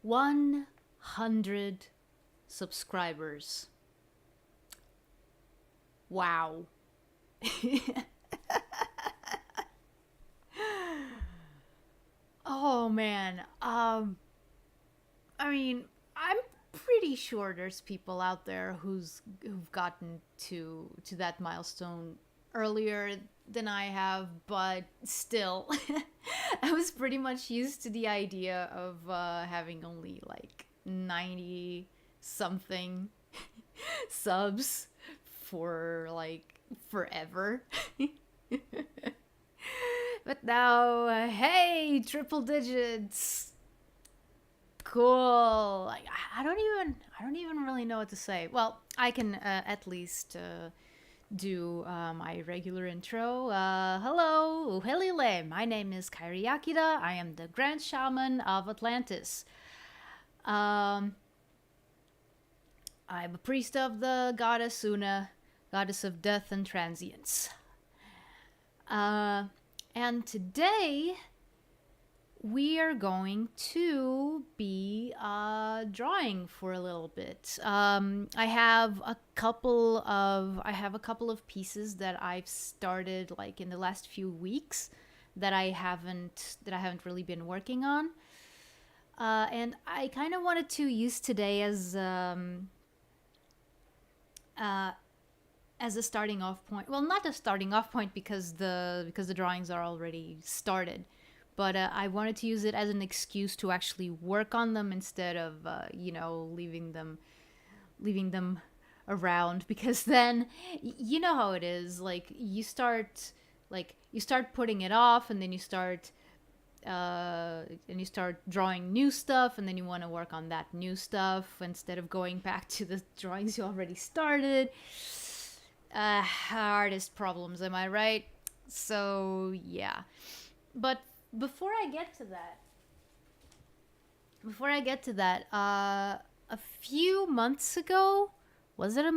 100 subscribers. Wow. Oh man. I mean, I'm pretty sure there's people out there who've gotten to that milestone earlier than I have, but still, I was pretty much used to the idea of having only like 90 something subs for like forever. But now, hey, triple digits. Cool. Like, I don't even really know what to say. Well, I can at least do my regular intro. Hello, Uhelile. My name is Kairi. I am the Grand Shaman of Atlantis. I'm a priest of the goddess Una, goddess of death and transience. And today we are going to be drawing for a little bit. I have a couple of pieces that I've started like in the last few weeks that I haven't really been working on. And I kind of wanted to use today as a starting off point. Well, not a starting off point because the drawings are already started, but I wanted to use it as an excuse to actually work on them instead of leaving them around, because then you know how it is. Like you start putting it off, and then you start drawing new stuff, and then you want to work on that new stuff instead of going back to the drawings you already started. Hardest problems, am I right? So yeah, but before I get to that, a few months ago, was it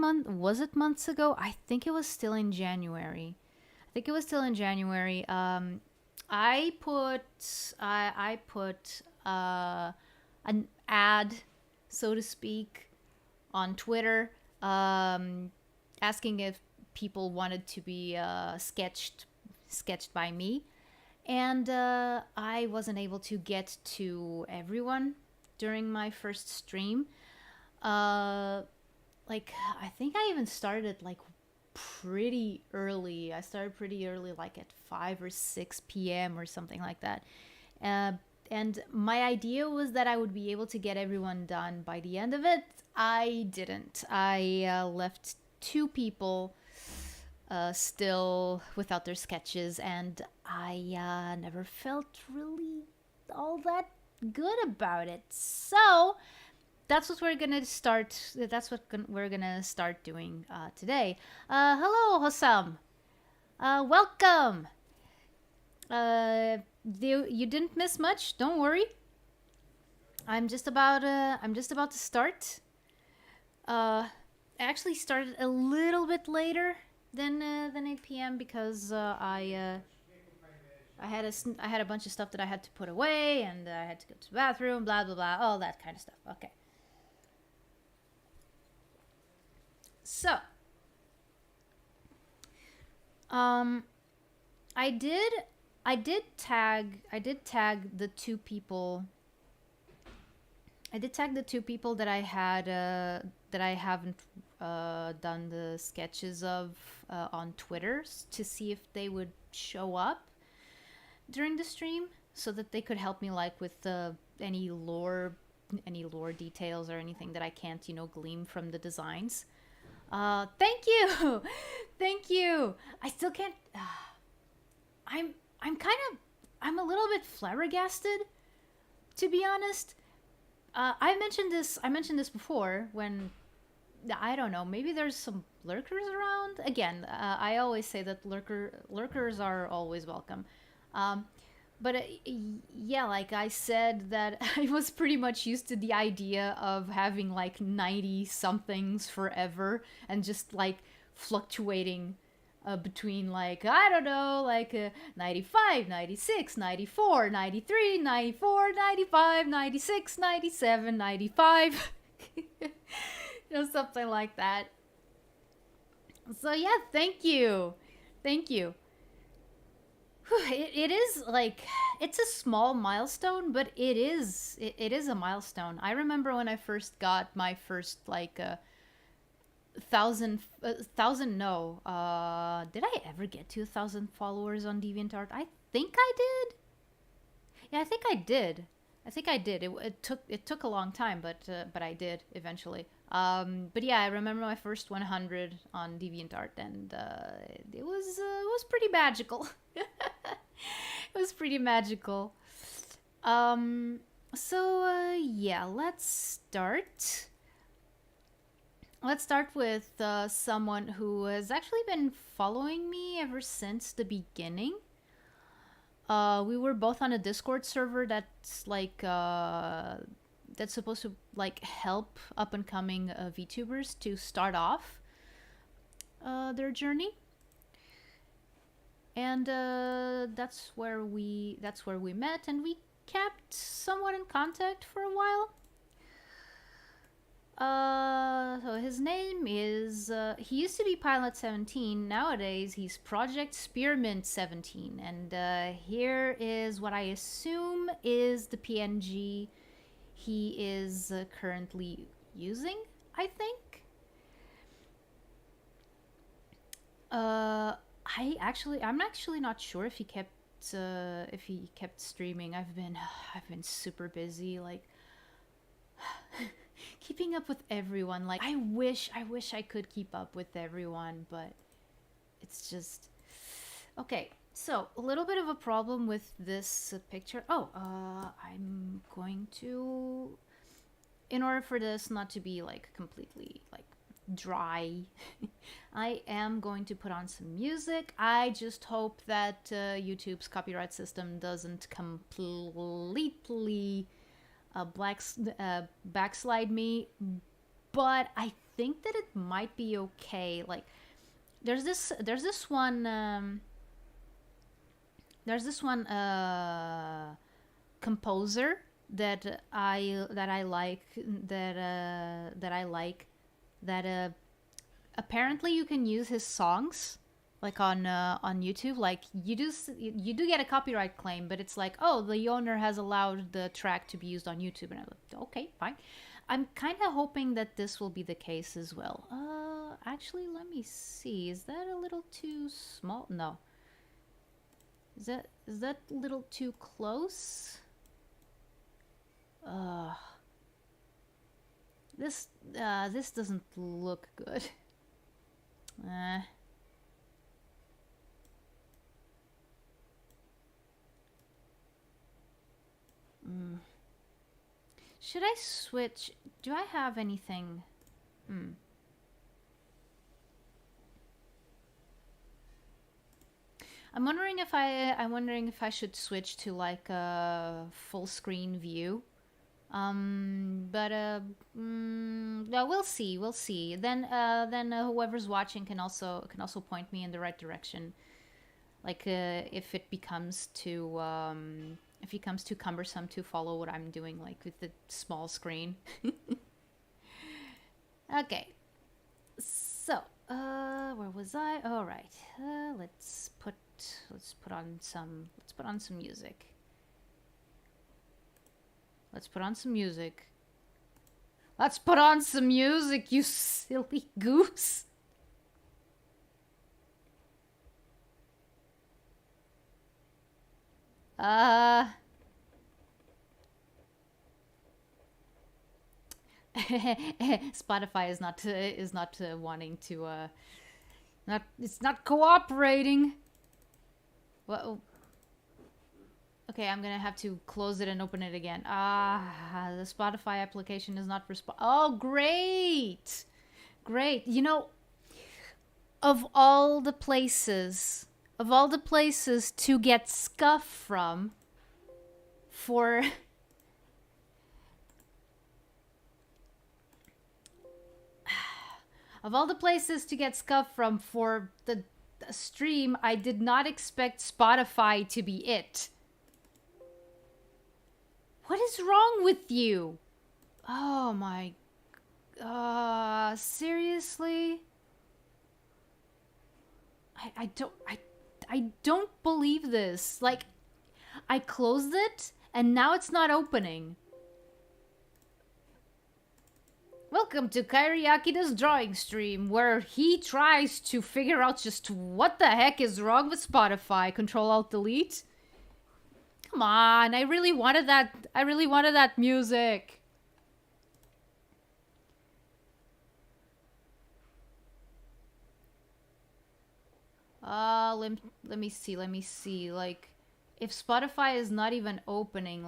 months ago? I think it was still in January. I put an ad, so to speak, on Twitter, asking if people wanted to be sketched by me, and I wasn't able to get to everyone during my first stream. I think I even started like pretty early. I started pretty early, like at 5 or 6 p.m. or something like that. And my idea was that I would be able to get everyone done by the end of it. I didn't. I left 2 people still without their sketches, and I never felt really all that good about it. So that's what we're gonna start. We're gonna start doing today. Hello, Hossam. Welcome. You didn't miss much. Don't worry. I'm just about to start. I actually started a little bit later than 8 p.m. because I had a bunch of stuff that I had to put away, and I had to go to the bathroom, blah blah blah, all that kind of stuff. Okay. So, I did tag the 2 people. I did tag the 2 people that I had that I haven't done the sketches of on Twitter, to see if they would show up during the stream, so that they could help me like with any lore details or anything that I can't glean from the designs. Thank you. Thank you. I still can't. I'm a little bit flabbergasted, to be honest. I mentioned this before, when, I don't know, maybe there's some lurkers around. Again, I always say that lurkers are always welcome. But yeah, like I said, that I was pretty much used to the idea of having like 90 somethings forever, and just like fluctuating between like, I don't know, like 95, 96, 94, 93, 94, 95, 96, 97, 95. You know, something like that. So yeah, thank you. Thank you. It is like, it's a small milestone, but it is a milestone. I remember when I first got my first like thousand, no, did I ever get to 1,000 followers on DeviantArt? I think I did. Yeah, I think I did. It took a long time, but I did eventually. But yeah, I remember my first 100 on DeviantArt, and it was pretty magical. It was pretty magical. So yeah, let's start. Let's start with someone who has actually been following me ever since the beginning. We were both on a Discord server that's like that's supposed to like help up and coming VTubers to start off their journey, and that's where we met, and we kept somewhat in contact for a while. So his name is, he used to be Pilot 17. Nowadays, he's Project Spearmint 17. And here is what I assume is the PNG he is currently using, I think. I'm actually not sure if he kept streaming. I've been super busy, like keeping up with everyone. Like I wish I could keep up with everyone, but it's just okay. So a little bit of a problem with this picture. I'm going to, in order for this not to be like completely like dry, I am going to put on some music. I just hope that YouTube's copyright system doesn't completely backslide me, but I think that it might be okay. Like there's this one composer that I like that apparently you can use his songs like on YouTube. Like you do get a copyright claim, but it's like, oh, the owner has allowed the track to be used on YouTube, and I'm like, okay, fine. I'm kind of hoping that this will be the case as well. Actually, let me see. Is that a little too small? No. Is that a little too close? This doesn't look good. Should I switch? Do I have anything? I'm wondering if I should switch to like a full screen view. Yeah, we'll see. Then whoever's watching can also point me in the right direction. Like if it becomes too cumbersome to follow what I'm doing, like with the small screen. Okay. So, where was I? All right. Let's put on some music. Let's put on some music. Let's put on some music, you silly goose. Spotify is not wanting to it's not cooperating. Well, okay, I'm gonna have to close it and open it again. The Spotify application is not oh, great. You know, of all the places to get scuff from for of all the places to get scuff from for the stream, I did not expect Spotify to be it. What is wrong with you? Oh my... seriously? I don't believe this. Like, I closed it, and now it's not opening. Welcome to Kairi Akida's drawing stream, where he tries to figure out just what the heck is wrong with Spotify. Control-Alt-Delete. Come on, I really wanted that music. Let me see. Like, if Spotify is not even opening,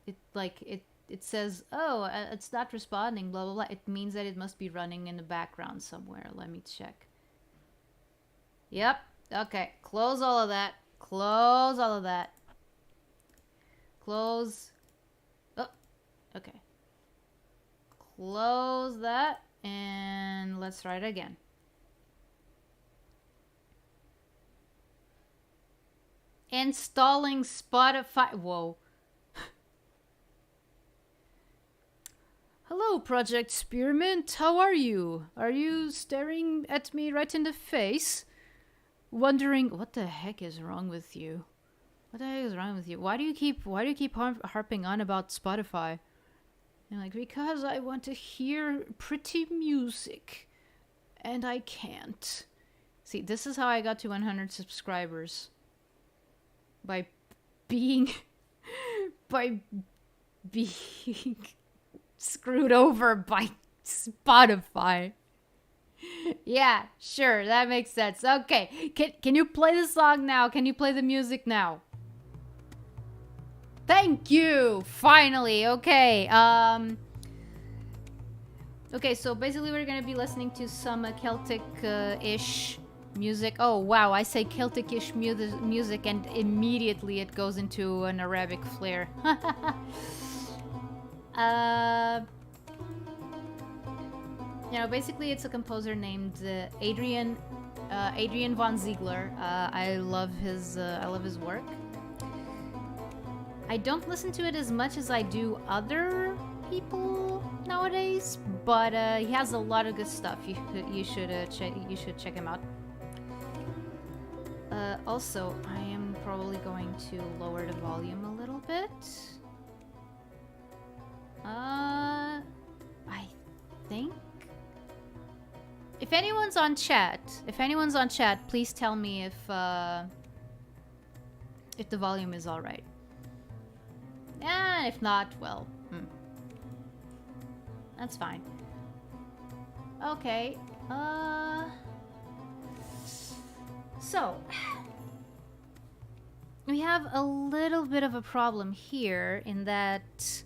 it says, oh, it's not responding, blah, blah, blah. It means that it must be running in the background somewhere. Let me check. Yep. Okay. Close all of that. Close all of that. Close. Oh, okay. Close that, and let's try it again. Installing Spotify. Whoa. Hello, Project Spearmint. How are you? Are you staring at me right in the face? Wondering what the heck is wrong with you? What the heck is wrong with you? Why do you keep harping on about Spotify? And like, because I want to hear pretty music. And I can't. See, this is how I got to 100 subscribers. By being screwed over by Spotify. Yeah, sure, that makes sense. Okay, can you play the song now? Can you play the music now? Thank you! Finally, okay. Okay, so basically we're gonna be listening to some Celtic-ish music. Oh, wow, I say Celtic-ish music and immediately it goes into an Arabic flair. You know, basically it's a composer named Adrian von Ziegler. I love his work. I don't listen to it as much as I do other people nowadays, but he has a lot of good stuff. You should check him out. Also, I am probably going to lower the volume a little bit. I think. If anyone's on chat, please tell me if the volume is all right. And if not, well, that's fine. Okay. So we have a little bit of a problem here in that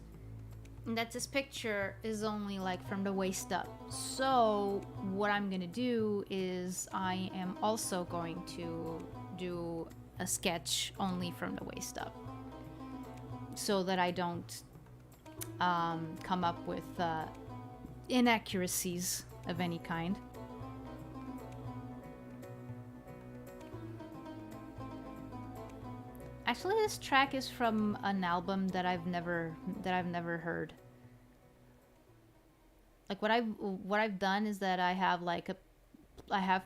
this picture is only like from the waist up. So what I'm gonna do is I am also going to do a sketch only from the waist up, so that I don't come up with inaccuracies of any kind. Actually, this track is from an album that I've never heard. Like what I've done is that I have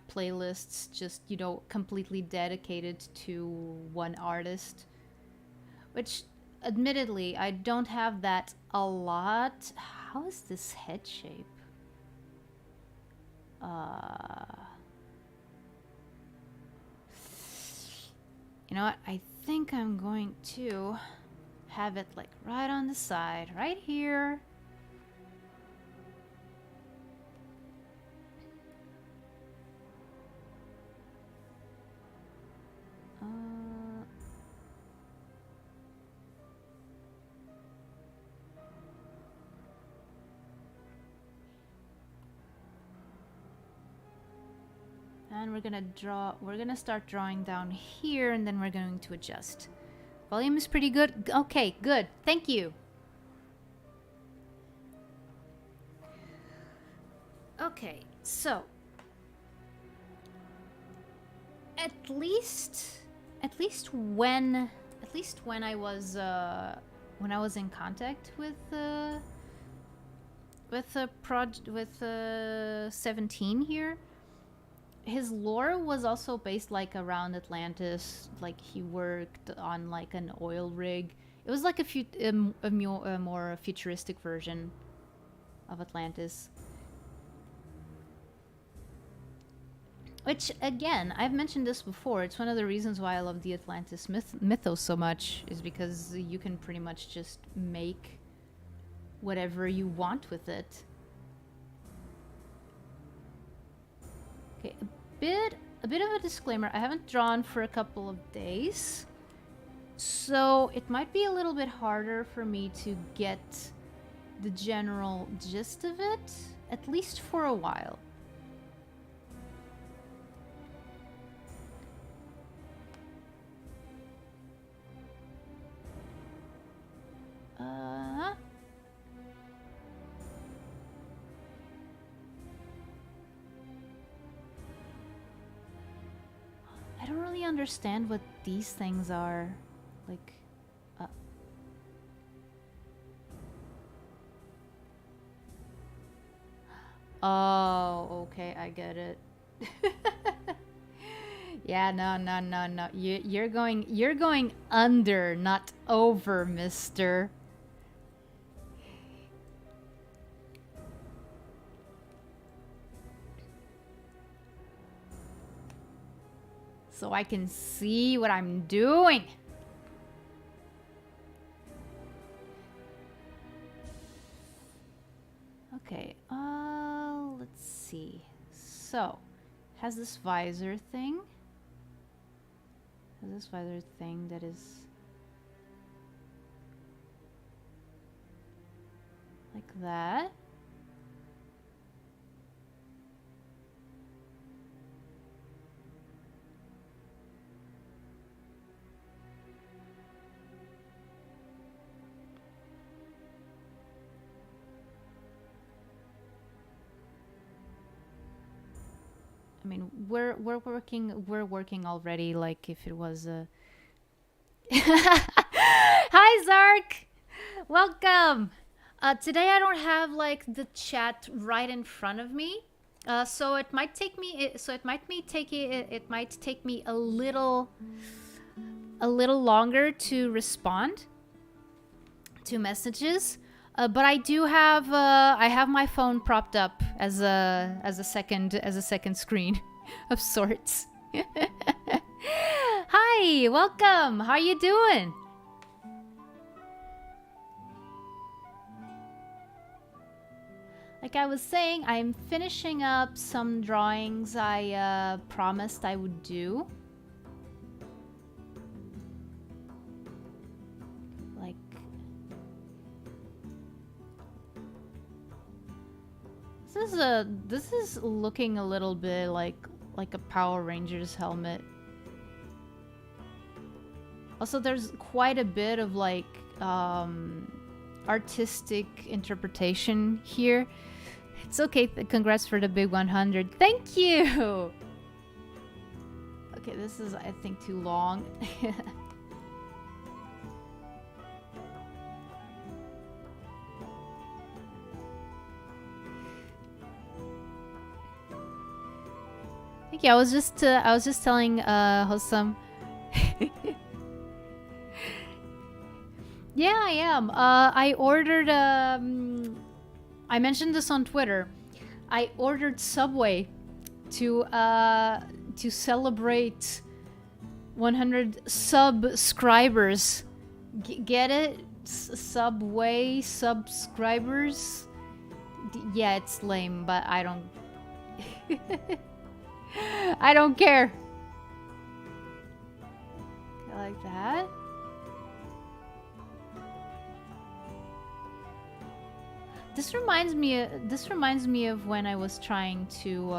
playlists just, you know, completely dedicated to one artist, which admittedly I don't have that a lot. How is this head shape? You know what? I think I'm going to have it like right on the side, right here. And we're gonna start drawing down here, and then we're going to adjust. Volume is pretty good. Okay, good. Thank you. Okay, so At least when I was in contact with 17 here, his lore was also based like around Atlantis. Like he worked on like an oil rig. It was like a more futuristic version of Atlantis. Which, again, I've mentioned this before. It's one of the reasons why I love the Atlantis mythos so much, is because you can pretty much just make whatever you want with it. Okay, a bit of a disclaimer. I haven't drawn for a couple of days, so it might be a little bit harder for me to get the general gist of it, at least for a while. I don't really understand what these things are. Like, oh, okay, I get it. Yeah, no. You're going under, not over, mister. So I can see what I'm doing. Okay, let's see. So, has this visor thing. Has this visor thing that is like that. I mean, we're working already like if it was a Hi Zark! Welcome! Today I don't have like the chat right in front of me. So it might take me a little longer to respond to messages. But I do have I have my phone propped up as a second screen of sorts. Hi, welcome. How you doing? Like I was saying, I'm finishing up some drawings I promised I would do. Like this is looking a little bit like a Power Rangers helmet. Also, there's quite a bit of like artistic interpretation here. It's okay. Congrats for the big 100. Thank you. Okay, this is I think too long. Thank you. I was just telling Hossam. Yeah, I am. I ordered. I mentioned this on Twitter. I ordered Subway to celebrate 100 subscribers. Get it? Subway subscribers. Yeah, it's lame, but I don't. I don't care. Like that. This reminds me of when I was trying to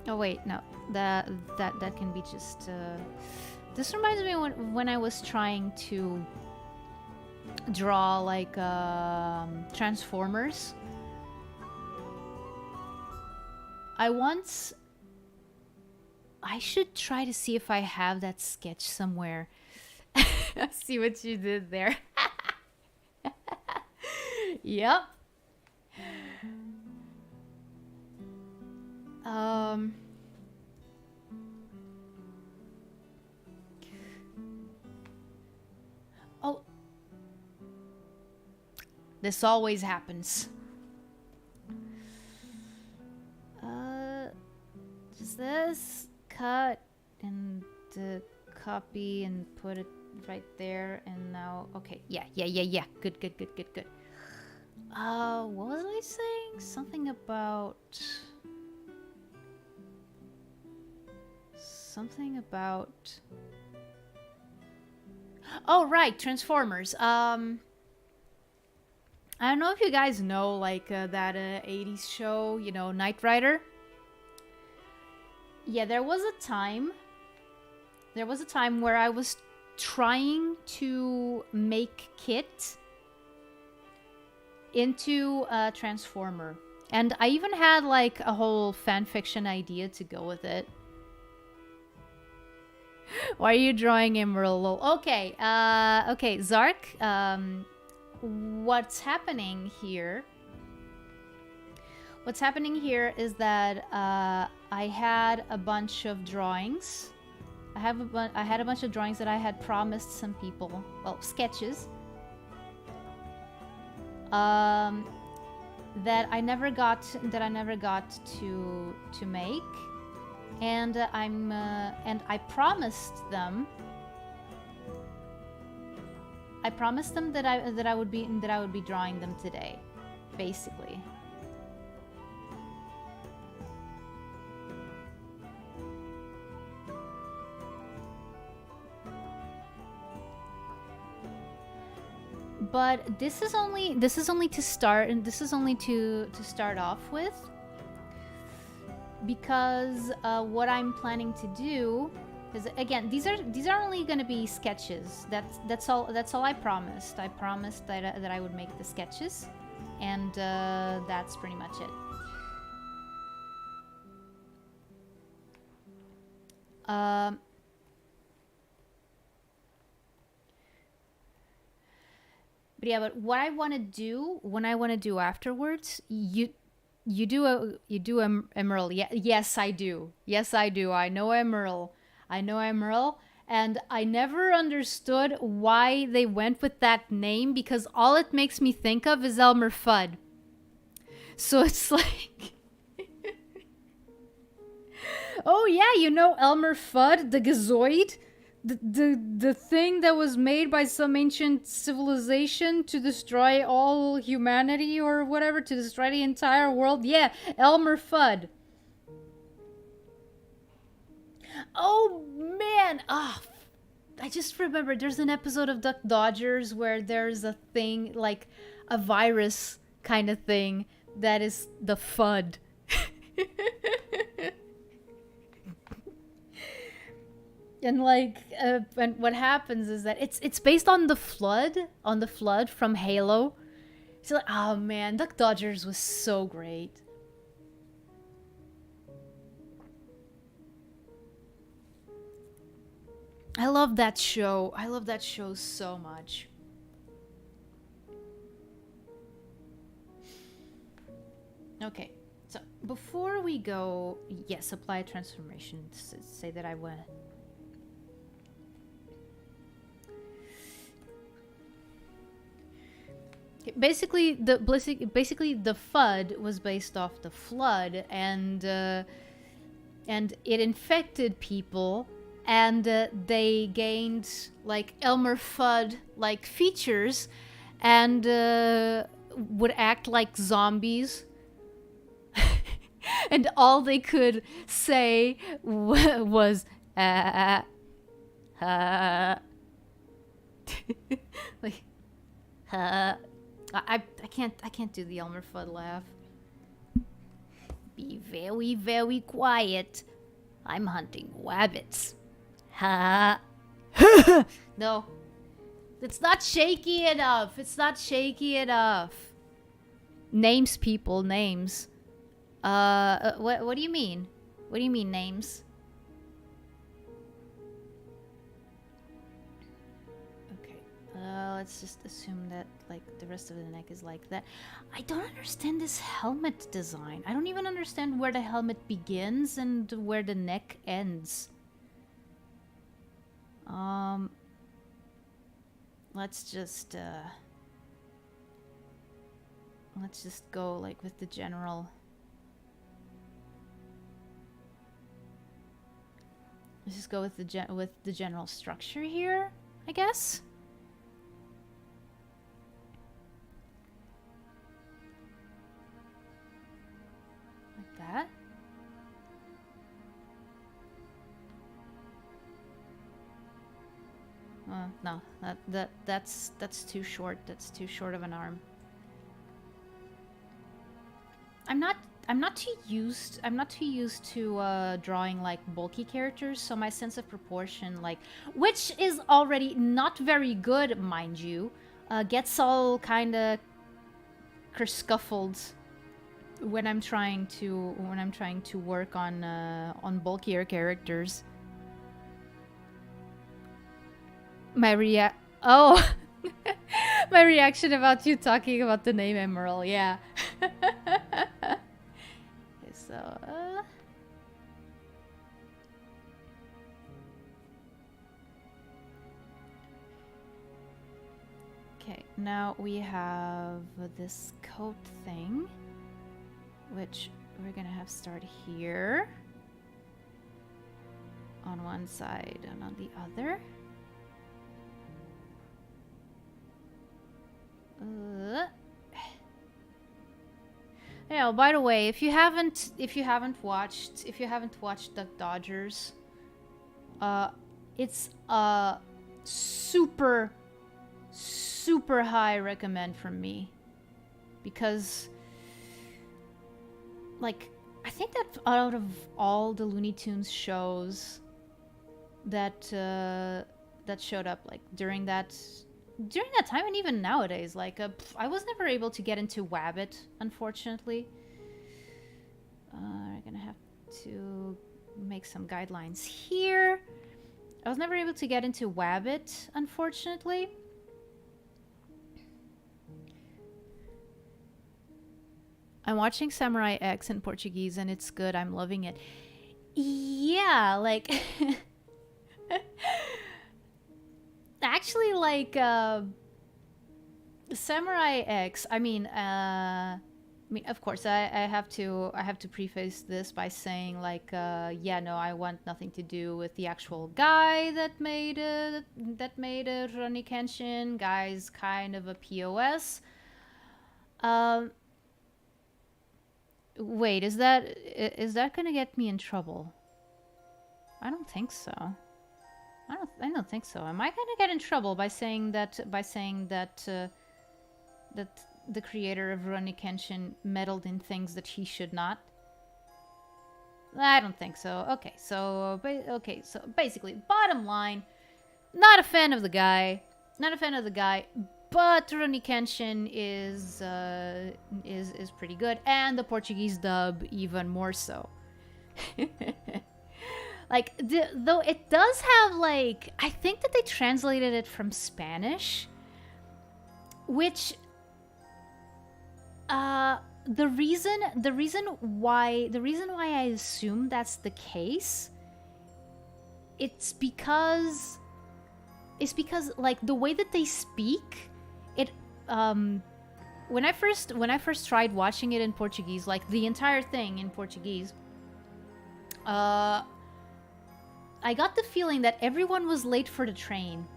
oh wait, no. That can be just this reminds me when I was trying to draw like Transformers. I should try to see if I have that sketch somewhere. See what you did there. Yep. Oh. This always happens. Does this cut and copy and put it right there, and now okay, yeah. Good. What was I saying? Something about oh right, Transformers. I don't know if you guys know, like, that 80s show, you know, Knight Rider. Yeah, there was a time where I was trying to make Kit into a Transformer. And I even had, like, a whole fanfiction idea to go with it. Why are you drawing Emerald? Okay, okay, Zark, what's happening here is that I had a bunch of drawings. I had a bunch of drawings that I had promised some people, well, sketches, that I never got to make, and I promised them that I would be drawing them today, basically. But this is only to start, and this is only to start off with, because what I'm planning to do is, again, these are only going to be sketches. That's all I promised. I promised that I would make the sketches, and that's pretty much it. But yeah, but what I want to do afterwards, you do Emerald. Yeah, yes I do. I know Emerald, and I never understood why they went with that name, because all it makes me think of is Elmer Fudd. So it's like, oh yeah, you know Elmer Fudd, the Gazoid? The thing that was made by some ancient civilization to destroy all humanity or whatever, to destroy the entire world. Yeah, Elmer Fudd. Oh man, I just remembered there's an episode of Duck Dodgers where there's a thing, like a virus kind of thing, that is the Fudd. And like, and what happens is that it's based on the flood from Halo. So like, oh man, Duck Dodgers was so great. I love that show. I love that show so much. Okay, so before we go, yes, apply transformation. Say that I went. Basically, the FUD was based off the flood, and it infected people, and they gained like Elmer Fudd like features, and would act like zombies, and all they could say was like I can't do the Elmer Fudd laugh. Be very, very quiet. I'm hunting rabbits. Ha. No. It's not shaky enough. Names, people, names. What do you mean? What do you mean, names? Okay. Let's just assume that, like, the rest of the neck is like that. I don't understand this helmet design. I don't even understand where the helmet begins and where the neck ends. Let's just go, like, with the general... Let's just go with the general structure here, I guess. Like that. No, that's too short. That's too short of an arm. I'm not too used to drawing like bulky characters, so my sense of proportion, like, which is already not very good, mind you, gets all kind of kerscuffled when I'm trying to work on bulkier characters. My reaction about you talking about the name Emerald, yeah. Okay, so okay, now we have this coat thing, which we're gonna have start here on one side and on the other. Yeah, by the way, if you haven't watched Duck Dodgers, it's a super high recommend from me, because, like, I think that out of all the Looney Tunes shows that showed up, like, during that time, and even nowadays, like, I was never able to get into Wabbit, unfortunately. I'm gonna have to make some guidelines here. I was never able to get into Wabbit, unfortunately. I'm watching Samurai X in Portuguese, and it's good. I'm loving it. Yeah, like... Actually, like, Samurai X, I mean, of course, I have to preface this by saying, like, yeah, no, I want nothing to do with the actual guy that made Rurouni Kenshin. Guy's kind of a POS. Wait, is that gonna get me in trouble? I don't think so. I don't think so. Am I gonna get in trouble by saying that that the creator of Rurouni Kenshin meddled in things that he should not? I don't think so. Okay, so basically, bottom line, not a fan of the guy. But Rurouni Kenshin is pretty good, and the Portuguese dub even more so. Like, though it does have, like, I think that they translated it from Spanish, which, the reason why I assume that's the case, it's because, like, the way that they speak, it, when I first tried watching it in Portuguese, like, the entire thing in Portuguese, I got the feeling that everyone was late for the train.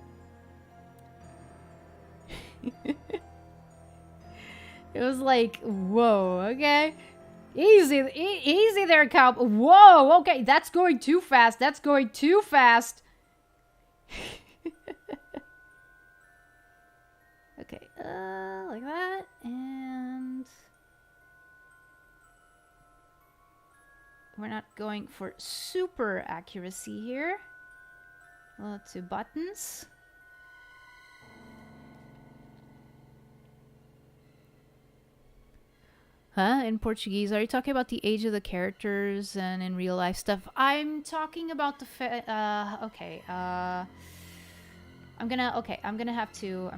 It was like, whoa, okay. Easy there, cow. Whoa, okay, that's going too fast. That's going too fast. Okay, like that, and... We're not going for super accuracy here. Two buttons. Huh? In Portuguese? Are you talking about the age of the characters and in real life stuff? I'm talking about the okay. I'm gonna have to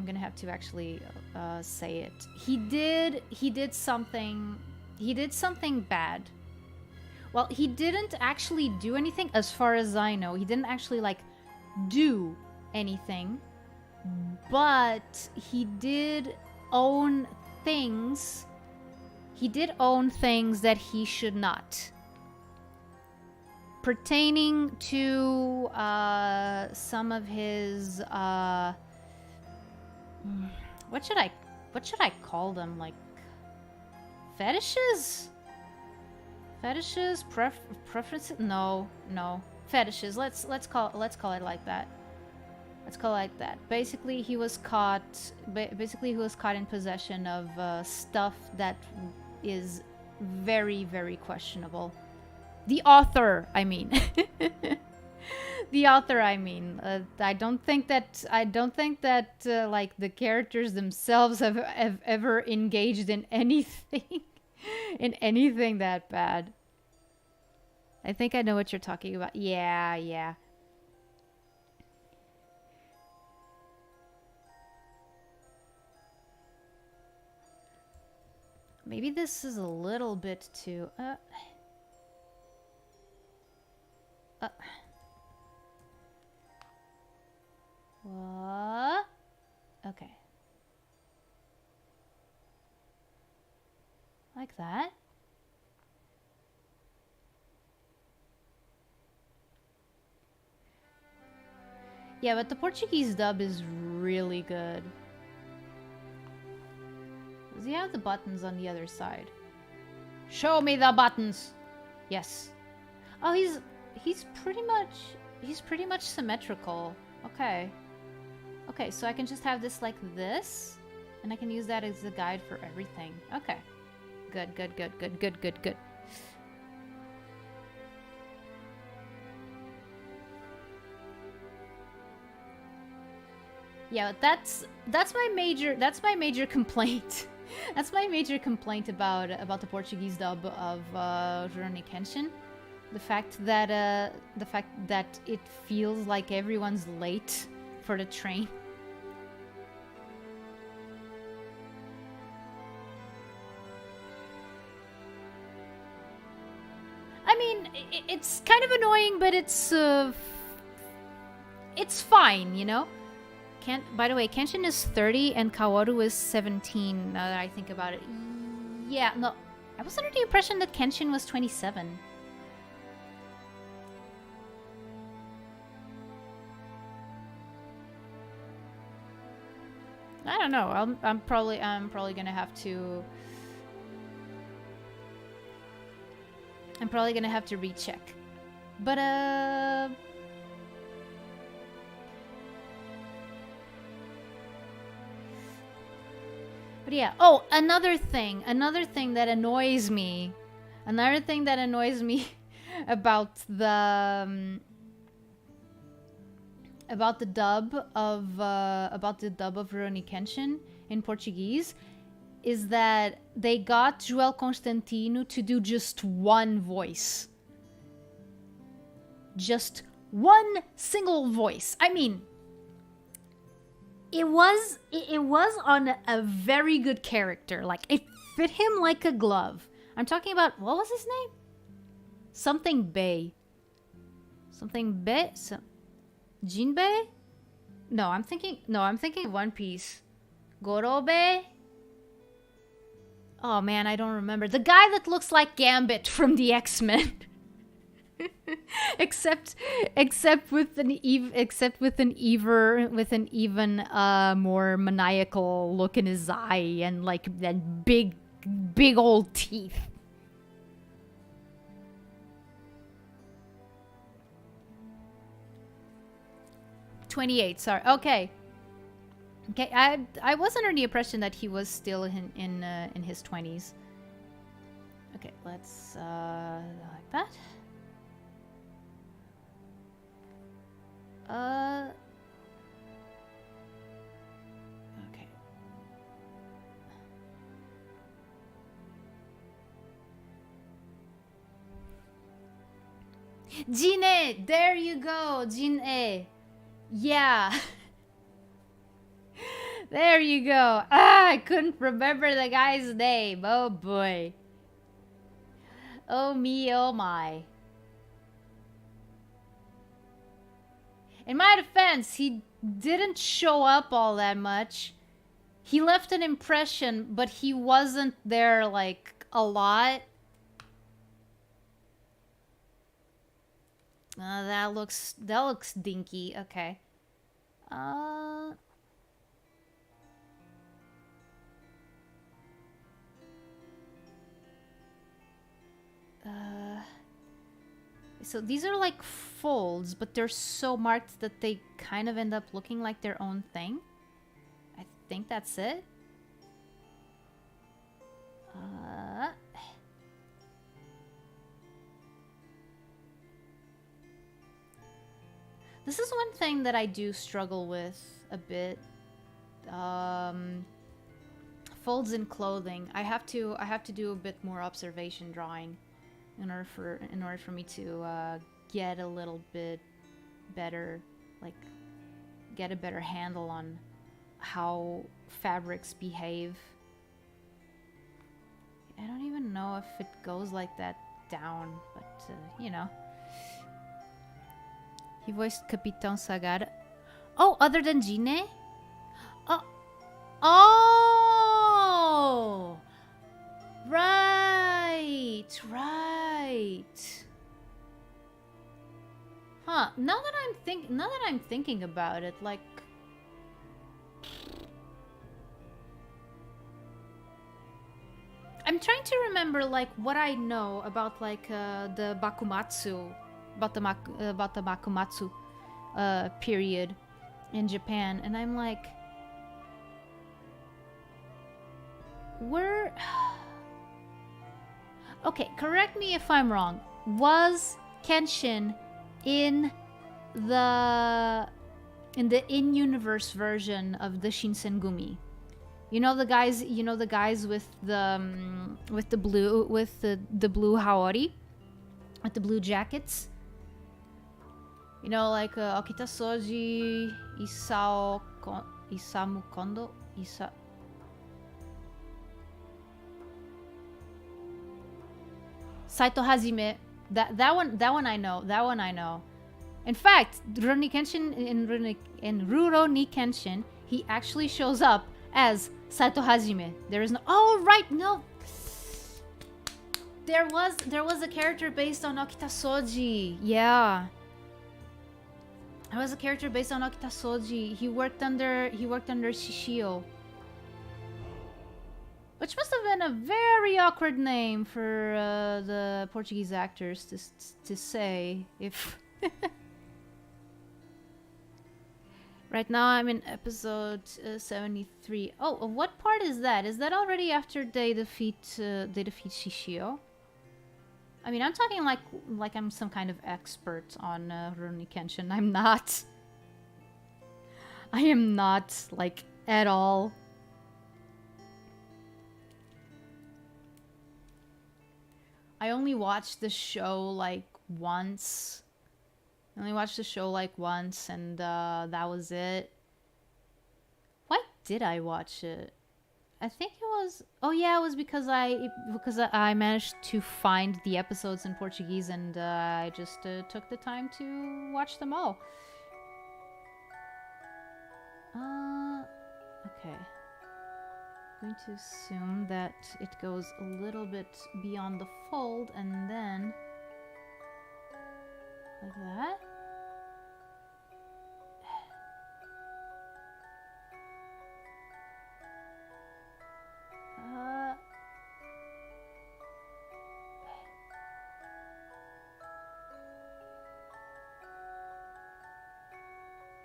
actually say it. He did something bad. Well, he didn't actually do anything as far as I know. He didn't actually like do anything, but he did own things. He did own things that he should not. Pertaining to some of his what should I call them? Like fetishes? Fetishes? Preferences? No. Fetishes. Let's call it like that. Let's call it like that. Basically, he was caught in possession of stuff that is very, very questionable. The author, I mean. The author, I mean. I don't think that like the characters themselves have ever engaged in anything that bad. I think I know what you're talking about. Yeah. Maybe this is a little bit too... What? Okay. Like that. Yeah, but the Portuguese dub is really good. Does he have the buttons on the other side? Show me the buttons! Yes. Oh, he's pretty much symmetrical. Okay. Okay, so I can just have this like this, and I can use that as a guide for everything. Okay. Good. Yeah, that's my major complaint. That's my major complaint about the Portuguese dub of Rurouni Kenshin. The fact that it feels like everyone's late for the train. I mean, it's kind of annoying, but it's fine, you know? By the way, Kenshin is 30 and Kaworu is 17, now that I think about it. Yeah, no. I was under the impression that Kenshin was 27. I don't know. I'm probably gonna have to... I'm probably gonna have to recheck. But yeah. Oh, another thing that annoys me. Another thing that annoys me about the dub of Rurouni Kenshin in Portuguese is that they got Joel Constantino to do just one voice. Just one single voice. I mean, it was on a very good character. Like, it fit him like a glove. I'm talking about, what was his name? Something Bay. Something Bay? Jinbei? No, I'm thinking of One Piece. Gorobe? Oh man, I don't remember. The guy that looks like Gambit from the X-Men. except with an even more maniacal look in his eye and like that big old teeth. '28, sorry. Okay. I was under the impression that he was still in his 20s. Okay, let's like that. Okay. Jin-e! There you go! Jin-e! Yeah! There you go! Ah! I couldn't remember the guy's name! Oh boy! Oh me, oh my. In my defense, he didn't show up all that much. He left an impression, but he wasn't there, like, a lot. That looks dinky. Okay. So these are like folds, but they're so marked that they kind of end up looking like their own thing. I think that's it. This is one thing that I do struggle with a bit. Folds in clothing. I have to do a bit more observation drawing in order for me to get a little bit better, like get a better handle on how fabrics behave. I don't even know if it goes like that down, but you know. He voiced Capitão Sagara. Oh, other than Jin-e? Oh! Oh! Right! Huh, now that I'm thinking about it, like, I'm trying to remember like what I know about like the Bakumatsu, about the Bakumatsu period in Japan, and I'm like, okay, correct me if I'm wrong. Was Kenshin in the in-universe version of the Shinsengumi? You know the guys with the blue haori, with the blue jackets. You know, like Okita Soji, Isamu Kondo, Saito Hajime. That one I know. In fact, Rurouni Kenshin in Rurouni Kenshin, he actually shows up as Saito Hajime. There is no. Oh right, no. There was a character based on Okita Soji. Yeah. There was a character based on Okita Soji. He worked under Shishio. Which must have been a very awkward name for the Portuguese actors to say, if... Right now I'm in episode 73. Oh, what part is that? Is that already after they defeat Shishio? I mean, I'm talking like I'm some kind of expert on Rurouni Kenshin. I'm not. I am not, like, at all. I only watched the show like once. And that was it. Why did I watch it? I think it was. Oh yeah, it was because I managed to find the episodes in Portuguese, and I just took the time to watch them all. Okay. I'm going to assume that it goes a little bit beyond the fold, and then like that.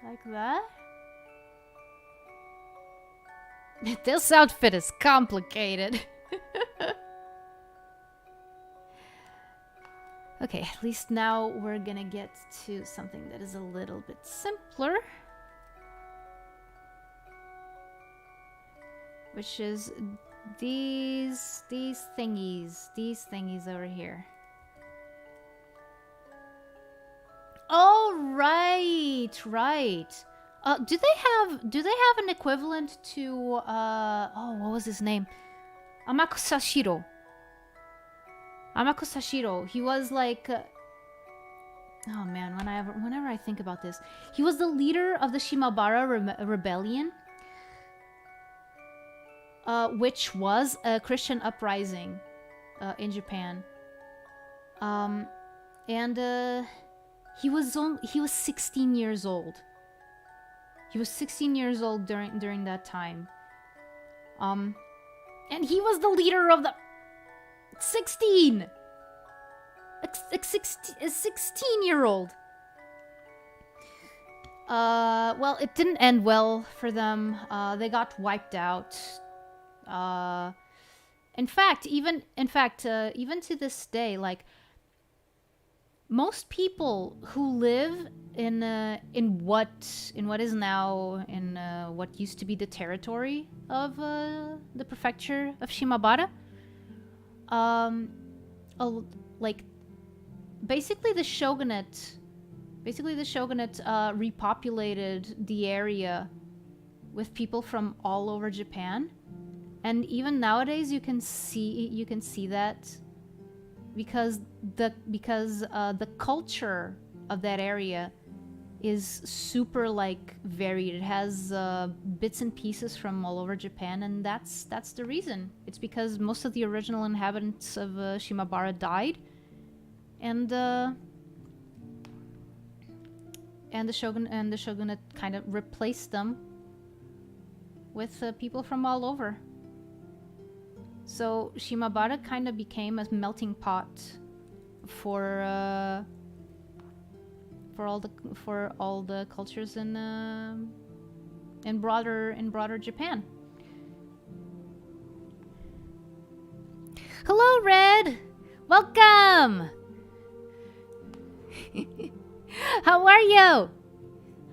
Like that. This outfit is complicated. Okay, at least now we're gonna get to something that is a little bit simpler. Which is these thingies over here. right. Do they have an equivalent to what was his name? Amako Sashiro. Amako Sashiro. He was like oh man, whenever I think about this, he was the leader of the Shimabara rebellion, which was a Christian uprising in Japan. And he was 16 years old. He was 16 years old during that time. And he was the leader of the 16. A 16-year-old. Well, it didn't end well for them. They got wiped out. In fact, even to this day, like, most people who live in what is now what used to be the territory of the prefecture of Shimabara, like, basically the shogunate repopulated the area with people from all over Japan, and even nowadays you can see that because the culture of that area is super, like, varied. It has bits and pieces from all over Japan, and that's the reason. It's because most of the original inhabitants of Shimabara died, and the shogunate kind of replaced them with people from all over. So Shimabara kind of became a melting pot for all the cultures in broader Japan. Hello, Red. Welcome. How are you?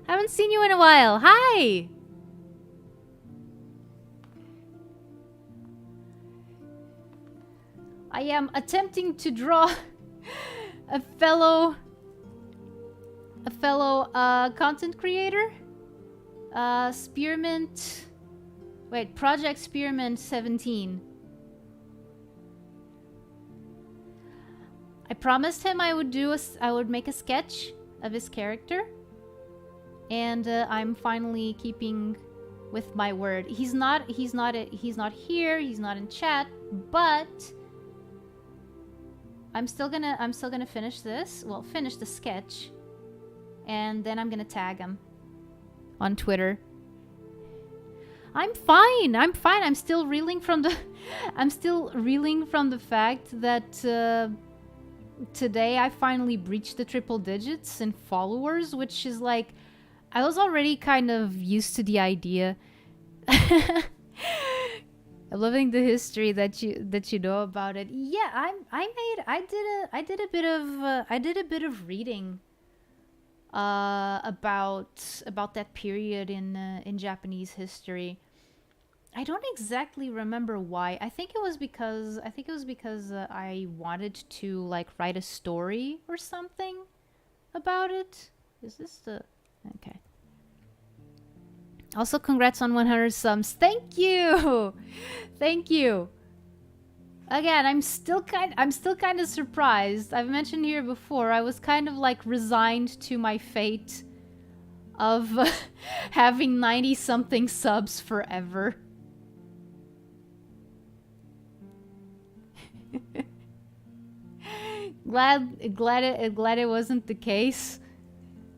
Haven't seen you in a while. Hi. I am attempting to draw a fellow content creator, Project Spearmint 17. I promised him I would make a sketch of his character, and I'm finally keeping with my word. He's not here. He's not in chat, but I'm still gonna finish this. Well, finish the sketch, and then I'm gonna tag him on Twitter. I'm fine. I'm still reeling from the fact that today I finally breached the triple digits in followers, which is like, I was already kind of used to the idea. I'm loving the history that you know about it. Yeah, I did a bit of reading about that period in Japanese history. I don't exactly remember why. I think it was because I wanted to, like, write a story or something about it. Is this the okay? Also, congrats on 100 subs. Thank you. Thank you. Again, I'm still kind of surprised. I've mentioned here before, I was kind of, like, resigned to my fate of having 90 something subs forever. glad it wasn't the case.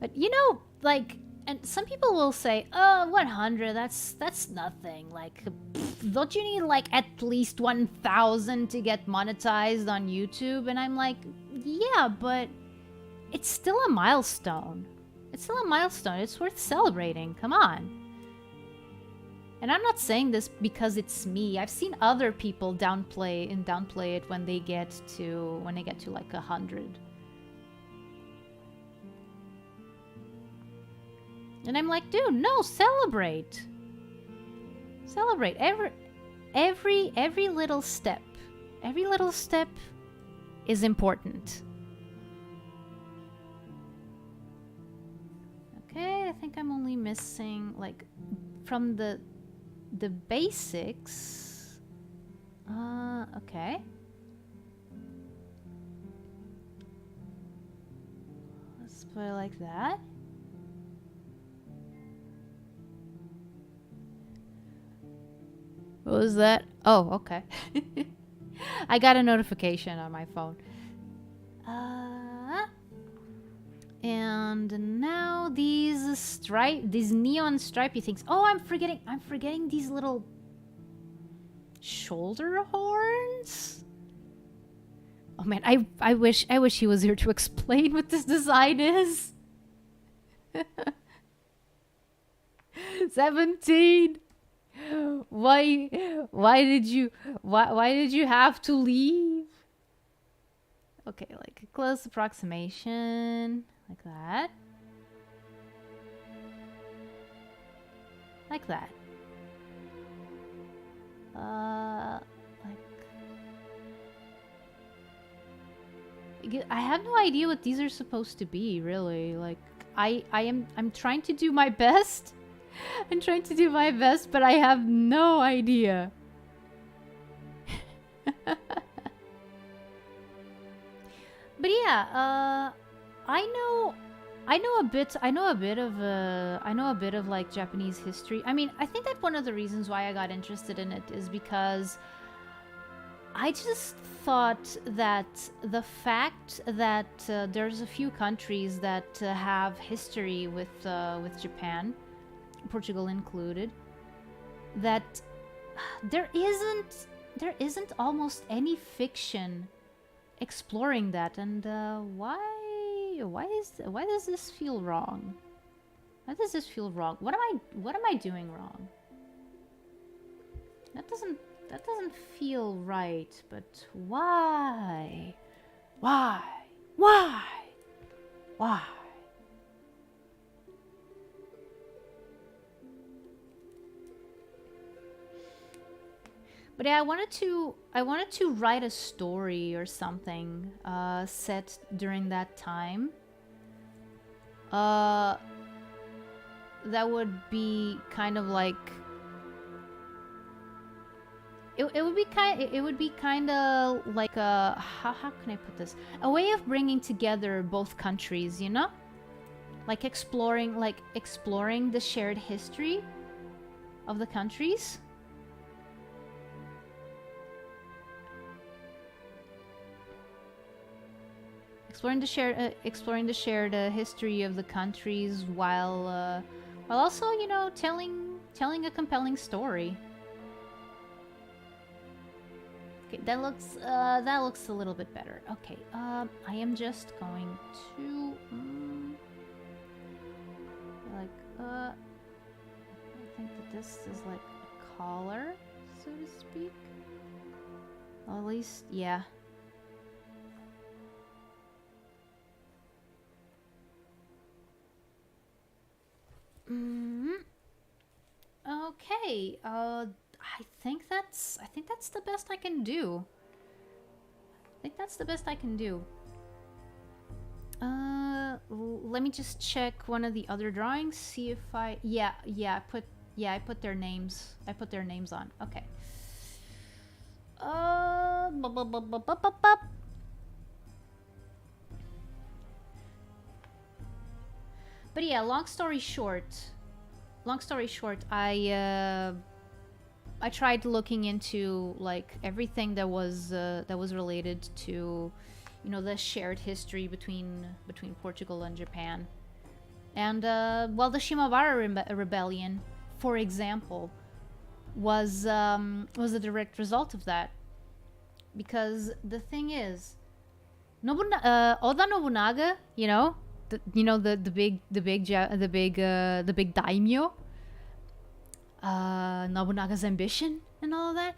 But, you know, like, and some people will say, oh, 100, that's nothing. Like, don't you need, like, at least 1,000 to get monetized on YouTube? And I'm like, yeah, but it's still a milestone. It's still a milestone. It's worth celebrating. Come on. And I'm not saying this because it's me. I've seen other people downplay it when they get to like 100. And I'm like, dude, no, celebrate. Celebrate every little step. Every little step is important. Okay. I think I'm only missing, like, from the basics. Okay. Let's put it like that. What was that? Oh, okay. I got a notification on my phone. And now these neon stripy things. Oh, I'm forgetting these little shoulder horns. Oh man, I wish he was here to explain what this design is. 17. Why did you have to leave? Okay, like a close approximation, like that. Like that. I have no idea what these are supposed to be, really. Like, I'm trying to do my best. I'm trying to do my best, but I have no idea. But yeah, I know a bit of like Japanese history. I mean, I think that one of the reasons why I got interested in it is because I just thought that the fact that there's a few countries that have history with Japan, Portugal included, that there isn't almost any fiction exploring that, and why does this feel wrong? Why does this feel wrong? What am I doing wrong? That doesn't feel right, but why? But yeah, I wanted to write a story or something set during that time. That would be kind of like it would be kind of like a how can I put this? A way of bringing together both countries, you know? Like exploring the shared history of the countries. Exploring the shared history of the countries while also, you know, telling a compelling story. Okay, that looks a little bit better. Okay, I am just going to I think that this is like a collar, so to speak. Well, at least, yeah. Okay, I think that's the best I can do. Let me just check one of the other drawings, see if I I put their names on. Okay. But yeah, long story short, I tried looking into like everything that was related to, you know, the shared history between Portugal and Japan, and well, the Shimabara rebellion, for example, was a direct result of that, because the thing is, Oda Nobunaga, you know. The big daimyo, Nobunaga's ambition and all of that.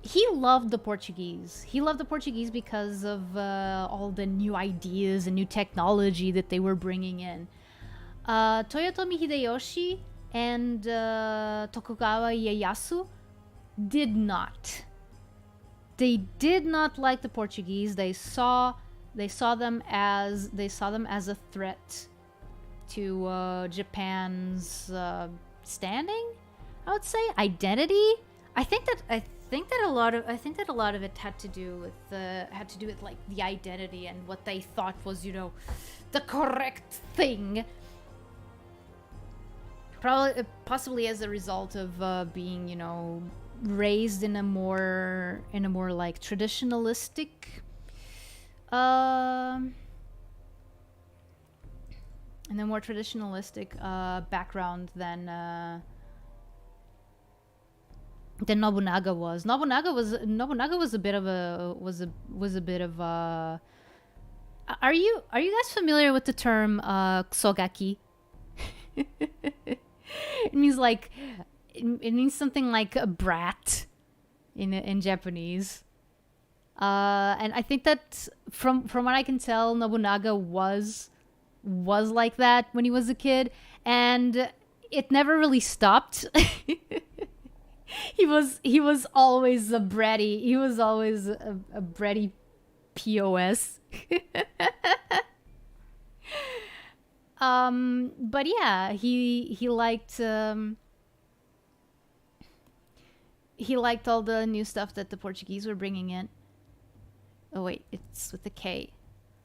He loved the Portuguese. He loved the Portuguese because of all the new ideas and new technology that they were bringing in. Toyotomi Hideyoshi and Tokugawa Ieyasu did not. They did not like the Portuguese. They saw them as a threat Japan's standing, I would say, identity. I think that a lot of it had to do with like the identity and what they thought was, you know, the correct thing. Probably, possibly as a result of being, you know, raised in a more like traditionalistic in a more traditionalistic background than Nobunaga was. Nobunaga was a bit of a Are you guys familiar with the term kusogaki? It means like it means something like a brat in Japanese. And I think that from what I can tell, Nobunaga was like that when he was a kid, and it never really stopped. He was always a bratty. He was always a bratty POS. But yeah, he liked all the new stuff that the Portuguese were bringing in. Oh wait, it's with the K.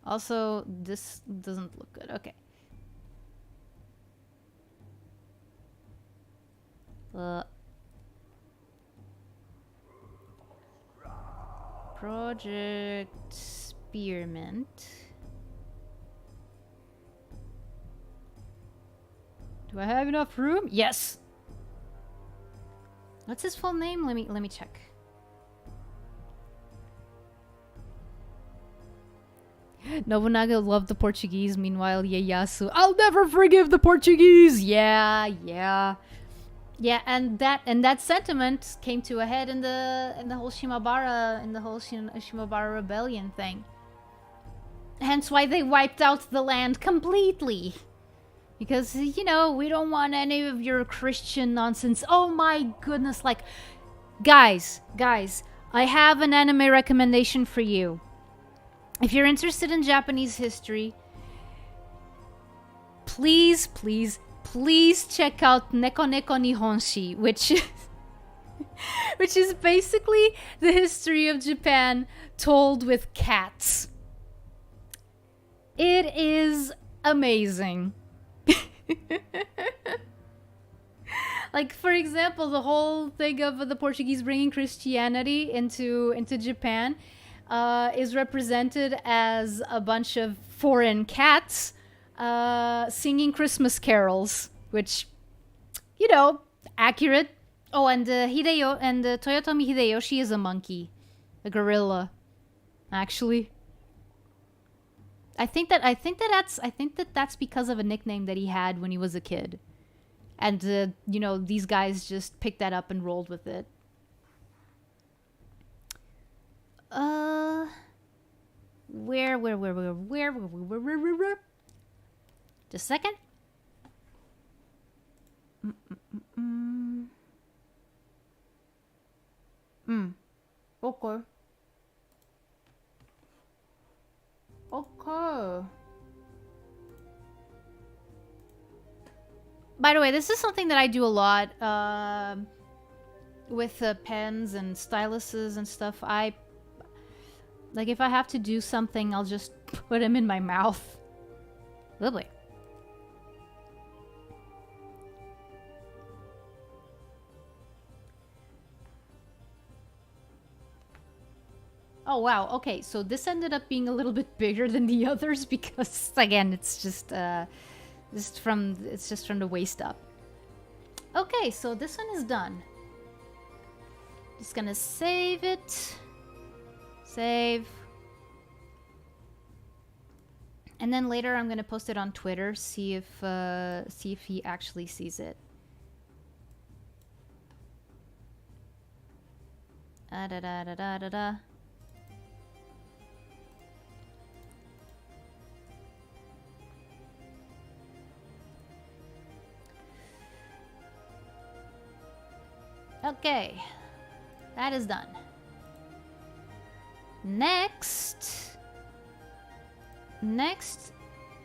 Also, this doesn't look good. Okay. Project Spearmint. Do I have enough room? Yes. What's his full name? Let me check. Nobunaga loved the Portuguese. Meanwhile, Ieyasu, I'll never forgive the Portuguese. Yeah. And that sentiment came to a head in the whole Shimabara rebellion thing. Hence why they wiped out the land completely. Because, you know, we don't want any of your Christian nonsense. Oh my goodness, like, guys, I have an anime recommendation for you. If you're interested in Japanese history, please check out Neko Neko Nihonshi, which is basically the history of Japan told with cats. It is amazing. Like, for example, the whole thing of the Portuguese bringing Christianity into Japan is represented as a bunch of foreign cats singing Christmas carols, which, you know, accurate. Oh, and Toyotomi Hideyoshi is a monkey, a gorilla, actually. I think that's because of a nickname that he had when he was a kid, and you know, these guys just picked that up and rolled with it. Where? Just a second. Okay. Okay. By the way, this is something that I do a lot with pens and styluses and stuff. Like, if I have to do something, I'll just put them in my mouth. Lovely. Oh, wow. Okay, so this ended up being a little bit bigger than the others because, again, it's just from the waist up. Okay, so this one is done. Just gonna save it. Save. And then later I'm gonna post it on Twitter, see if he actually sees it. Da. Okay, that is done. Next,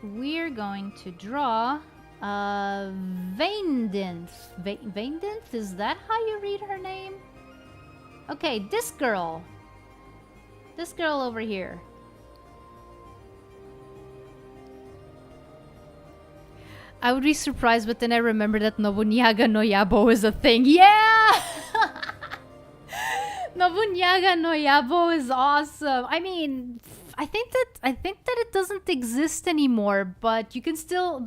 we're going to draw Vaindinth. Vaindinth? Is that how you read her name? Okay, this girl. This girl over here. I would be surprised, but then I remember that Nobunyaga no Yabo is a thing. Yeah! Nobunyaga no Yabo is awesome. I mean, I think that it doesn't exist anymore, but you can still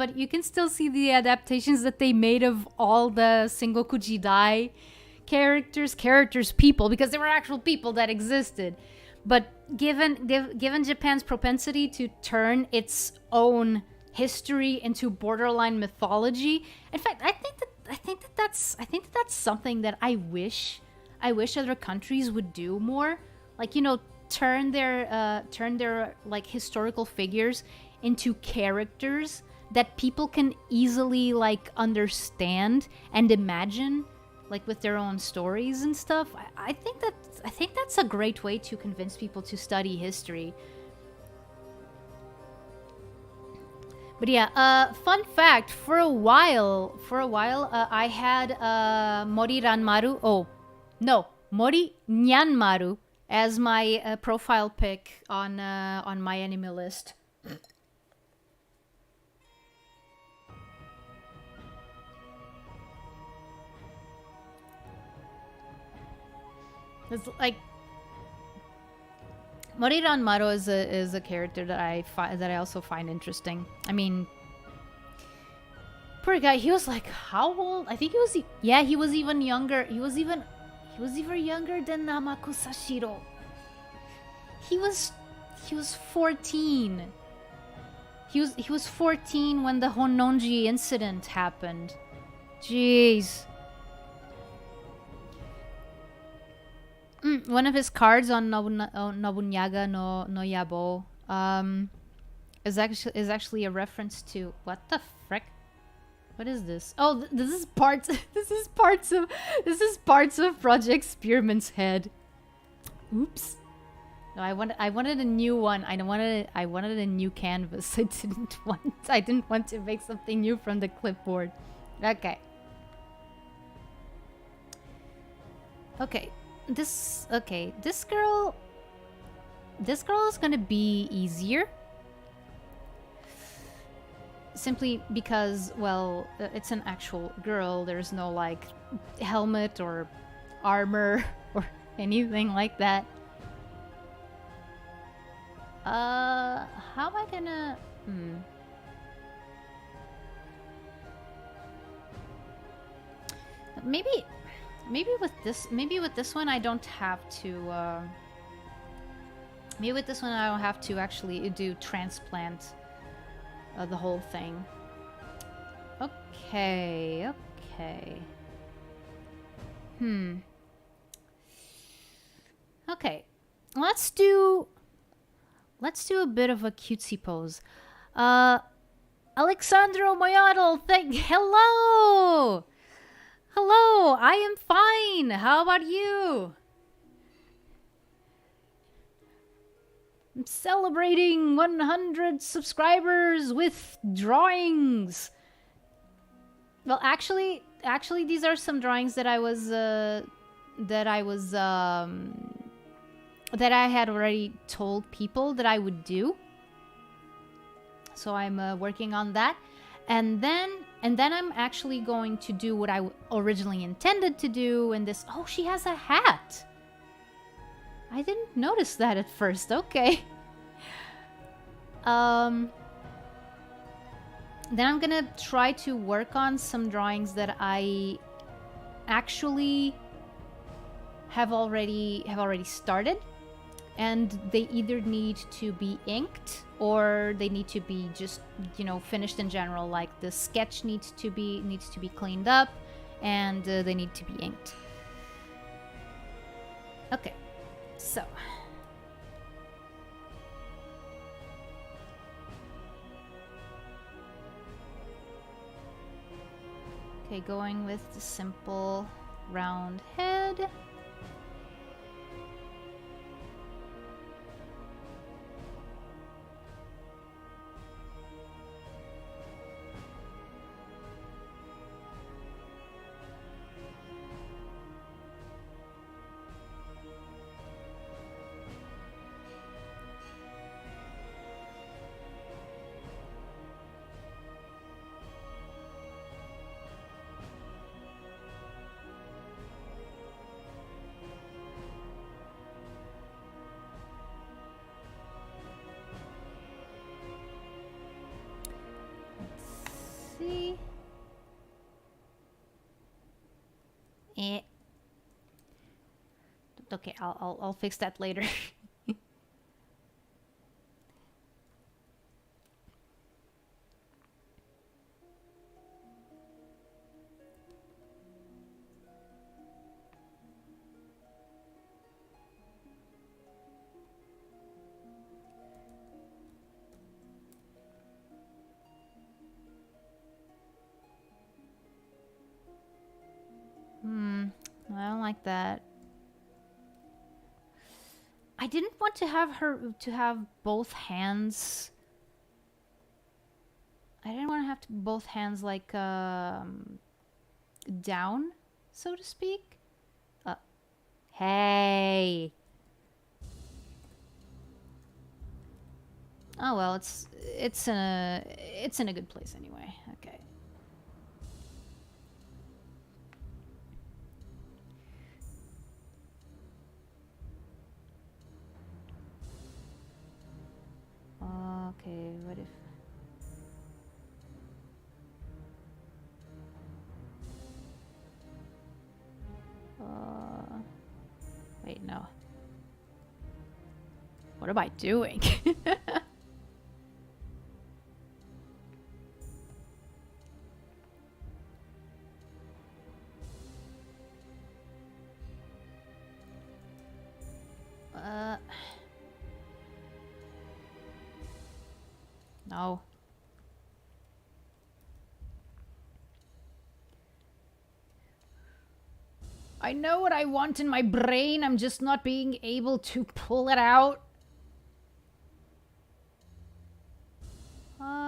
see the adaptations that they made of all the Sengoku Jidai characters, people, because they were actual people that existed. But given Japan's propensity to turn its own history into borderline mythology, in fact, I think that's something that I wish other countries would do more. Like, you know, turn their like historical figures into characters that people can easily like understand and imagine, like with their own stories and stuff. I think that's a great way to convince people to study history. But yeah, fun fact, for a while, I had Mori Nyanmaru as my profile pic on my anime list. It's like Mori Ranmaro is a character that I also find interesting. I mean, poor guy. He was like, how old? I think he was. Yeah, he was even younger. He was even younger than Namako Sashiro. He was 14. He was 14 when the Honnonji incident happened. Jeez. One of his cards on Nobunyaga no Yabo is actually a reference to what the frick? What is this? Oh, this is parts of Project Spearman's head. Oops. No, I wanted a new one. I wanted a new canvas. I didn't want to make something new from the clipboard. Okay. This girl is gonna be easier. Simply because, well, it's an actual girl. There's no like helmet or armor or anything like that. How am I gonna? Maybe with this one I don't have to. Maybe with this one I don't have to actually do transplant the whole thing. Okay. Okay. Let's do a bit of a cutesy pose. Alexandro Moyadl, hello! Hello, I am fine. How about you? I'm celebrating 100 subscribers with drawings. Well, actually, these are some drawings that I had already told people that I would do. So I'm working on that, and then I'm actually going to do what I originally intended to do. And this, oh, she has a hat. I didn't notice that at first. Okay. Then I'm gonna try to work on some drawings that I actually have already started, and they either need to be inked or they need to be just, you know, finished in general. Like the sketch needs to be cleaned up, and they need to be inked. Okay, so okay, going with the simple round head. Okay, I'll fix that later. I don't like that. I didn't want to have her to have both hands. I didn't want to have both hands like down, so to speak. Hey. Oh well, it's in a good place anyway. Okay. Okay, what if... wait, no. What am I doing? No. I know what I want in my brain, I'm just not being able to pull it out.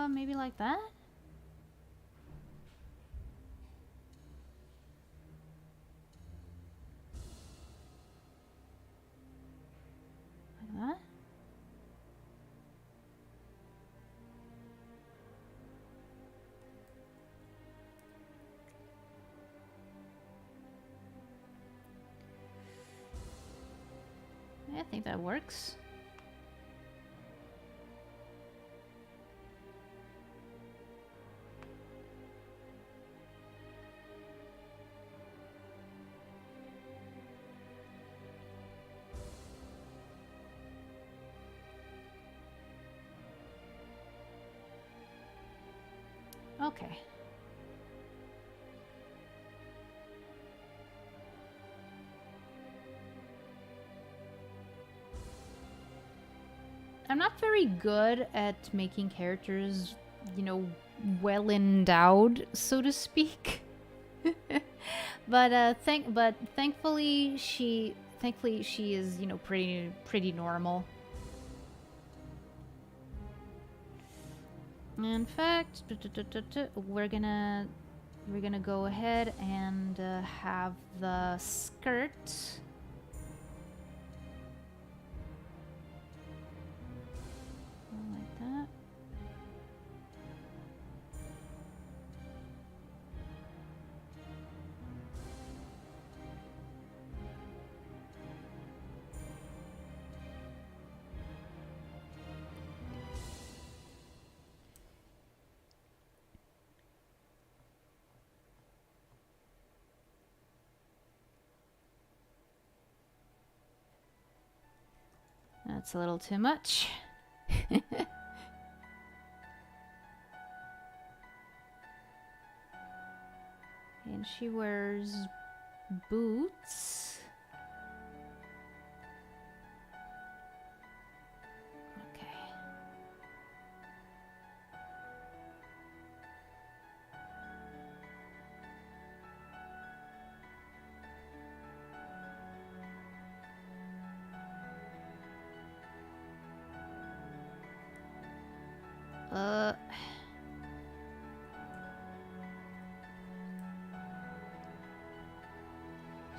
Maybe like that? Like that? I think that works. Okay. I'm not very good at making characters, you know, well endowed, so to speak. But thankfully she is, you know, pretty normal. In fact, we're gonna go ahead and have the skirt. Like that. That's a little too much. And she wears boots. Okay.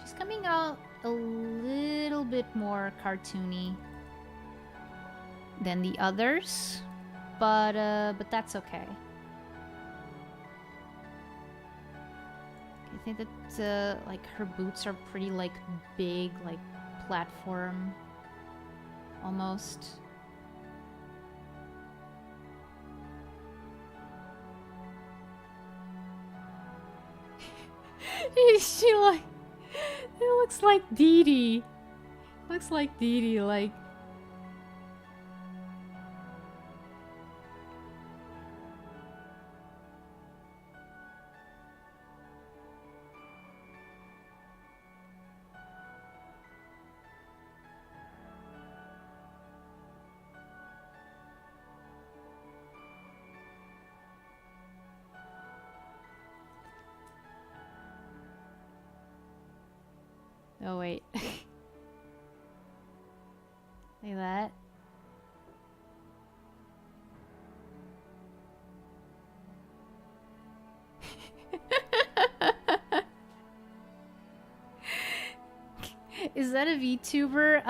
She's coming out a little bit more cartoony than the others, but that's okay. I think that like her boots are pretty like big, like platform almost. She like, it looks like Dee Dee. Looks like Dee Dee, like... Oh, wait. Like that. Is that a VTuber?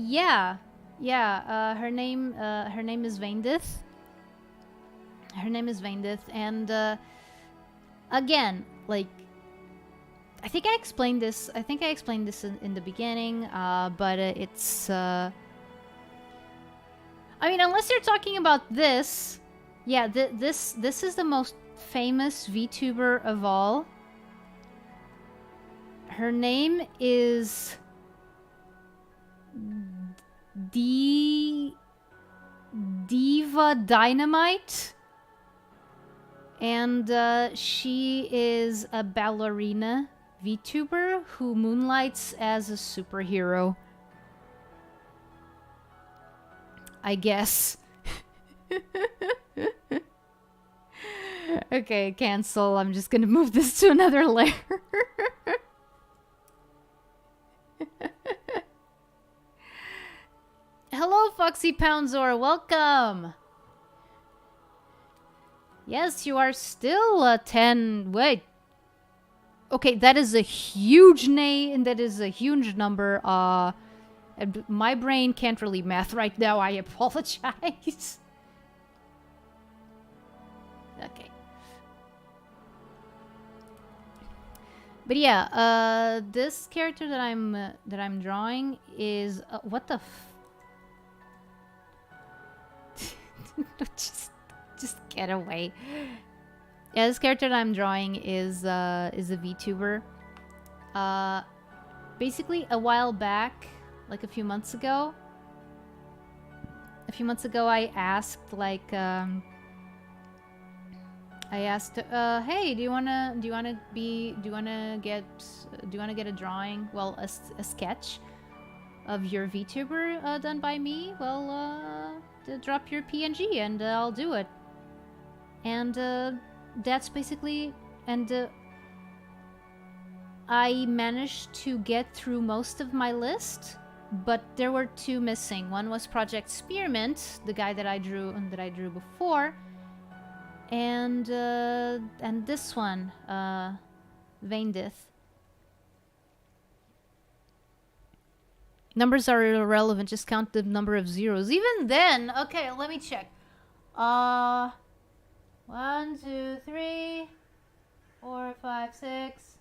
Yeah. Yeah, her name is Vaindith. Her name is Vaindith, and, again, like, I think I explained this in the beginning, but it's, I mean, unless you're talking about this, yeah, this is the most famous VTuber of all. Her name is Diva Dynamite, and she is a ballerina VTuber who moonlights as a superhero, I guess. Okay, cancel. I'm just gonna move this to another layer. Hello, Foxy Poundzor. Welcome. Yes, you are still 10. Wait. Okay, that is a huge name. That is a huge number. My brain can't really math right now. I apologize. Okay. But yeah, this character that I'm drawing is what the just get away. Yeah, this character that I'm drawing is a VTuber. Basically, a while back, like a few months ago, I asked, like, hey, do you wanna get a drawing? Well, a sketch of your VTuber done by me? Well, drop your PNG and I'll do it. And that's basically, and I managed to get through most of my list, but there were two missing. One was Project Spearmint, the guy that I drew before, and this one, Vaindith. Numbers are irrelevant, just count the number of zeros. Even then, okay, let me check. 1, 2, 3, 4, 5, 6,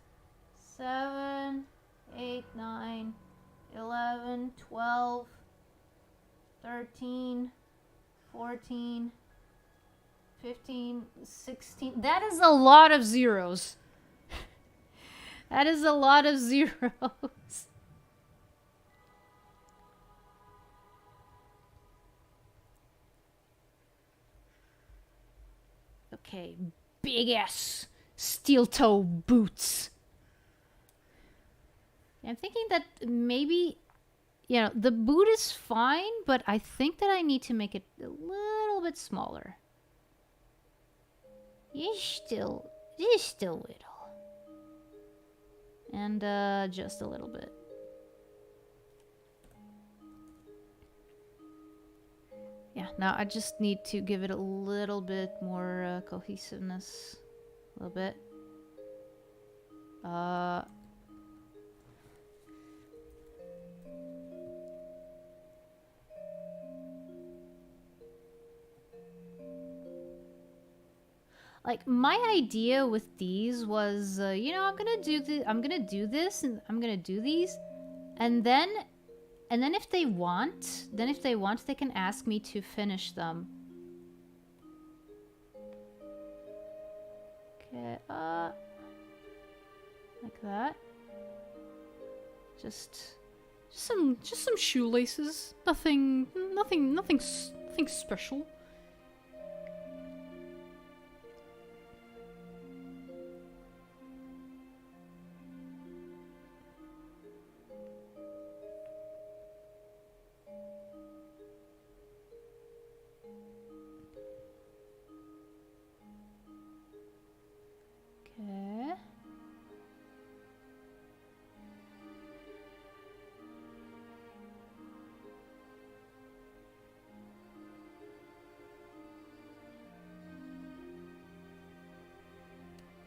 7, 8, 9, 11, 12, 13, 14, 15, 16. That is a lot of zeros. That is a lot of zeros. Okay, big ass steel toe boots. I'm thinking that maybe, you know, the boot is fine, but I think that I need to make it a little bit smaller. It's still little. And just a little bit. Yeah, now I just need to give it a little bit more cohesiveness. A little bit. Like, my idea with these was, you know, I'm gonna do this, and I'm gonna do these, and then if they want, they can ask me to finish them. Okay, like that. Just Just some shoelaces. Nothing special. Okay.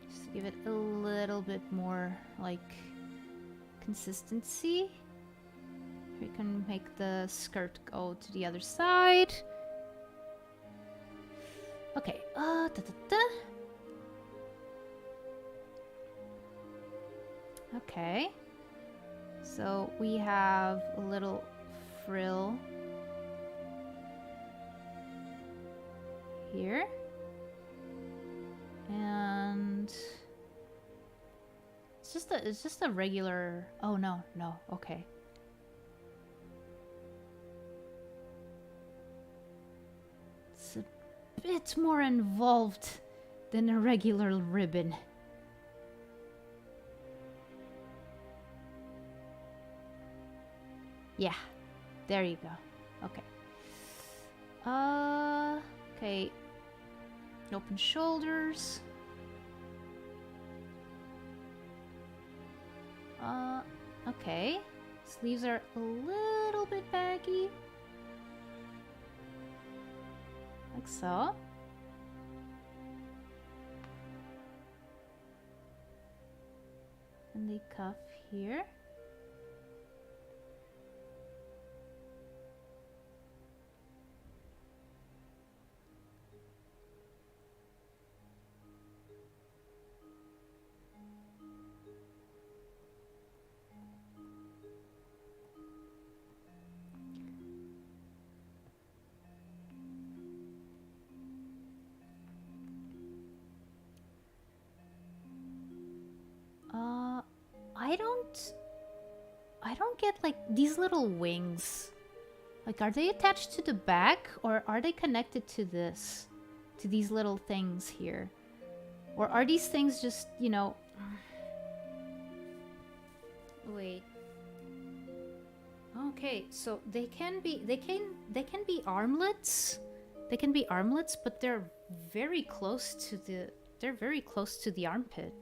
Just to give it a little bit more, like, consistency. We can make the skirt go to the other side. Okay, Okay. So we have a little frill here. And it's just a regular. Oh no, okay. It's a bit more involved than a regular ribbon. Yeah, there you go. Okay. Okay. Open shoulders. Okay. Sleeves are a little bit baggy. Like so. And the cuff here. I don't get like these little wings. Like, are they attached to the back or are they connected to this? To these little things here? Or are these things just, you know... Wait. Okay, so they can be armlets. They can be armlets, but they're very close to the armpit.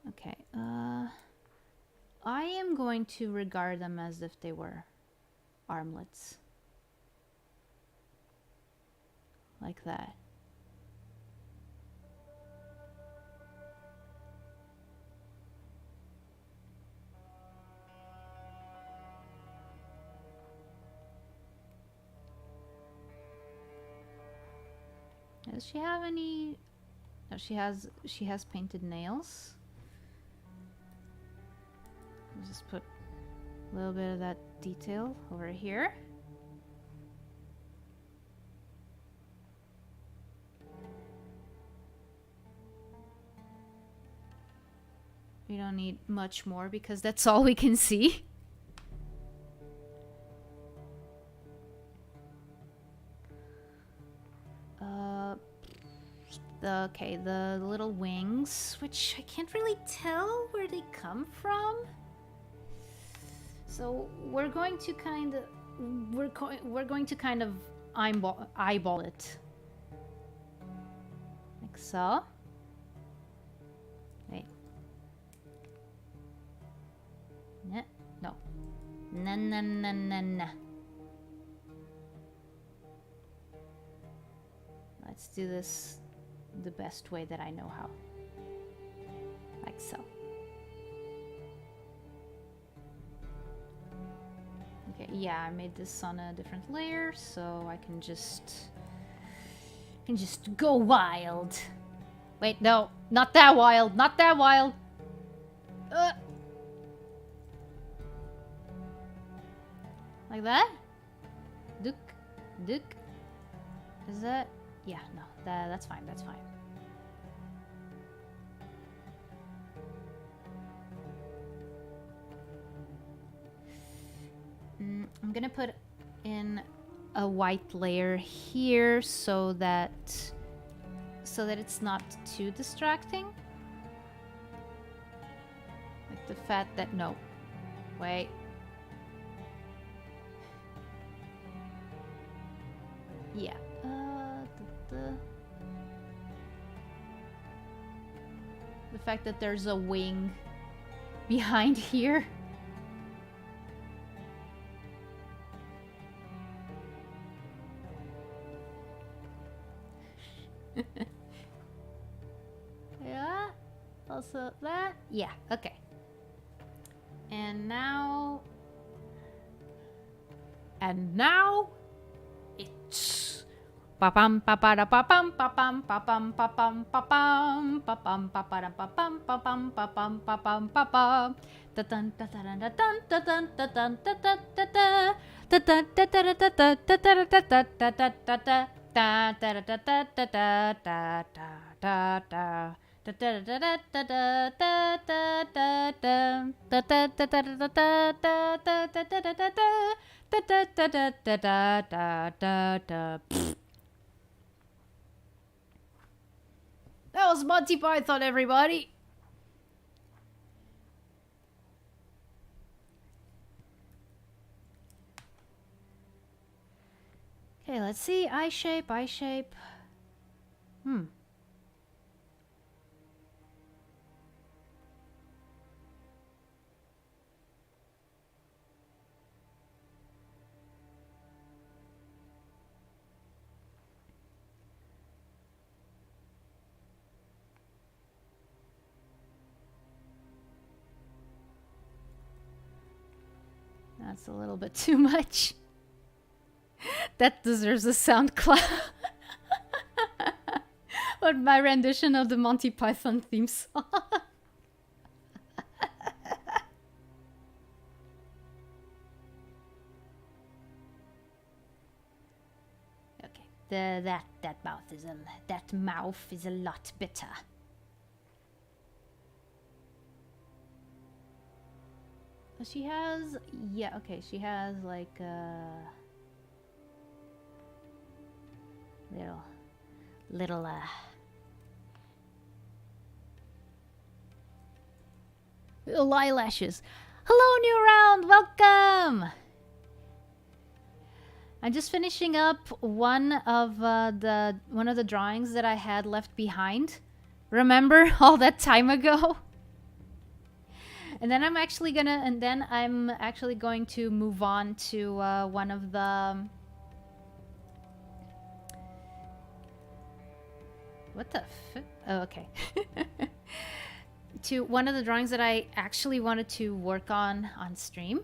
Okay, I am going to regard them as if they were armlets. Like that. Does she have any... No, she has painted nails. I'll just put a little bit of that detail over here. We don't need much more because that's all we can see. Okay, the little wings, which I can't really tell where they come from. So we're going to kind of eyeball it, like so. Wait. No. No. Let's do this the best way that I know how. Like so. Okay, yeah, I made this on a different layer, so I can just go wild. Wait, no, not that wild, not that wild. Like that? Duke. Is that Yeah, no, that's fine, that's fine. I'm gonna put in a white layer here so that it's not too distracting. Like the fact that, no, wait. Yeah. The fact that there's a wing behind here. Yeah. Also that. Yeah. Okay. And now it's pa-pam pa-pa-da pa-pam pa-pam pa-pam pa-pam pa-pam pa-pam pa-pa-da pa-pam pa-pam pa-pam pa-pam pa-pam ta-dun ta-dun ta-dun ta-dun ta-dun ta-dun That was Monty Python, everybody. Okay, let's see. Eye shape, eye shape. That's a little bit too much. That deserves a sound clap. But my rendition of the Monty Python theme song. Okay, that mouth is a lot better. She has, yeah, okay, she has like little eyelashes. Hello, new round, welcome. I'm just finishing up one of the drawings that I had left behind. Remember all that time ago? And then I'm actually going to move on to one of the what the oh, okay. To one of the drawings that I actually wanted to work on stream.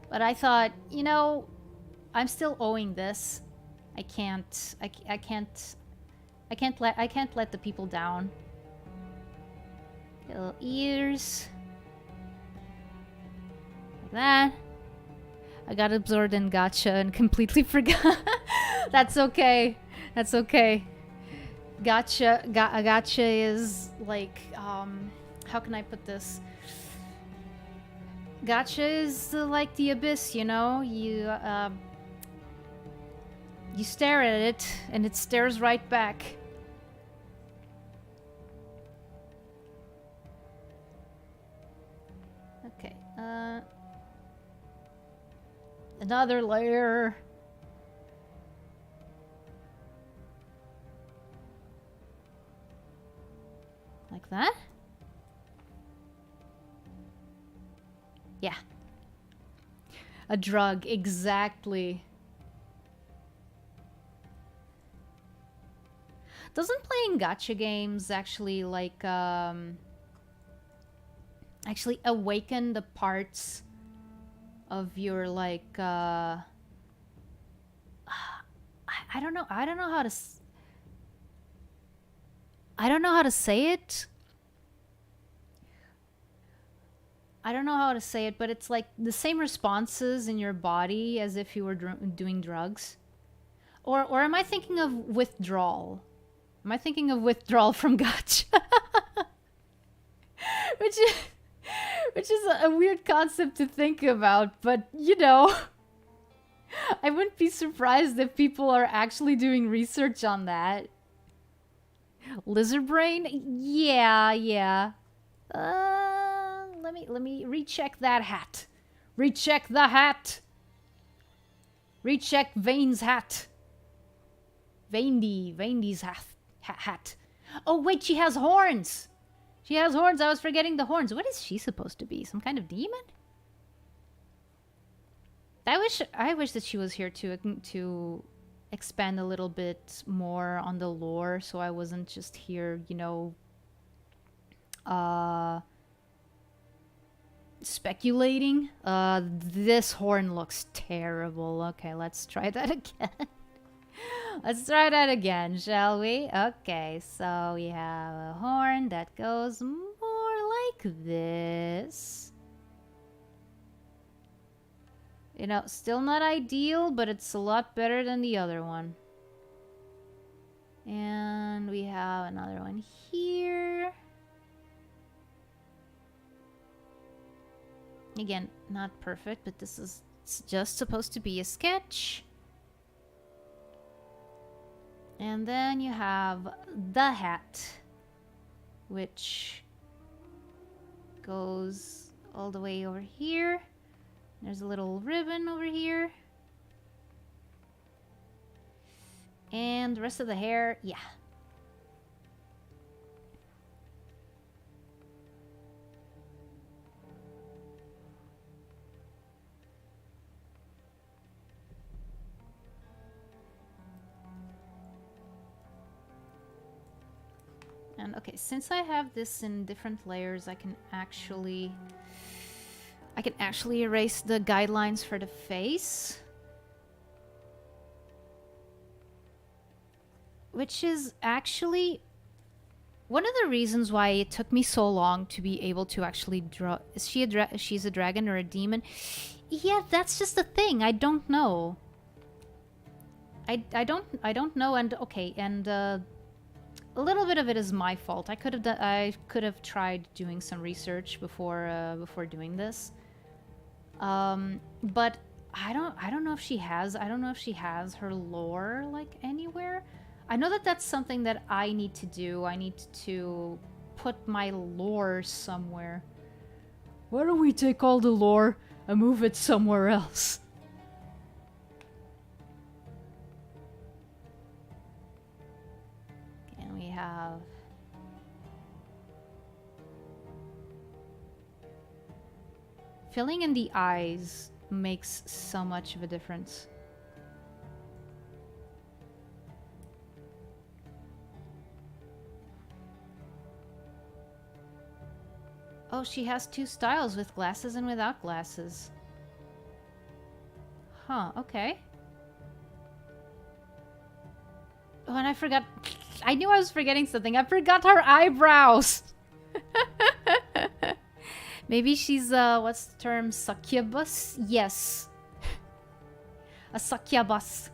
But I thought, you know, I'm still owing this. I can't let the people down. Little ears. Like that. I got absorbed in gacha and completely forgot. That's okay. That's okay. Gacha is like, how can I put this? Gacha is like the abyss, you know? You stare at it and it stares right back. Okay, another layer. Like that? Yeah. A drug, exactly. Doesn't playing gacha games actually like actually awaken the parts of your like I don't know how to say it. I don't know how to say it, but it's like the same responses in your body as if you were doing drugs. Or am I thinking of withdrawal? Am I thinking of withdrawal from Gacha? which is a weird concept to think about, but you know, I wouldn't be surprised if people are actually doing research on that. Lizard brain? Yeah. Let me recheck that hat. Recheck the hat. Recheck Vane's hat. Vandy's hat. Oh wait, she has horns. She has horns. I was forgetting the horns. What is she supposed to be? Some kind of demon? I wish that she was here to expand a little bit more on the lore, so I wasn't just here, you know, speculating. This horn looks terrible. Okay, let's try that again. Let's try that again, shall we? Okay, so we have a horn that goes more like this. You know, still not ideal, but it's a lot better than the other one. And we have another one here. Again, not perfect, but this is just supposed to be a sketch. And then you have the hat, which goes all the way over here. There's a little ribbon over here. And the rest of the hair, yeah. And okay, since I have this in different layers, I can actually erase the guidelines for the face. Which is actually one of the reasons why it took me so long to be able to actually draw. Is she she's a dragon or a demon? Yeah, that's just the thing. I don't know. I don't know. And okay, and a little bit of it is my fault. I could have tried doing some research before doing this. But I don't know if she has. I don't know if she has her lore like anywhere. I know that that's something that I need to do. I need to put my lore somewhere. Why don't we take all the lore and move it somewhere else? And we have... filling in the eyes makes so much of a difference. Oh, she has two styles, with glasses and without glasses. Huh, okay. Oh, and I forgot... I knew I was forgetting something. I forgot her eyebrows! Maybe she's, what's the term? Succubus? Yes. A succubus.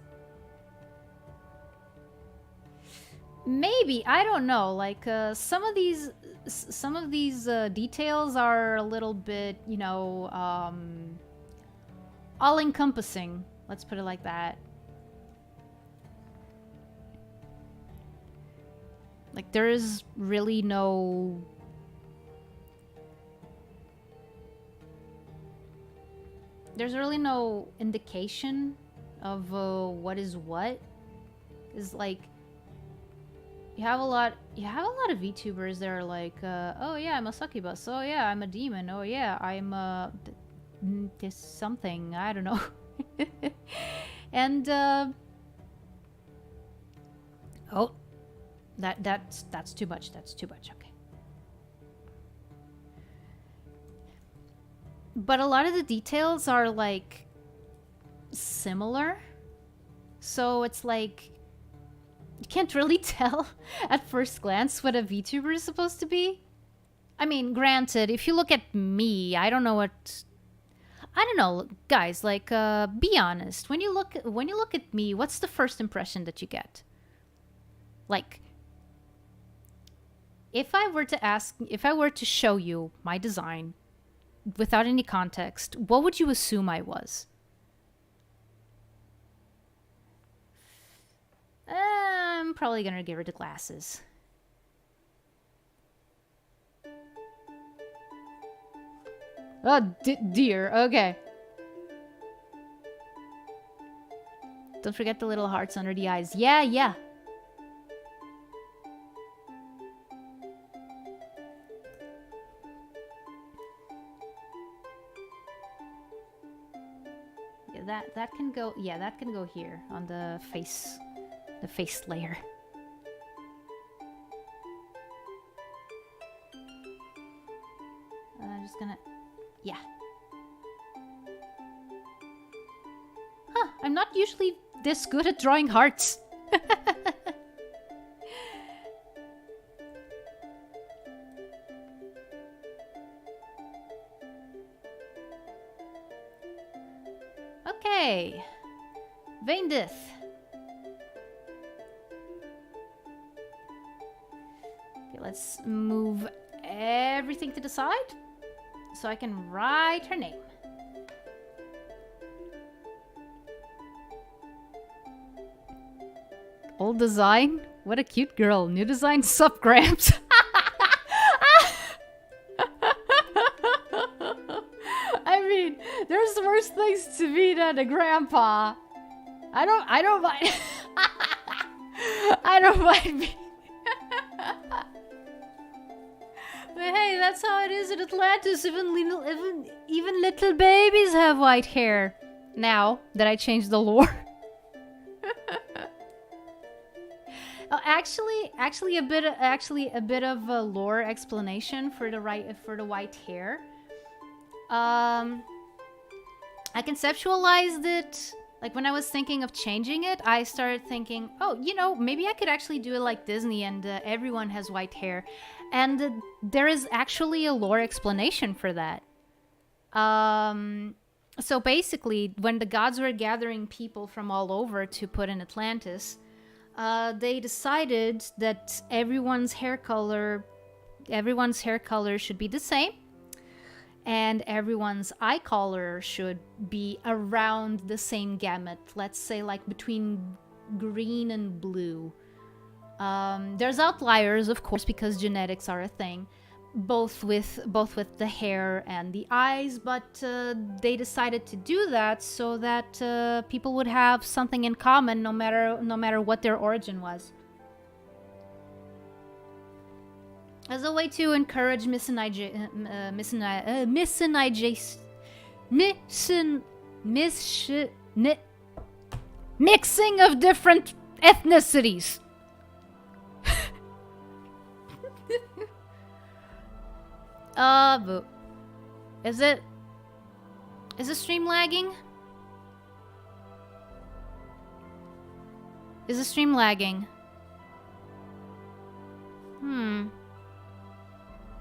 Maybe, I don't know. Like, some of these details are a little bit, you know, all-encompassing. Let's put it like that. Like, there is really no... There's really no indication of what is what. Is like... You have a lot of VTubers that are like, oh yeah, I'm a succubus. Oh yeah, I'm a demon. Oh yeah, I'm this something. I don't know. And oh, that's too much. That's too much. Okay. But a lot of the details are like similar, so it's like you can't really tell at first glance what a VTuber is supposed to be. I mean, granted, if you look at me, I don't know what... I don't know, guys, like be honest. When you look at me, what's the first impression that you get? Like, if I were to show you my design without any context, what would you assume I was? I'm probably gonna give her the glasses. Oh, dear. Okay. Don't forget the little hearts under the eyes. Yeah, yeah. Yeah, that can go. Yeah, that can go here on the face layer. I'm just gonna. Yeah. Huh, I'm not usually this good at drawing hearts. Okay. Veindith. Okay, let's move everything to the side so I can write her name. Old design? What a cute girl. New design, sup, Gramps. I mean, there's worse things to me than a grandpa. I don't mind. I don't mind me. But hey, that's how it is in Atlantis. Even little babies have white hair. Now that I changed the lore. Oh, actually a bit of a lore explanation for the white hair. I conceptualized it. Like, when I was thinking of changing it, I started thinking, oh, you know, maybe I could actually do it like Disney and everyone has white hair. And there is actually a lore explanation for that. So basically, when the gods were gathering people from all over to put in Atlantis, they decided that everyone's hair color should be the same. And everyone's eye color should be around the same gamut. Let's say like between green and blue. There's outliers, of course, because genetics are a thing, both with the hair and the eyes. But they decided to do that so that people would have something in common, no matter what their origin was. As a way to encourage mixing of different ethnicities. Is the stream lagging? Is the stream lagging?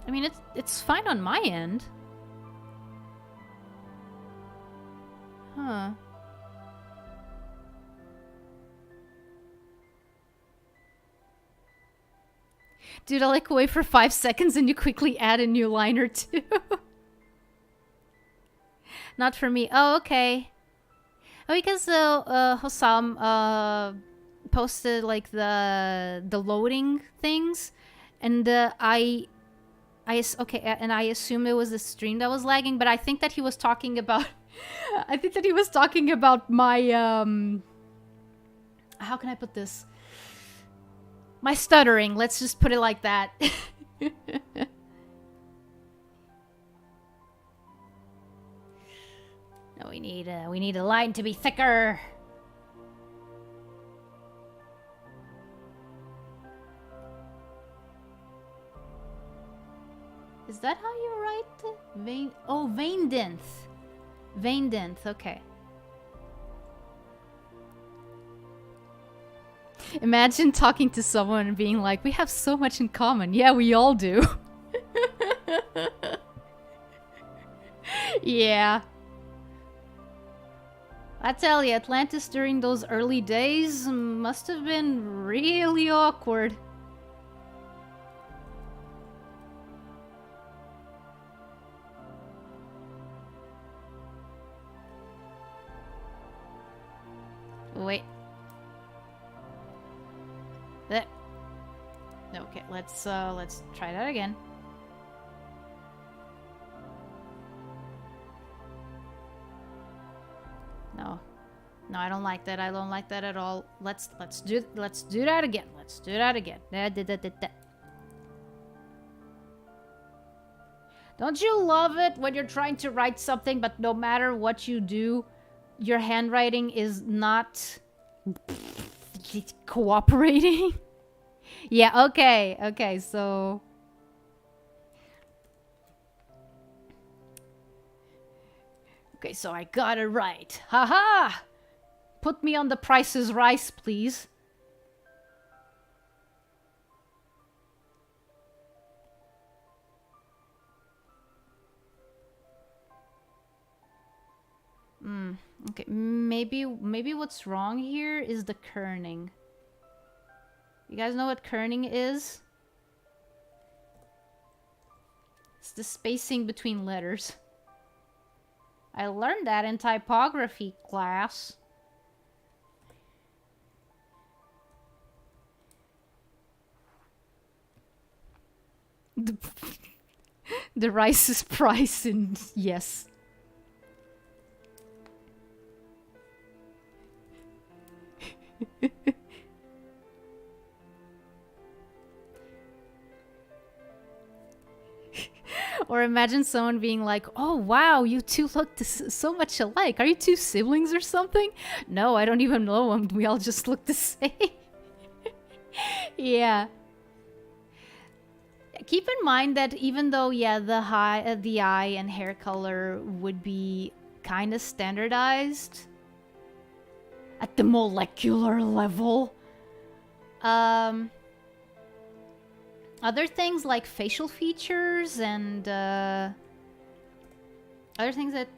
I mean, it's fine on my end. Huh. Dude, I'll like wait for 5 seconds and you quickly add a new line or two. Not for me. Oh, okay. Oh, because Hossam posted like the loading things, and I assumed it was the stream that was lagging, but I think that he was talking about my how can I put this? My stuttering. Let's just put it like that. No, we need a line to be thicker. Is that how you write vein? Oh, Veindith. Veindith, okay. Imagine talking to someone and being like, we have so much in common. Yeah, we all do. Yeah. I tell you, Atlantis during those early days must have been really awkward. Wait. There. Okay, let's try that again. No. No, I don't like that. I don't like that at all. Let's do that again. Let's do that again. Don't you love it when you're trying to write something, but no matter what you do, your handwriting is not cooperating? Yeah, okay. Okay, so okay, so I got it right. Haha! Put me on the Price is Rice, please. Okay, maybe what's wrong here is the kerning. You guys know what kerning is? It's the spacing between letters. I learned that in typography class. The rice is price and yes. Or imagine someone being like, oh wow, you two look so much alike. Are you two siblings or something? No, I don't even know them. We all just look the same. Yeah. Keep in mind that even though, yeah, the eye and hair color would be kind of standardized at the molecular level, other things like facial features and other things that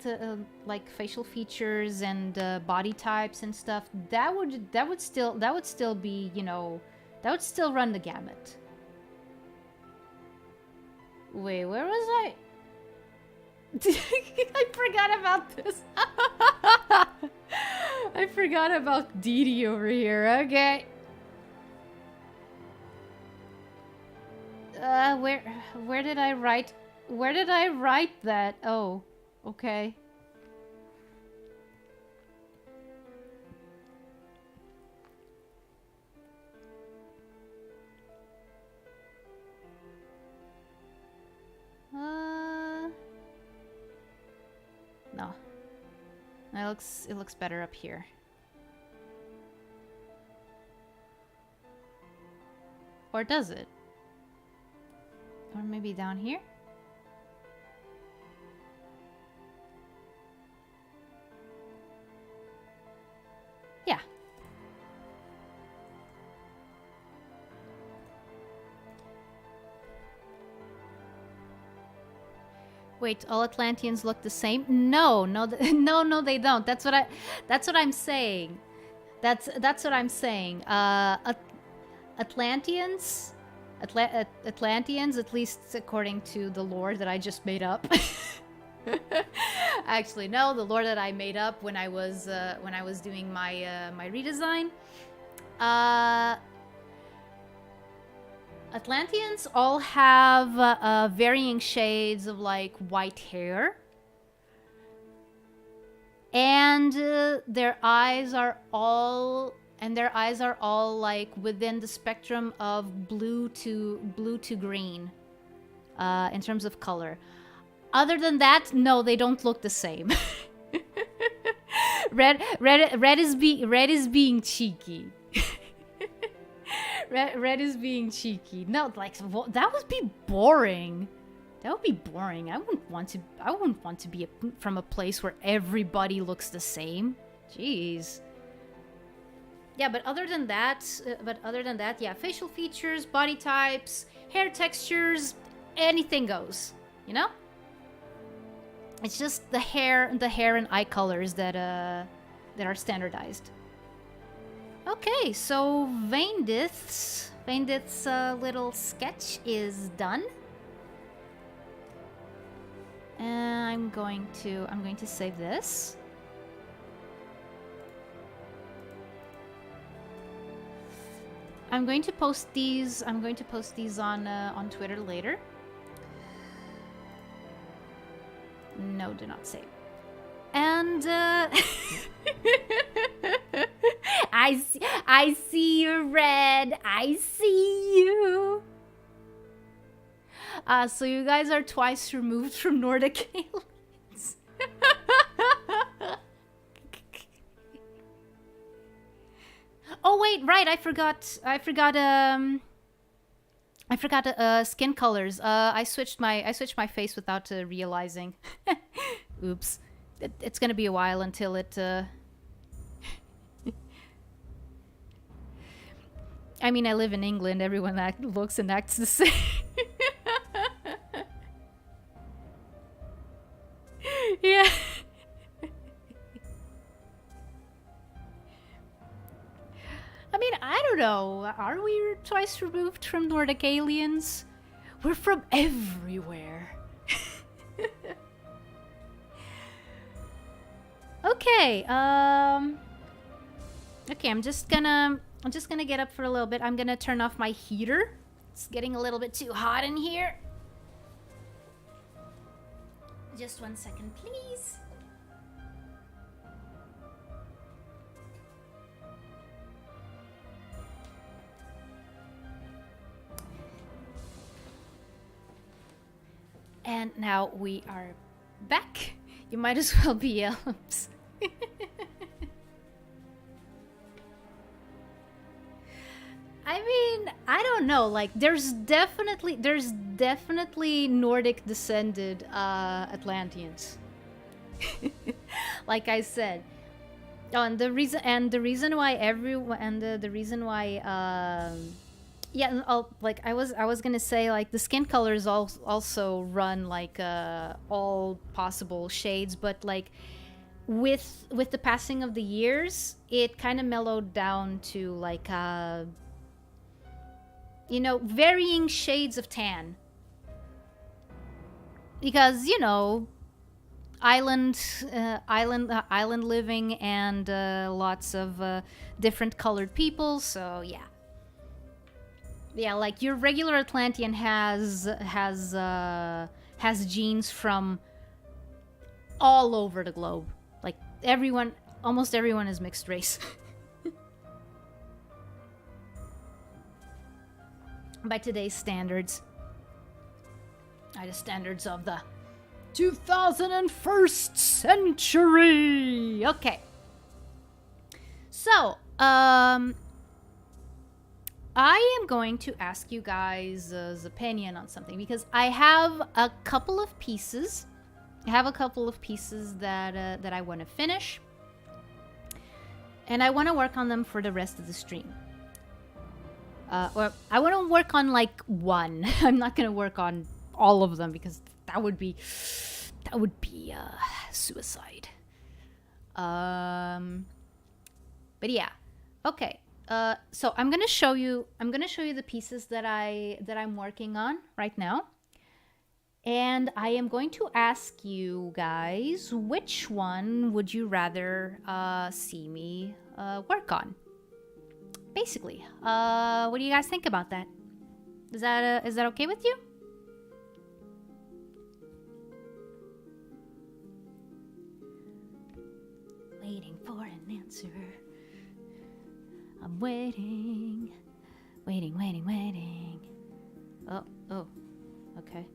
like facial features and body types and stuff, that would still be, you know, that would still run the gamut. Wait, where was I? I forgot about this. I forgot about Didi over here. Okay. Where did I write? Where did I write that? Oh, okay. No. It looks better up here. Or does it? Or maybe down here? Yeah. Wait, all Atlanteans look the same? No, no, no, they don't. That's what I'm saying. That's what I'm saying. Atlanteans, at least according to the lore that I just made up. Actually, no, the lore that I made up when I was doing my my redesign. Atlanteans all have varying shades of like white hair, and their eyes are all like within the spectrum of blue to green in terms of color. Other than that, no, they don't look the same. Red is being cheeky. Red is being cheeky. No, like that would be boring. That would be boring. I wouldn't want to be from a place where everybody looks the same. Jeez. Yeah, but other than that, yeah, facial features, body types, hair textures, anything goes. You know? It's just the hair and eye colors that that are standardized. Okay, so Vaindith's little sketch is done. And I'm going to save this. I'm going to post these on Twitter later. No, do not save. And I see you, Red. I see you. So you guys are twice removed from Nordic aliens. Oh wait, right, I forgot skin colors. I switched my face without realizing. Oops. It's gonna be a while until it I mean, I live in England. Everyone looks and acts the same. Yeah. I mean, I don't know. Are we twice removed from Nordic aliens? We're from everywhere. Okay. Okay, I'm just gonna get up for a little bit. I'm gonna turn off my heater. It's getting a little bit too hot in here. Just 1 second, please. And now we are back. You might as well be elves. I mean, I don't know. Like, there's definitely Nordic descended Atlanteans. Like I said, and the reason why yeah, like I was gonna say, like, the skin colors also run like all possible shades, but like with the passing of the years, it kind of mellowed down to like you know, varying shades of tan. Because, you know, island living and lots of different colored people, so yeah. Yeah, like your regular Atlantean has genes from all over the globe. Like almost everyone is mixed race. By today's standards. By the standards of the 2001st century. Okay. So, I am going to ask you guys' opinion on something, because I have a couple of pieces. That I want to finish, and I want to work on them for the rest of the stream. Or I want to work on like one. I'm not gonna work on all of them, because that would be suicide. But yeah, okay. So I'm gonna show you the pieces that I'm working on right now, and I am going to ask you guys, which one would you rather see me work on? Basically, what do you guys think about that? Is that okay with you? Waiting for an answer. I'm waiting. Oh, okay.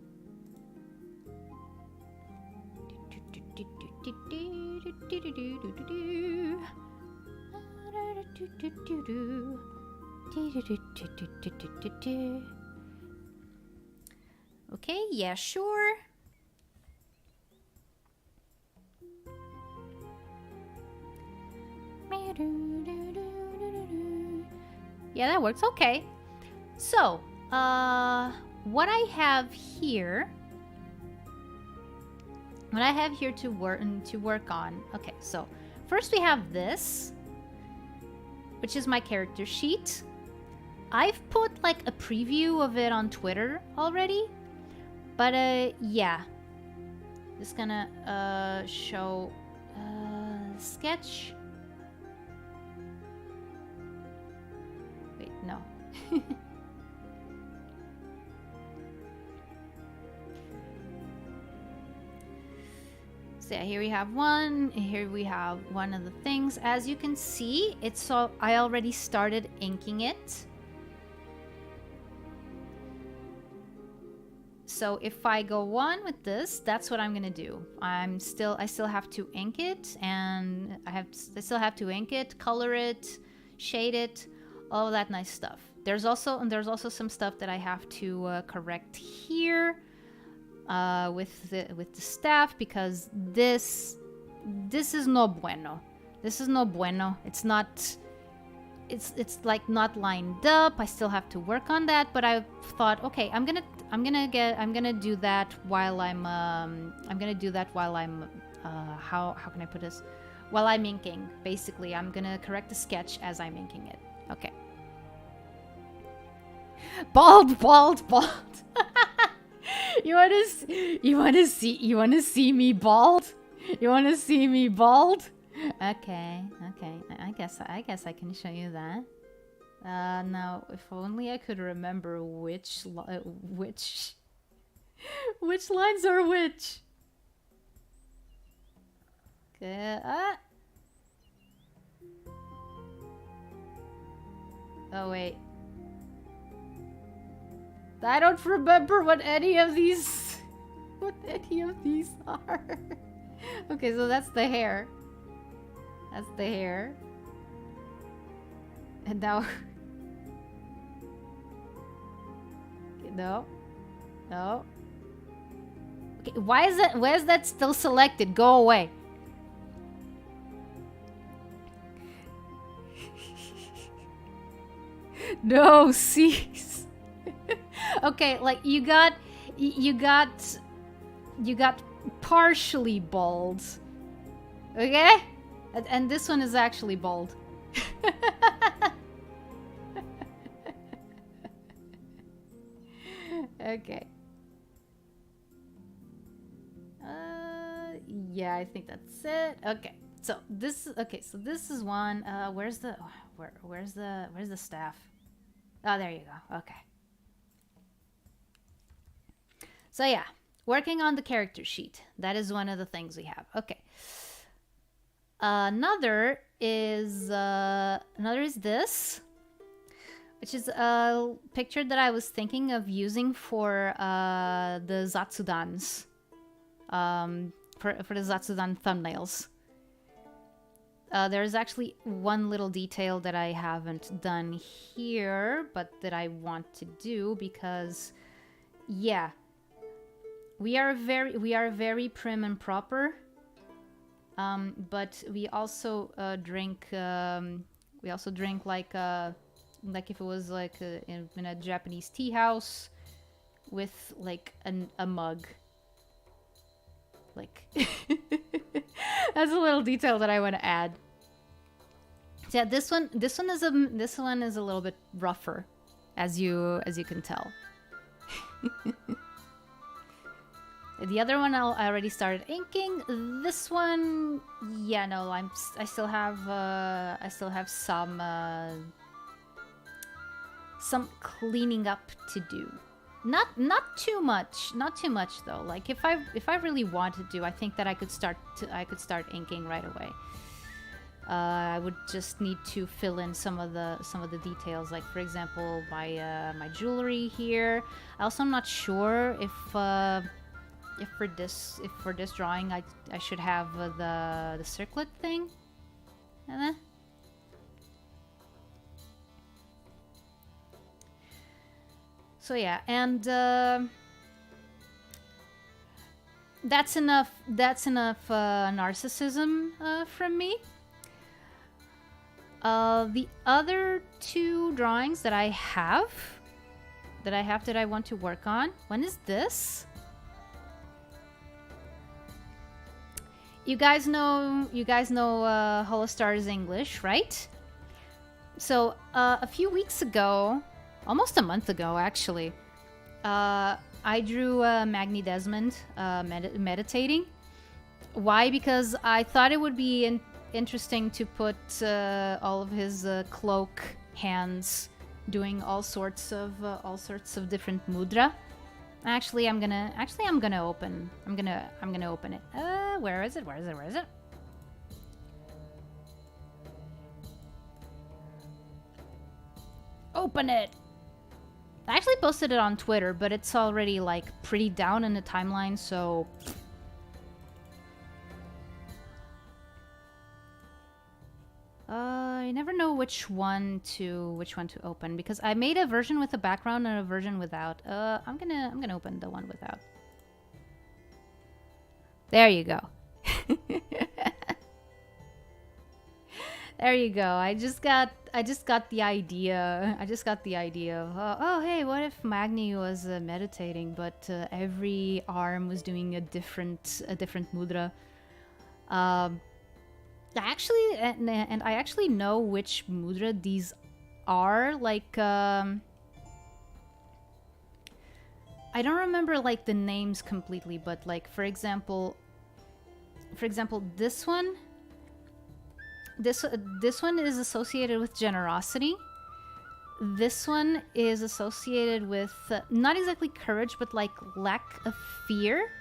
Okay, yeah, sure. Yeah, that works. Okay. So, what I have here to work on. Okay, so first we have this, which is my character sheet. I've put like a preview of it on Twitter already, but yeah. Just gonna show sketch. Wait, no. So yeah, here we have one. Here we have one of the things. As you can see, I already started inking it. So if I go on with this, that's what I'm gonna do. I still have to ink it, and I still have to ink it, color it, shade it, all of that nice stuff. There's also some stuff that I have to correct here with the staff, because this is no bueno. This is no bueno. It's not. It's like not lined up. I still have to work on that, but I thought, okay, I'm gonna do that while I'm how can I put this? While I'm inking. Basically, I'm gonna correct the sketch as I'm inking it. Okay. Bald. You wanna see me bald? You wanna see me bald? Okay. I guess I can show you that. Now, if only I could remember which lines are which. Okay. Oh wait. I don't remember what any of these are. Okay, so that's the hair. That's the hair. And now... Okay, no. Okay, why is that still selected? Go away. No, cease. Okay, like you got partially bald. Okay? And this one is actually bald. Okay. Yeah, I think that's it. Okay. So this is one. Where's the staff? Oh, there you go. Okay. So yeah, working on the character sheet. That is one of the things we have. Okay. Another is this, which is a picture that I was thinking of using for the Zatsudans, for the Zatsudan thumbnails. There's actually one little detail that I haven't done here, but that I want to do because, yeah, we are very prim and proper. But we also drink like if it was like in a Japanese tea house with like a mug. Like that's a little detail that I want to add. So yeah, this one is a little bit rougher, as you can tell. The other one I already started inking. This one, yeah, no, I still have some cleaning up to do. Not too much though. Like if I really wanted to, I think that I could start inking right away. I would just need to fill in some of the details, like for example my jewelry here. Also, I'm not sure if for this drawing I should have the circlet thing. So yeah, and that's enough narcissism from me. The other two drawings that I want to work on. One is this. you guys know Holostar's English, right? So a few weeks ago, almost a month ago actually, I drew Magni Desmond meditating. Why? Because I thought it would be interesting to put all of his cloak hands doing all sorts of different mudra. Actually, I'm gonna open it. Where is it? Open it! I actually posted it on Twitter, but it's already like pretty down in the timeline, so... I never know which one to open, because I made a version with a background and a version without. I'm gonna open the one without. There you go. There you go. I just got the idea. Of oh hey, what if Magni was meditating, but every arm was doing a different mudra. I actually know which mudra these are. Like, I don't remember like the names completely, but like for example, this one. This one is associated with generosity. This one is associated with not exactly courage, but like lack of fear.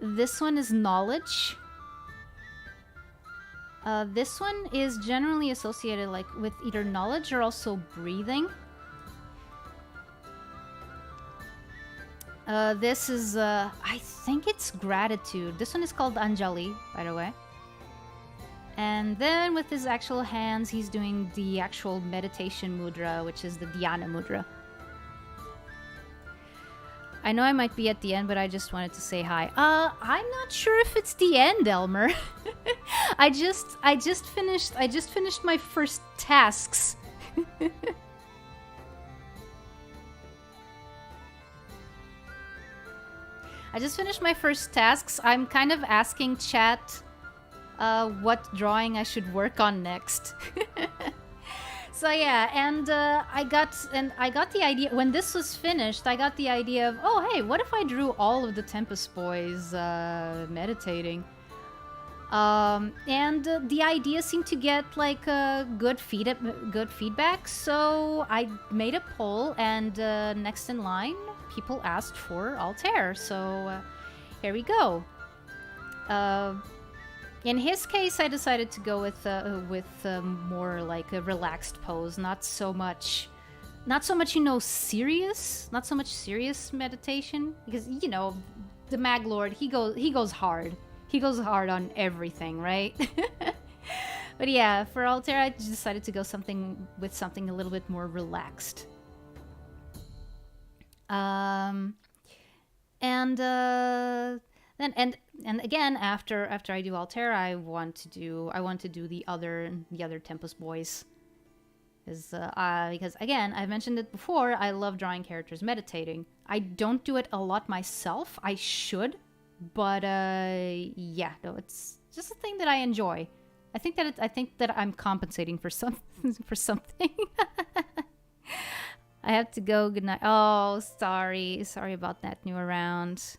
This one is knowledge. This one is generally associated like with either knowledge or also breathing. This is, I think it's gratitude. This one is called Anjali, by the way. And then with his actual hands, he's doing the actual meditation mudra, which is the Dhyana mudra. I know I might be at the end, but I just wanted to say hi. I'm not sure if it's the end, Elmer. I just finished my first tasks. I just finished my first tasks. I'm kind of asking chat what drawing I should work on next. So yeah, and I got the idea when this was finished. I got the idea of, oh hey, what if I drew all of the Tempest Boys meditating? And the idea seemed to get like good feedback. So I made a poll, and next in line, people asked for Altair. So here we go. In his case, I decided to go with more like a relaxed pose, not so much, serious, not so much serious meditation, because the Mag Lord, he goes hard on everything, right? But yeah, for Altair, I decided to go something a little bit more relaxed. And again, after I do Altair, I want to do the other Tempest Boys, because again, I've mentioned it before. I love drawing characters meditating. I don't do it a lot myself. I should, but yeah, no, it's just a thing that I enjoy. I think that I'm compensating for something. I have to go. Good night. Oh, sorry about that new round.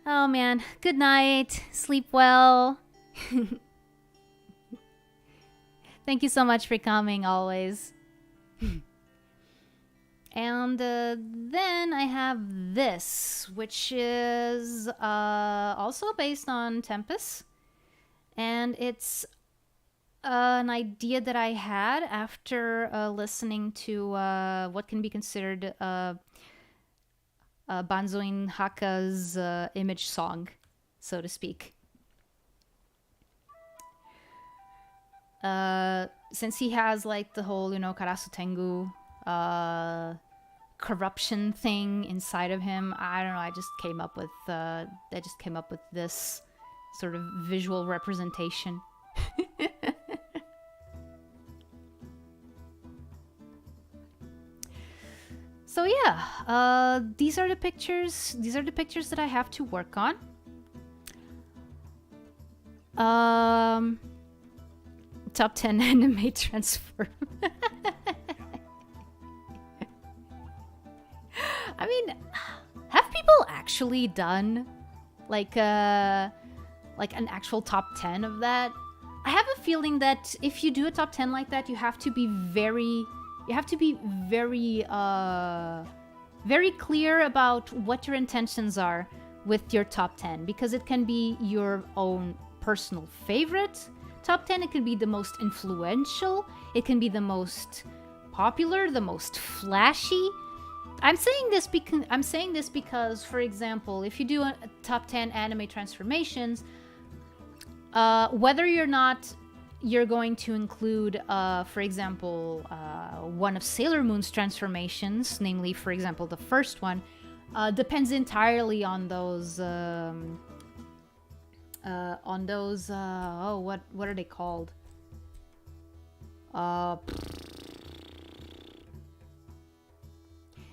Oh man, good night. Sleep well. Thank you so much for coming always. And then I have this, which is also based on Tempest. And it's an idea that I had after listening to what can be considered Banzoin Haka's image song, so to speak. Since he has like the whole, Karasu Tengu corruption thing inside of him, I don't know, I just came up with this sort of visual representation. So yeah, these are the pictures. These are the pictures that I have to work on. Top 10 anime transfer. I mean, have people actually done like an actual top 10 of that? I have a feeling that if you do a top 10 like that, you have to be very very clear about what your intentions are with your top 10, because it can be your own personal favorite top 10, it can be the most influential, it can be the most popular, the most flashy. I'm saying this because, for example, if you do a top 10 anime transformations, whether you're going to include, for example, one of Sailor Moon's transformations, namely, for example, the first one, depends entirely on those. What are they called?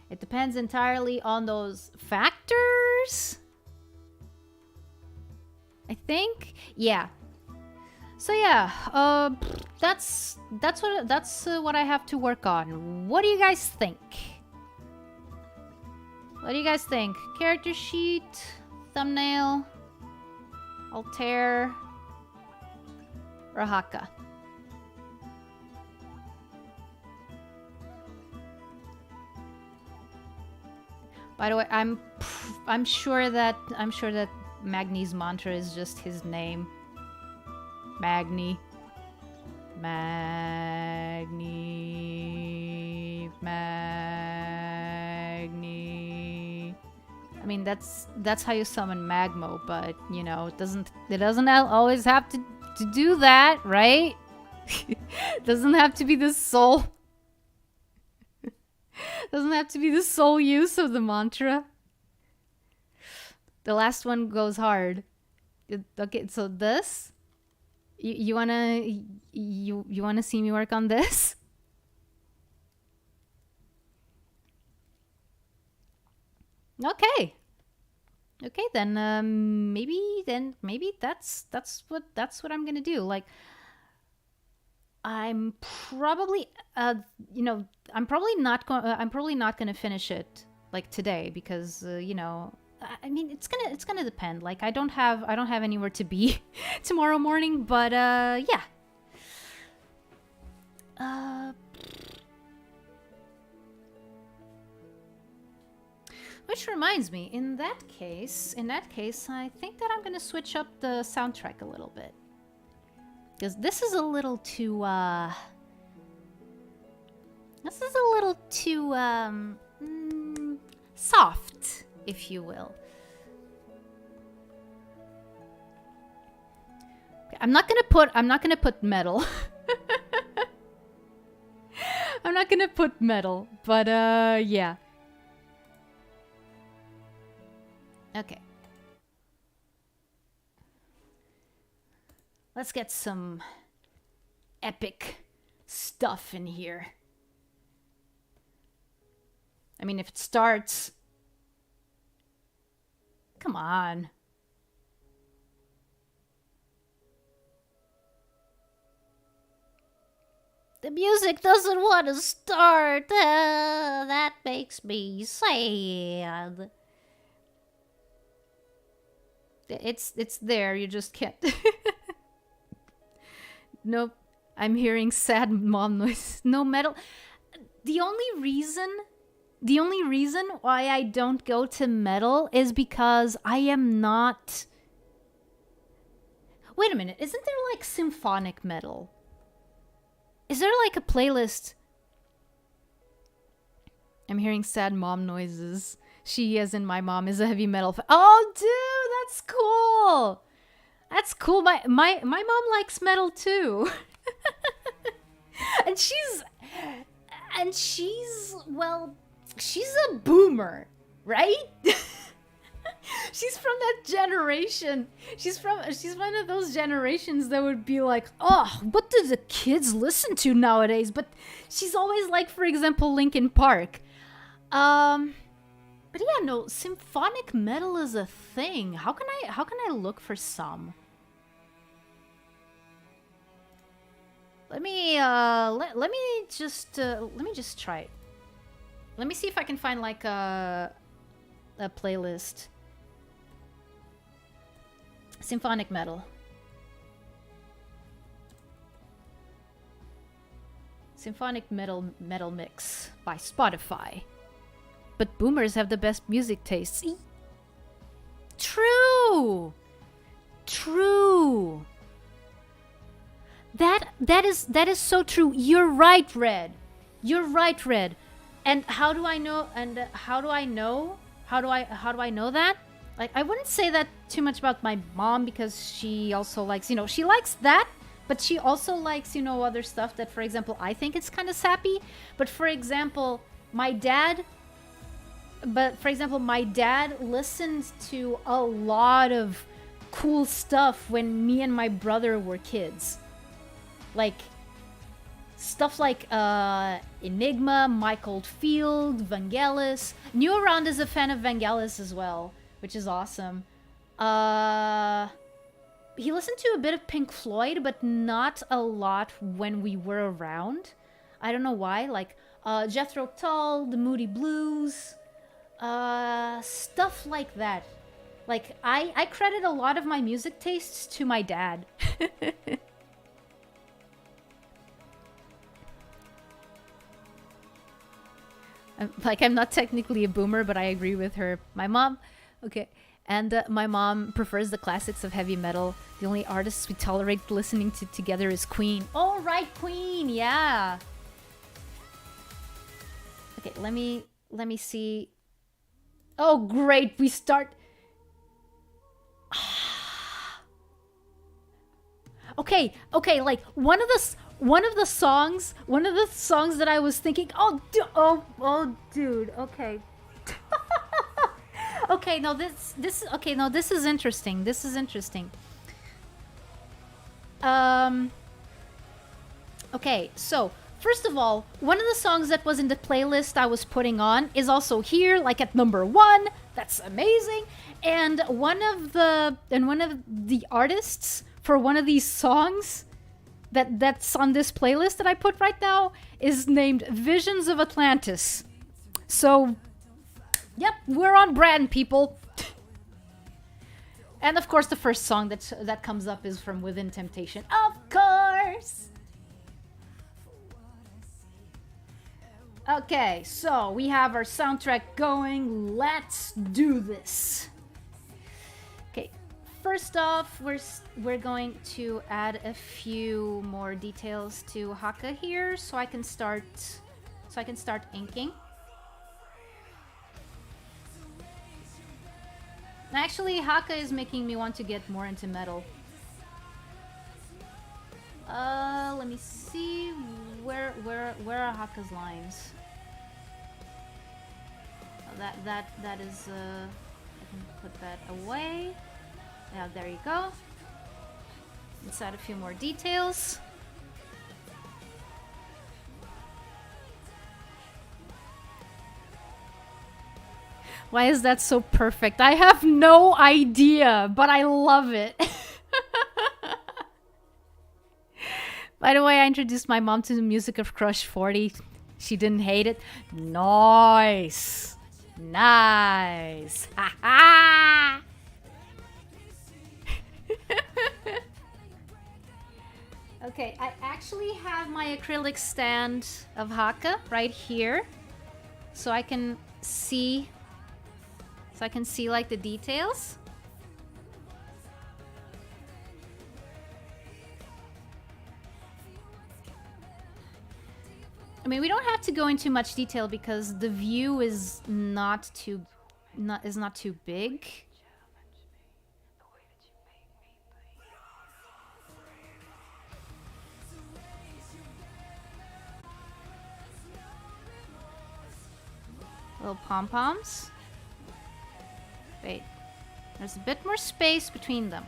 It depends entirely on those factors, I think. Yeah. So yeah, that's what I have to work on. What do you guys think? What do you guys think? Character sheet, thumbnail, Altair, Rahaka. By the way, I'm sure that Magni's mantra is just his name. Magni. I mean, that's how you summon Magmo, but you know, it doesn't always have to do that, right? It doesn't have to be the sole. Doesn't have to be the sole use of the mantra. The last one goes hard. Okay, so this, you wanna see me work on this? Okay, then maybe that's what I'm gonna do. Like, I'm probably I'm probably not gonna finish it like today, because I mean, it's gonna depend. Like, I don't have anywhere to be tomorrow morning, but yeah. Which reminds me, in that case, I think that I'm gonna switch up the soundtrack a little bit, because this is a little too soft, if you will. Okay, I'm not gonna put metal. I'm not gonna put metal, but yeah. Okay. Let's get some epic stuff in here. I mean, if it starts... Come on. The music doesn't want to start. That makes me sad. It's there, you just can't. Nope. I'm hearing sad mom noise. No metal. The only reason why I don't go to metal is because I am not... Wait a minute, isn't there like symphonic metal? Is there like a playlist? I'm hearing sad mom noises. She, as in my mom, is a heavy metal fan. Oh, dude, that's cool. That's cool. My mom likes metal too. and she's a boomer, right? She's from that generation. She's one of those generations that would be like, oh, what do the kids listen to nowadays? But she's always like, for example, Linkin Park. But yeah, no, symphonic metal is a thing. How can I look for some? Let me let me just try it. Let me see if I can find like a playlist. Symphonic metal. Symphonic metal mix by Spotify. But boomers have the best music tastes. True. True. That is so true. You're right, Red. You're right, Red. And how do I know? And how do I know? How do I know that? Like, I wouldn't say that too much about my mom because she also likes, you know, she likes that, but she also likes, you know, other stuff that, for example, I think it's kind of sappy. But for example, my dad listened to a lot of cool stuff when me and my brother were kids. Like stuff like Enigma, Mike Oldfield, Vangelis. New Around is a fan of Vangelis as well, which is awesome. He listened to a bit of Pink Floyd, but not a lot when we were around. I don't know why. Like Jethro Tull, the Moody Blues, stuff like that. Like I credit a lot of my music tastes to my dad. I'm not technically a boomer, but I agree with her. My mom, okay, and my mom prefers the classics of heavy metal. The only artists we tolerate listening to together is Queen. Oh, right, Queen, yeah. Okay, let me see. Oh, great, we start. Okay, like one of the songs that I was thinking, dude, okay. Okay, no, this is interesting. Okay, so first of all, one of the songs that was in the playlist I was putting on is also here, like at number 1. That's amazing. And one of the artists for one of these songs that's on this playlist that I put right now is named Visions of Atlantis. So, yep, we're on brand, people. And of course, the first song that comes up is from Within Temptation. Of course! Okay, so we have our soundtrack going. Let's do this. Okay, first off, we're going to add a few more details to Haka here, so I can start inking. Actually, Haka is making me want to get more into metal. Let me see where are Haka's lines? Oh, that is I can put that away. Yeah, there you go. Let's add a few more details. Why is that so perfect? I have no idea, but I love it. By the way, I introduced my mom to the music of Crush 40. She didn't hate it. Nice. Nice. Ha ha. Okay, I actually have my acrylic stand of Haka right here. So I can see like the details. I mean, we don't have to go into much detail because the view is not too big. Little pom-poms. Wait, there's a bit more space between them.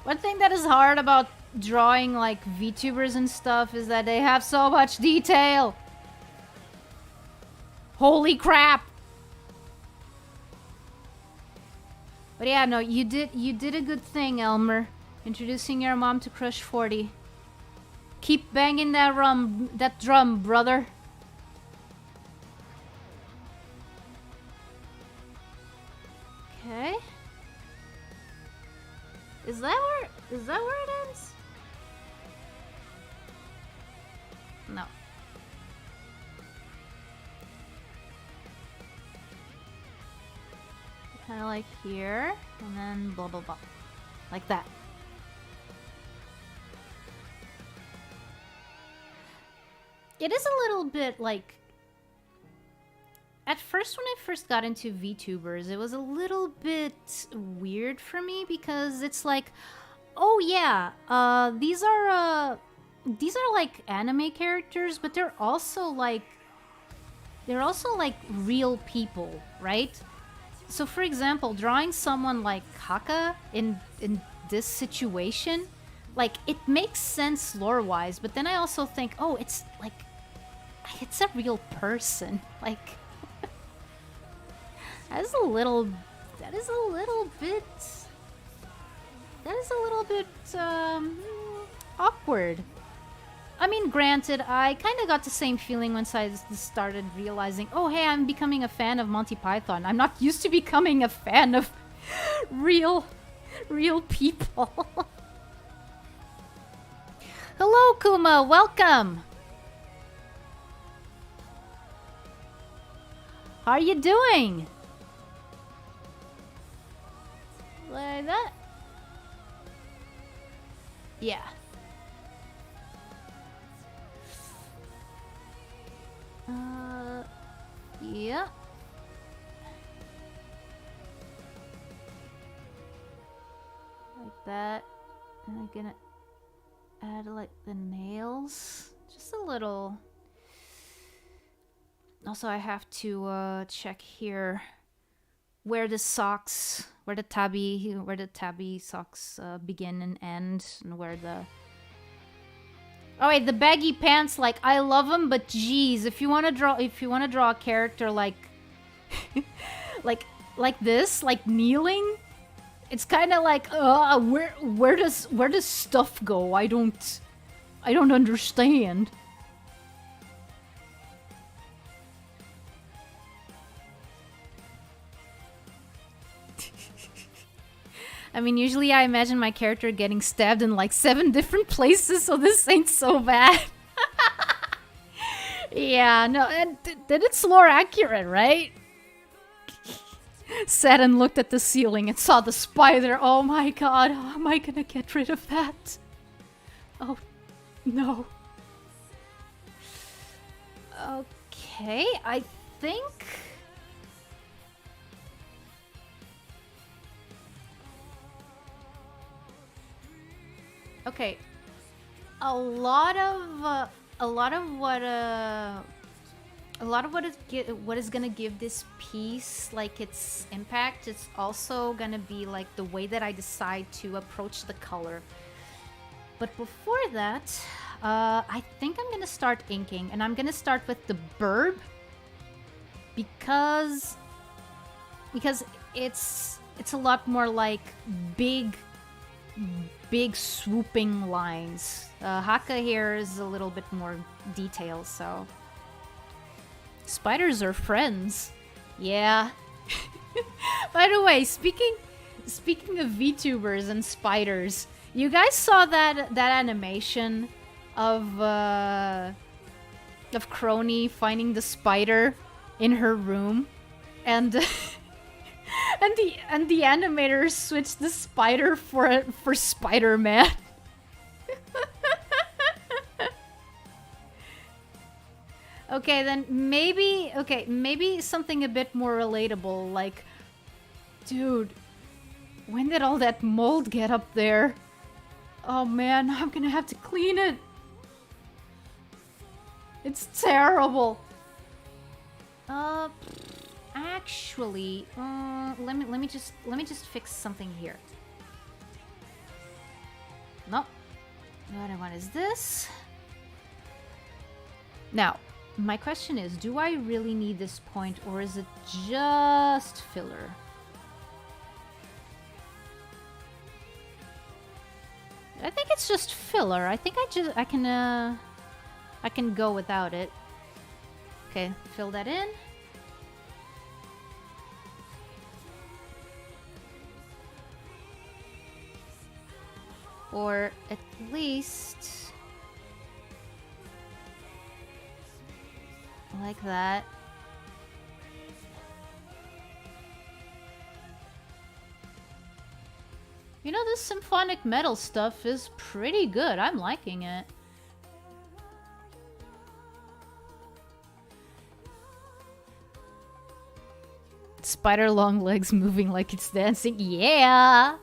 One thing that is hard about drawing like VTubers and stuff is that they have so much detail. Holy crap! But yeah, no, you did a good thing, Elmer. Introducing your mom to Crush 40. Keep banging that drum, brother. Okay. Is that where it ends? No. Kind of like here, and then blah blah blah. Like that. It is a little bit like... At first, when I first got into VTubers, it was a little bit weird for me because it's like, oh yeah, these are like anime characters, but they're also like real people, right? So for example, drawing someone like Haka in this situation, like it makes sense lore-wise, but then I also think, oh, it's like it's a real person, like. That is a little bit awkward. I mean, granted, I kind of got the same feeling once I started realizing, oh hey, I'm becoming a fan of Monty Python. I'm not used to becoming a fan of real people. Hello, Kuma, welcome. How are you doing? Like that? Yeah. Yeah. Like that. And I'm gonna add like the nails. Just a little. Also, I have to check here where the socks, where the tabby socks begin and end, and where the... Oh wait, the baggy pants, like I love them, but geez, if you want to draw a character like, like this, like kneeling, it's kind of like, where does stuff go? I don't understand. I mean, usually I imagine my character getting stabbed in like 7 different places, so this ain't so bad. Yeah, no, and then it's lore accurate, right? Sat and looked at the ceiling and saw the spider. Oh my god, how am I gonna get rid of that? Oh, no. Okay, I think... Okay, a lot of what is gonna give this piece like its impact. It's also gonna be like the way that I decide to approach the color. But before that, I think I'm gonna start inking, and I'm gonna start with the burb because it's a lot more like big swooping lines. Haka here is a little bit more detailed, so... Spiders are friends. Yeah. By the way, speaking of VTubers and spiders, you guys saw that animation of Crony finding the spider in her room, and and the animator switched the spider for Spider-Man. Okay, then maybe something a bit more relatable, like, dude, when did all that mold get up there? Oh man, I'm gonna have to clean it. It's terrible. Actually, let me just fix something here. No. What I want is this. Now, my question is, do I really need this point, or is it just filler? I think it's just filler. I think I can go without it. Okay, fill that in. Or at least like that. You know, this symphonic metal stuff is pretty good. I'm liking it. Spider long legs moving like it's dancing. Yeah!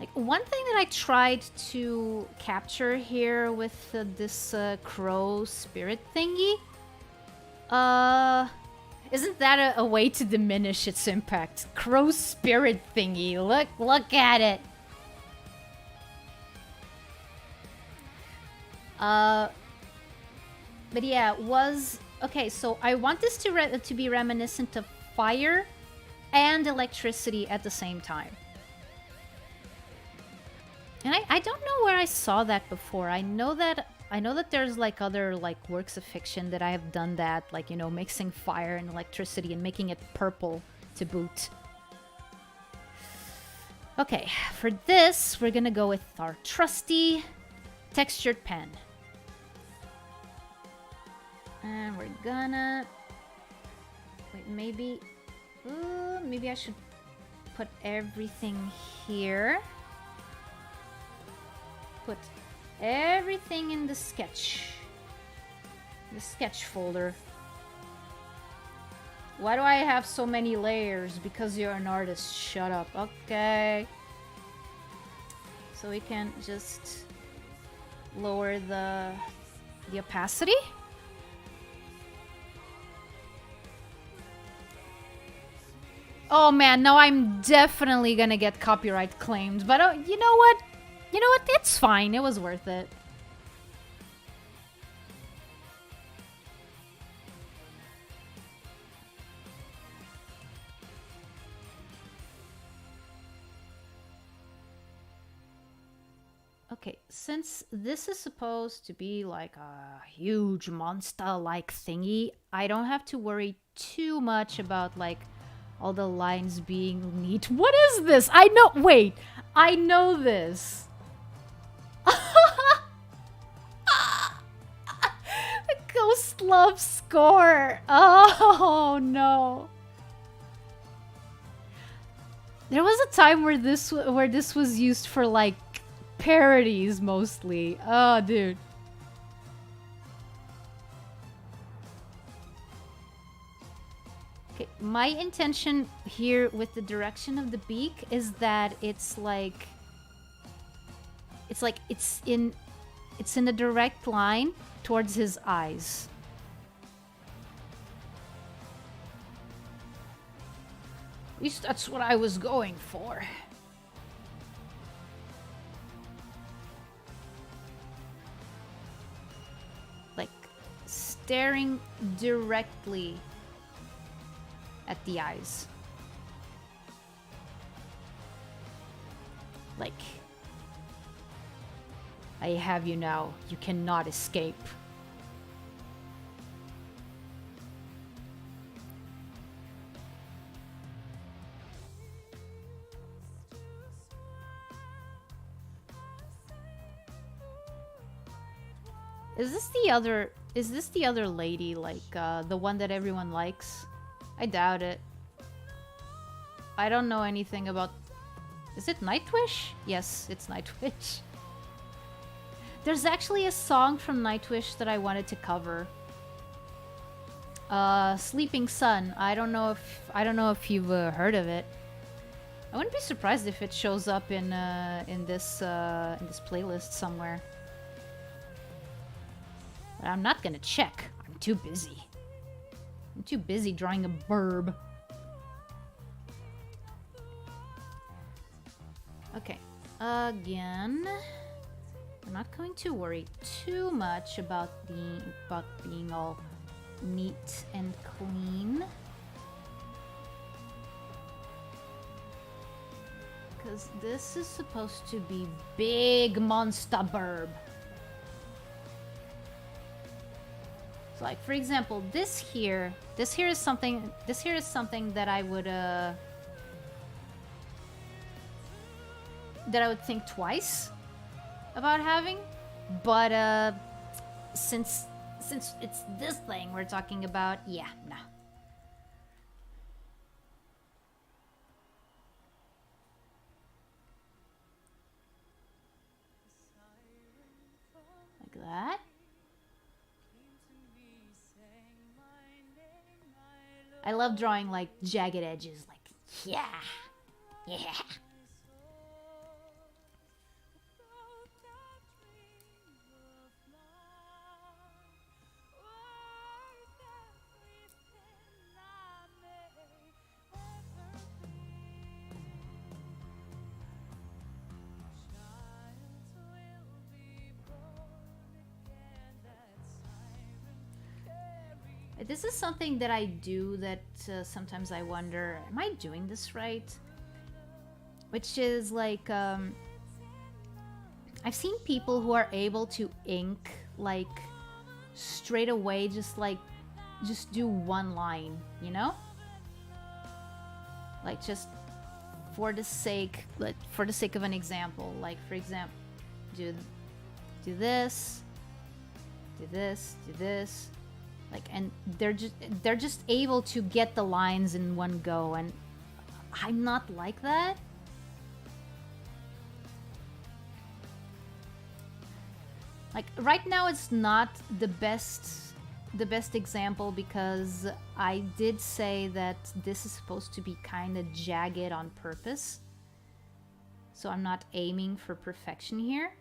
Like, one thing that I tried to capture here with this crow spirit thingy, isn't that a way to diminish its impact? Crow spirit thingy. Look at it. But yeah, it was okay. So I want this to be reminiscent of fire and electricity at the same time. And I don't know where I saw that before. I know that there's like other like works of fiction that I have done that, like, you know, mixing fire and electricity and making it purple to boot. Okay, for this, we're gonna go with our trusty textured pen. And we're gonna... Wait, maybe I should put everything here. Put everything in the sketch folder. Why do I have so many layers? Because you're an artist. Shut up. Okay. So we can just lower the opacity. Oh man, now I'm definitely gonna get copyright claimed. But you know what? You know what? It's fine. It was worth it. Okay, since this is supposed to be like a huge monster-like thingy, I don't have to worry too much about like all the lines being neat. What is this? I know. Wait, I know this. The Ghost Love score. Oh no. There was a time where this was used for like parodies mostly. Oh dude. Okay, my intention here with the direction of the beak is that it's in a direct line towards his eyes. At least that's what I was going for. Like staring directly at the eyes. Like, I have you now. You cannot escape. Is this the other lady, like, the one that everyone likes? I doubt it. I don't know anything about... Is it Nightwish? Yes, it's Nightwish. There's actually a song from Nightwish that I wanted to cover. Sleeping Sun. I don't know if you've heard of it. I wouldn't be surprised if it shows up in this playlist somewhere. But I'm not gonna check. I'm too busy. I'm too busy drawing a burb. Again, I'm not going to worry too much about being all neat and clean. Because this is supposed to be big monster burb. So like, for example, this here is something that I would think twice about having, but since it's this thing we're talking about, yeah, nah. Like that. I love drawing like jagged edges, like, yeah, yeah. This is something that I do that sometimes I wonder, am I doing this right? Which is like, I've seen people who are able to ink like straight away, just do one line, you know? Like just for the sake of an example, like for example, do this, do this, do this. Like, and they're just able to get the lines in one go, and I'm not like that. Like right now it's not the best example because I did say that this is supposed to be kind of jagged on purpose. So I'm not aiming for perfection here.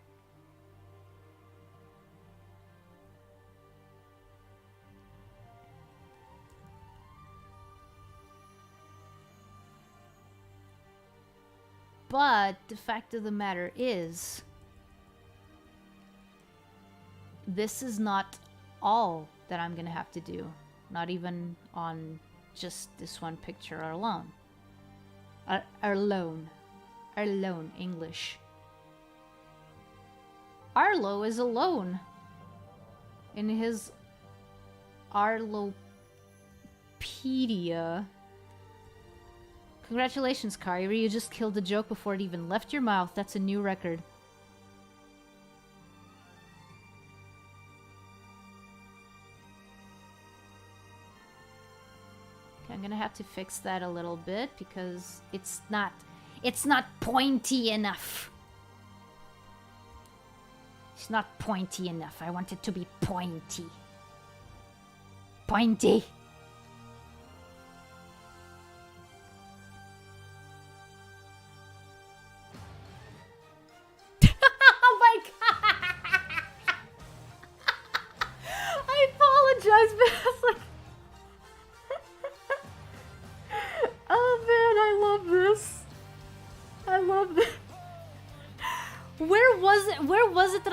But the fact of the matter is, this is not all that I'm gonna have to do. Not even on just this one picture alone. Alone, English. Arlo is alone in his Arlopedia. Congratulations, Kairi. You just killed the joke before it even left your mouth. That's a new record. Okay, I'm gonna have to fix that a little bit because it's not pointy enough. It's not pointy enough. I want it to be pointy. Pointy.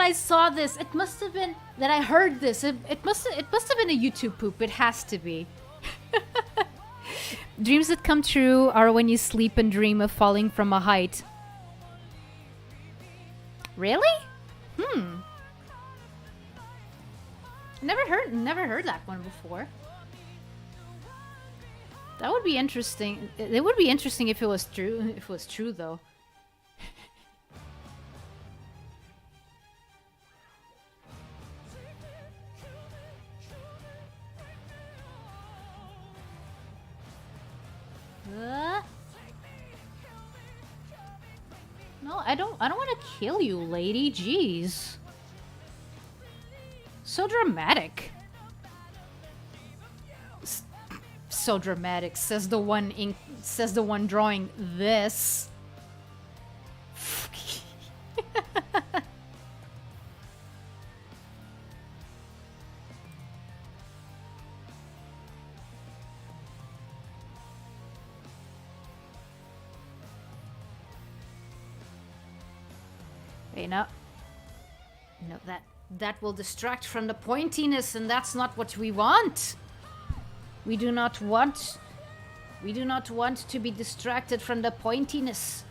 I saw this. It must have been that I heard this. It must have been a YouTube poop. It has to be. Dreams that come true are when you sleep and dream of falling from a height. Really? Never heard that one before. That would be interesting. It would be interesting if it was true. If it was true, though. No, I don't want to kill you, lady. Jeez. So dramatic. So dramatic, says the one drawing this. Okay, no, that will distract from the pointiness, and that's not what we want. We do not want to be distracted from the pointiness.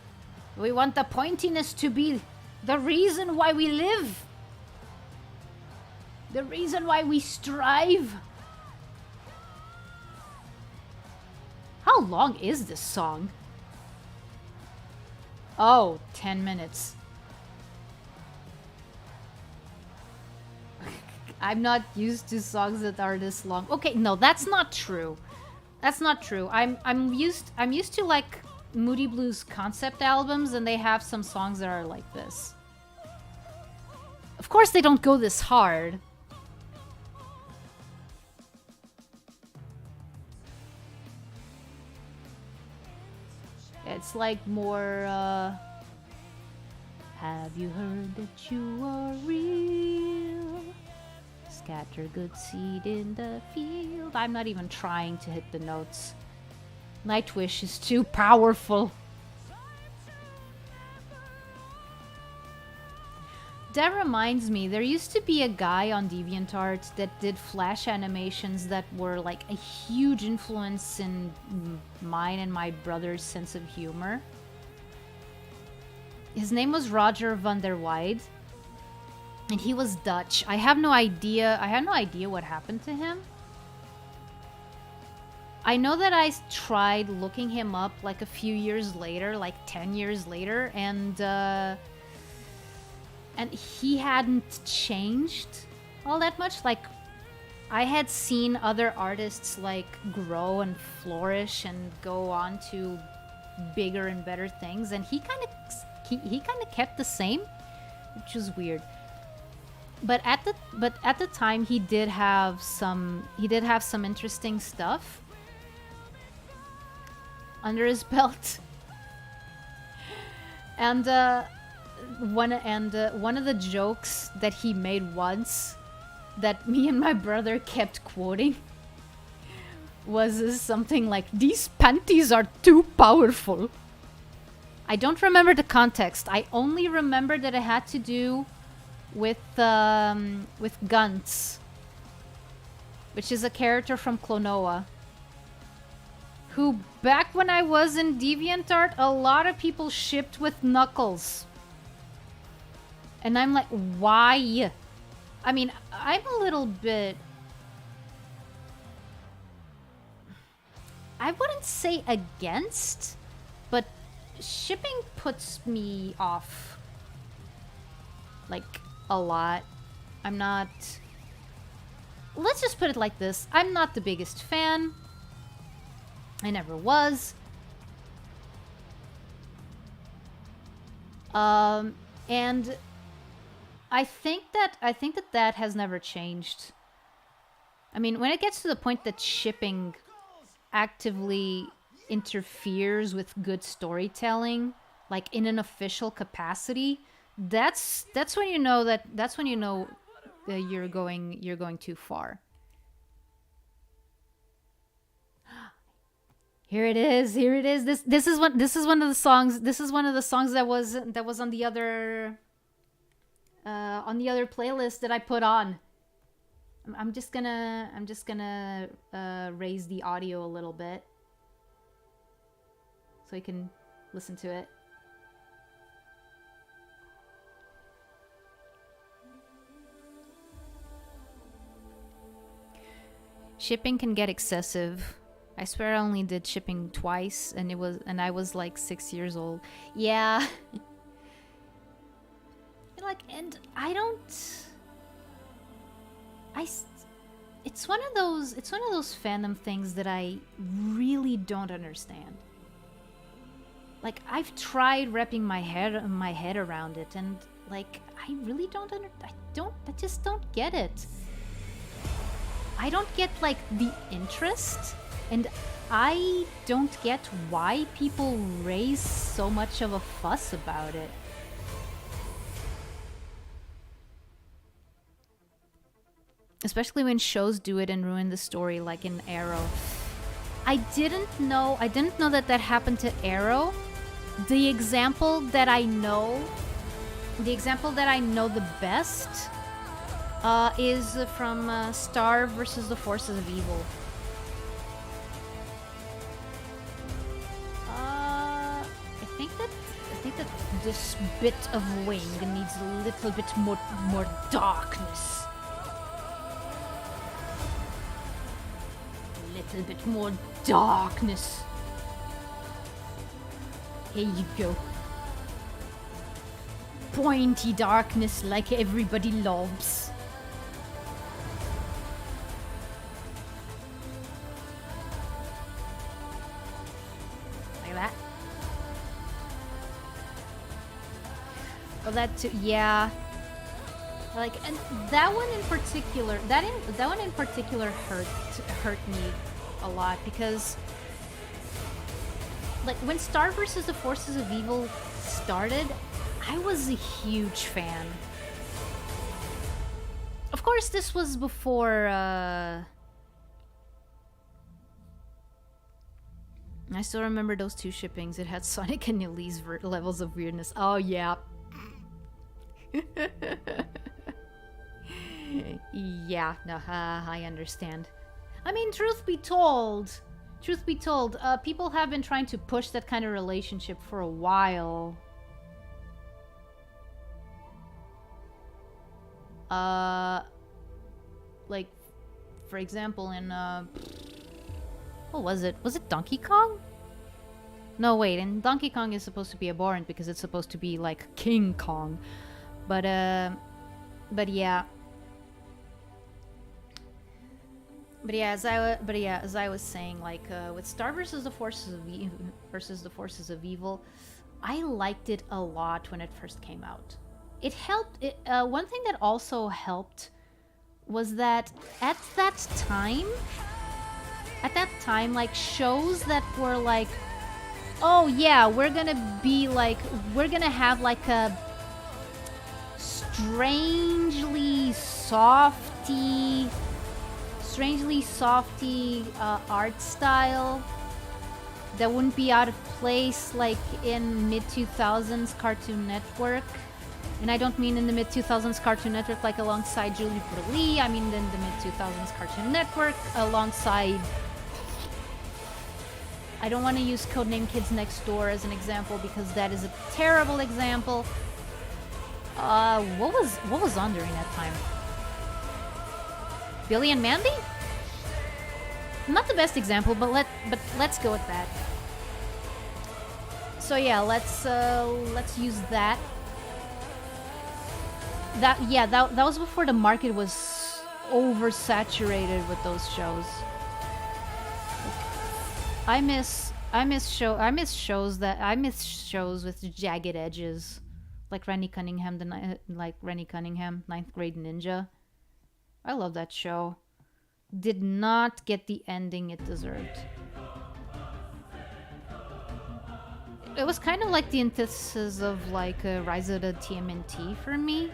We want the pointiness to be the reason why we live. The reason why we strive. How long is this song? Oh, 10 minutes. I'm not used to songs that are this long. Okay, no, that's not true. That's not true. I'm used to like Moody Blues concept albums, and they have some songs that are like this. Of course they don't go this hard. It's like more have you heard that you are real? Scatter good seed in the field. I'm not even trying to hit the notes. Nightwish is too powerful. That reminds me, there used to be a guy on DeviantArt that did flash animations that were like a huge influence in mine and my brother's sense of humor. His name was Roger van der Weide, and he was Dutch. I have no idea what happened to him. I know that I tried looking him up like a few years later, like 10 years later, and he hadn't changed all that much. Like, I had seen other artists like grow and flourish and go on to bigger and better things, and he kind of kept the same, which was weird. But at the time, he did have some interesting stuff under his belt, and one of the jokes that he made once that me and my brother kept quoting was something like, "These panties are too powerful." I don't remember the context. I only remember that it had to do with Guntz, which is a character from Klonoa, who back when I was in DeviantArt, a lot of people shipped with Knuckles. And I'm like, why? I mean, I'm a little bit... I wouldn't say against, but shipping puts me off. Like, a lot. I'm not... Let's just put it like this. I'm not the biggest fan. I never was. And I think that has never changed. I mean, when it gets to the point that shipping actively interferes with good storytelling, like in an official capacity, that's when you know that you're going too far. Here it is. This is one of the songs. This is one of the songs that was on the other playlist that I put on. I'm just gonna raise the audio a little bit so you can listen to it. Shipping can get excessive. I swear I only did shipping twice, and I was like 6 years old. Yeah. And I don't... It's one of those fandom things that I really don't understand. Like, I've tried wrapping my head around it, and like, I really don't I just don't get it. I don't get like the interest, and I don't get why people raise so much of a fuss about it. Especially when shows do it and ruin the story, like in Arrow. I didn't know that happened to Arrow. The example that I know the example that I know the best is from Star versus the Forces of Evil. I think that this bit of wing needs a little bit more darkness. A little bit more darkness. Here you go. Pointy darkness like everybody loves. Like that. Well, that too, yeah. Like, and that one in particular, that one in particular hurt me a lot because, like, when Star versus the Forces of Evil started, I was a huge fan. Of course, this was before, I still remember those two shippings. It had Sonic and Elise levels of weirdness. Oh, yeah. Yeah, no, I understand. I mean, truth be told, people have been trying to push that kind of relationship for a while. Like, for example, in, what was it? Was it Donkey Kong? No, wait, and Donkey Kong is supposed to be abhorrent because it's supposed to be like King Kong. But yeah. As I was saying, like, with Star versus the Forces of Evil, I liked it a lot when it first came out. It helped. One thing that also helped was that at that time, like, shows that were like, oh yeah, we're gonna have like a strangely softy art style that wouldn't be out of place, like in mid-2000s Cartoon Network. And I don't mean in the mid-2000s Cartoon Network like alongside Julie Burley. I mean in the mid-2000s Cartoon Network alongside... I don't want to use Codename Kids Next Door as an example because that is a terrible example. What was on during that time? Billy and Mandy? Not the best example, but let's go with that. So yeah, let's use that. That was before the market was oversaturated with those shows. I miss shows with jagged edges, like Rennie Cunningham, Ninth Grade Ninja. I love that show. Did not get the ending it deserved. It was kind of like the antithesis of like Rise of the TMNT for me.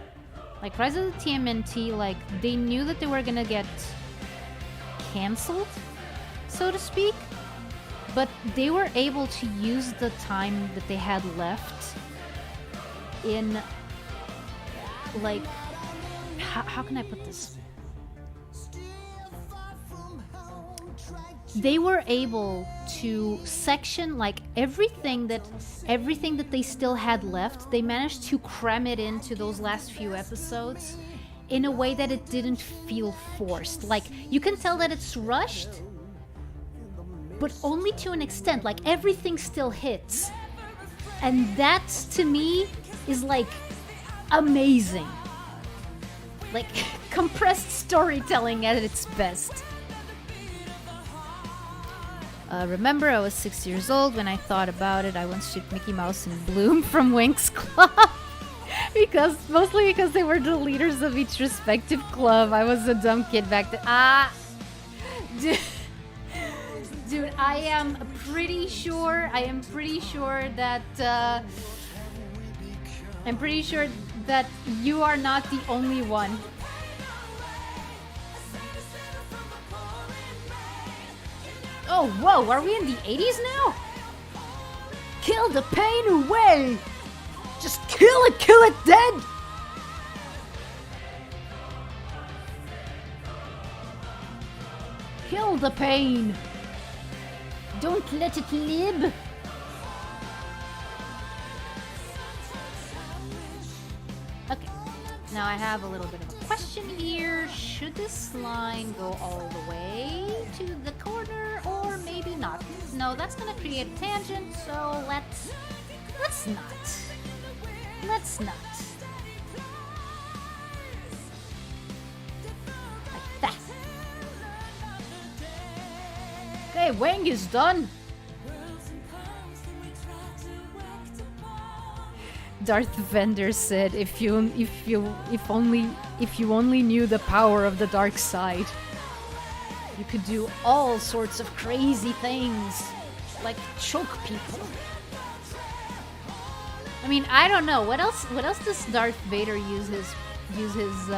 Like Rise of the TMNT, like they knew that they were gonna get cancelled, so to speak, but they were able to use the time that they had left in like how can I put this? They were able to section like everything that they still had left. They managed to cram it into those last few episodes in a way that it didn't feel forced. Like you can tell that it's rushed, but only to an extent. Like everything still hits, and that to me is like amazing. Like compressed storytelling at its best. Remember, I was 6 years old when I thought about it. I once shipped Mickey Mouse and Bloom from Winx Club. Mostly because they were the leaders of each respective club. I was a dumb kid back then. Dude, I am pretty sure that you are not the only one. Oh, whoa, are we in the 80s now? Kill the pain away! Just kill it dead! Kill the pain! Don't let it live! Okay, now I have a little bit of a question here. Should this line go all the way to the corner or maybe not? No, that's gonna create a tangent, so let's not. Let's not. Like that. Okay, Wang is done. Darth Vader said, if you only knew the power of the dark side, you could do all sorts of crazy things, like choke people. I mean, I don't know. What else does Darth Vader use his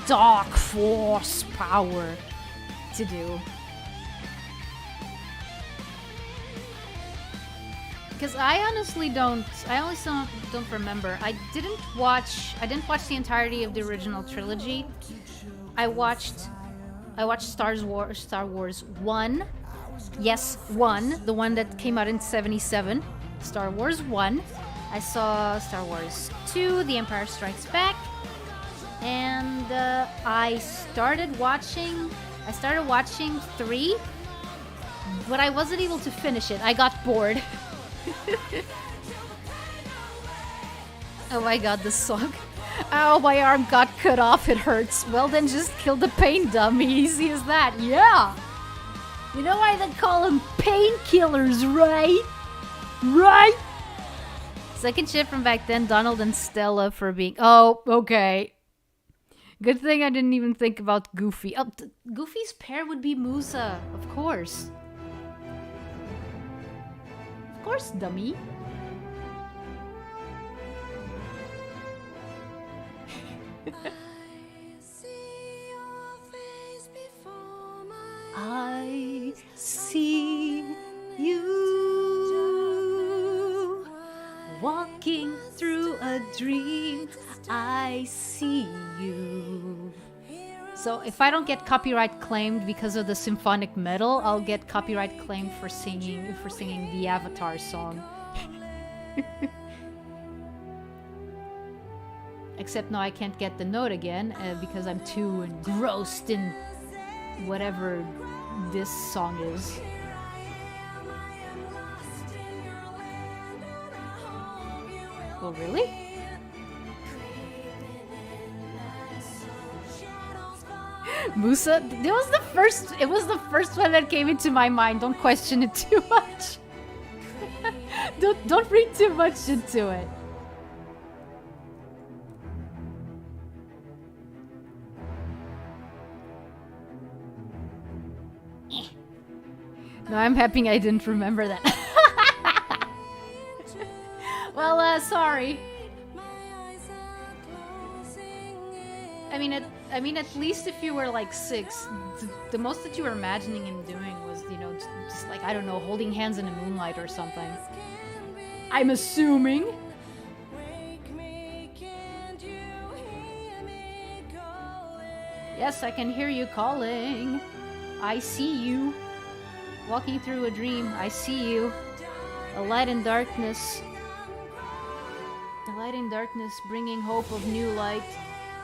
dark force power to do? Because I honestly don't remember. I didn't watch the entirety of the original trilogy. I watched Star Wars 1. Yes, 1, the one that came out in 1977. Star Wars 1. I saw Star Wars 2, The Empire Strikes Back, and I started watching 3, but I wasn't able to finish it. I got bored. Oh my god, this song. Ow, my arm got cut off, it hurts. Well then just kill the pain, dummy. Easy as that, yeah! You know why they call them painkillers, right? Right? Second ship from back then, Donald and Stella for being... Oh, okay. Good thing I didn't even think about Goofy. Oh, Goofy's pair would be Musa, of course. Of course, dummy. I see you walking through a dream. I see you. So if I don't get copyright claimed because of the symphonic metal, I'll get copyright claimed for singing the Avatar song. Except now I can't get the note again because I'm too engrossed in whatever this song is. Oh, really? Musa? It was the first one that came into my mind. Don't question it too much. Don't read too much into it. No, I'm happy I didn't remember that. Well, sorry. I mean, at least if you were like 6, the most that you were imagining him doing was, you know, just like, I don't know, holding hands in the moonlight or something. I'm assuming. Yes, I can hear you calling. I see you. Walking through a dream, I see you. A light in darkness. A light in darkness, bringing hope of new light.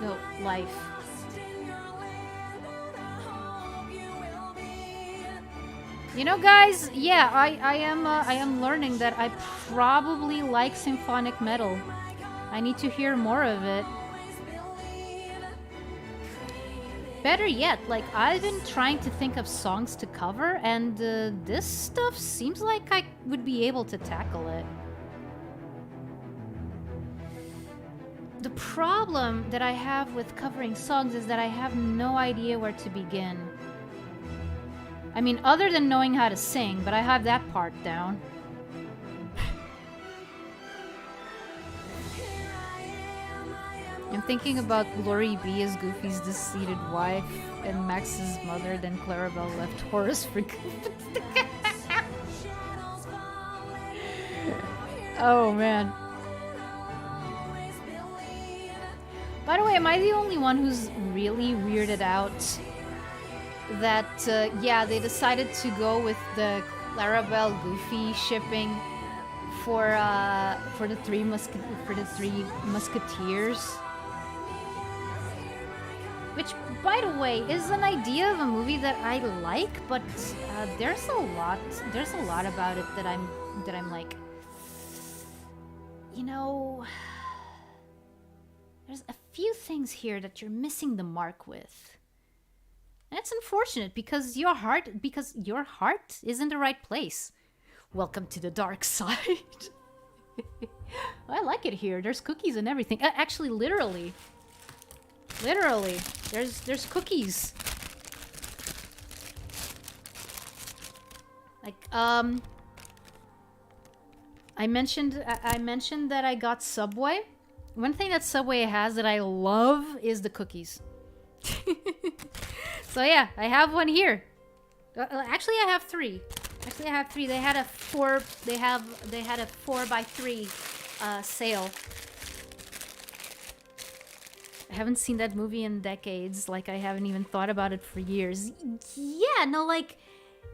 No, life. You know, guys, yeah, I am learning that I probably like symphonic metal. I need to hear more of it. Better yet, like, I've been trying to think of songs to cover, and this stuff seems like I would be able to tackle it. The problem that I have with covering songs is that I have no idea where to begin. I mean, other than knowing how to sing, but I have that part down. I'm thinking about Glory B as Goofy's deceased wife and Max's mother, then Clarabelle left Horace for Goofy. Oh man. By the way, am I the only one who's really weirded out that, yeah, they decided to go with the Clarabelle Goofy shipping for the three Musketeers? Which, by the way, is an idea of a movie that I like, but there's a lot about it that I'm like, you know, there's a few things here that you're missing the mark with. And it's unfortunate because your heart is in the right place. Welcome to the dark side. I like it here. There's cookies and everything. Actually, literally, there's cookies. Like, I mentioned that I got Subway. One thing that Subway has that I love is the cookies. So yeah, I have one here. Actually, I have three. They had a 4x3 sale. I haven't seen that movie in decades. Like, I haven't even thought about it for years. Yeah, no, like,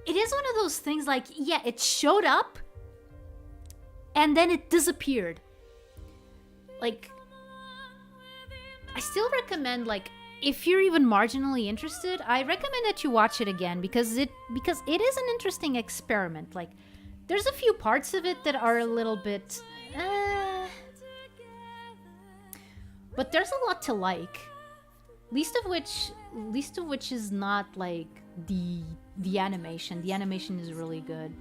it is one of those things, like, yeah, it showed up and then it disappeared. Like, I still recommend, like, if you're even marginally interested, I recommend that you watch it again because it is an interesting experiment. Like, there's a few parts of it that are a little bit, but there's a lot to like. Least of which is not like the animation. The animation is really good.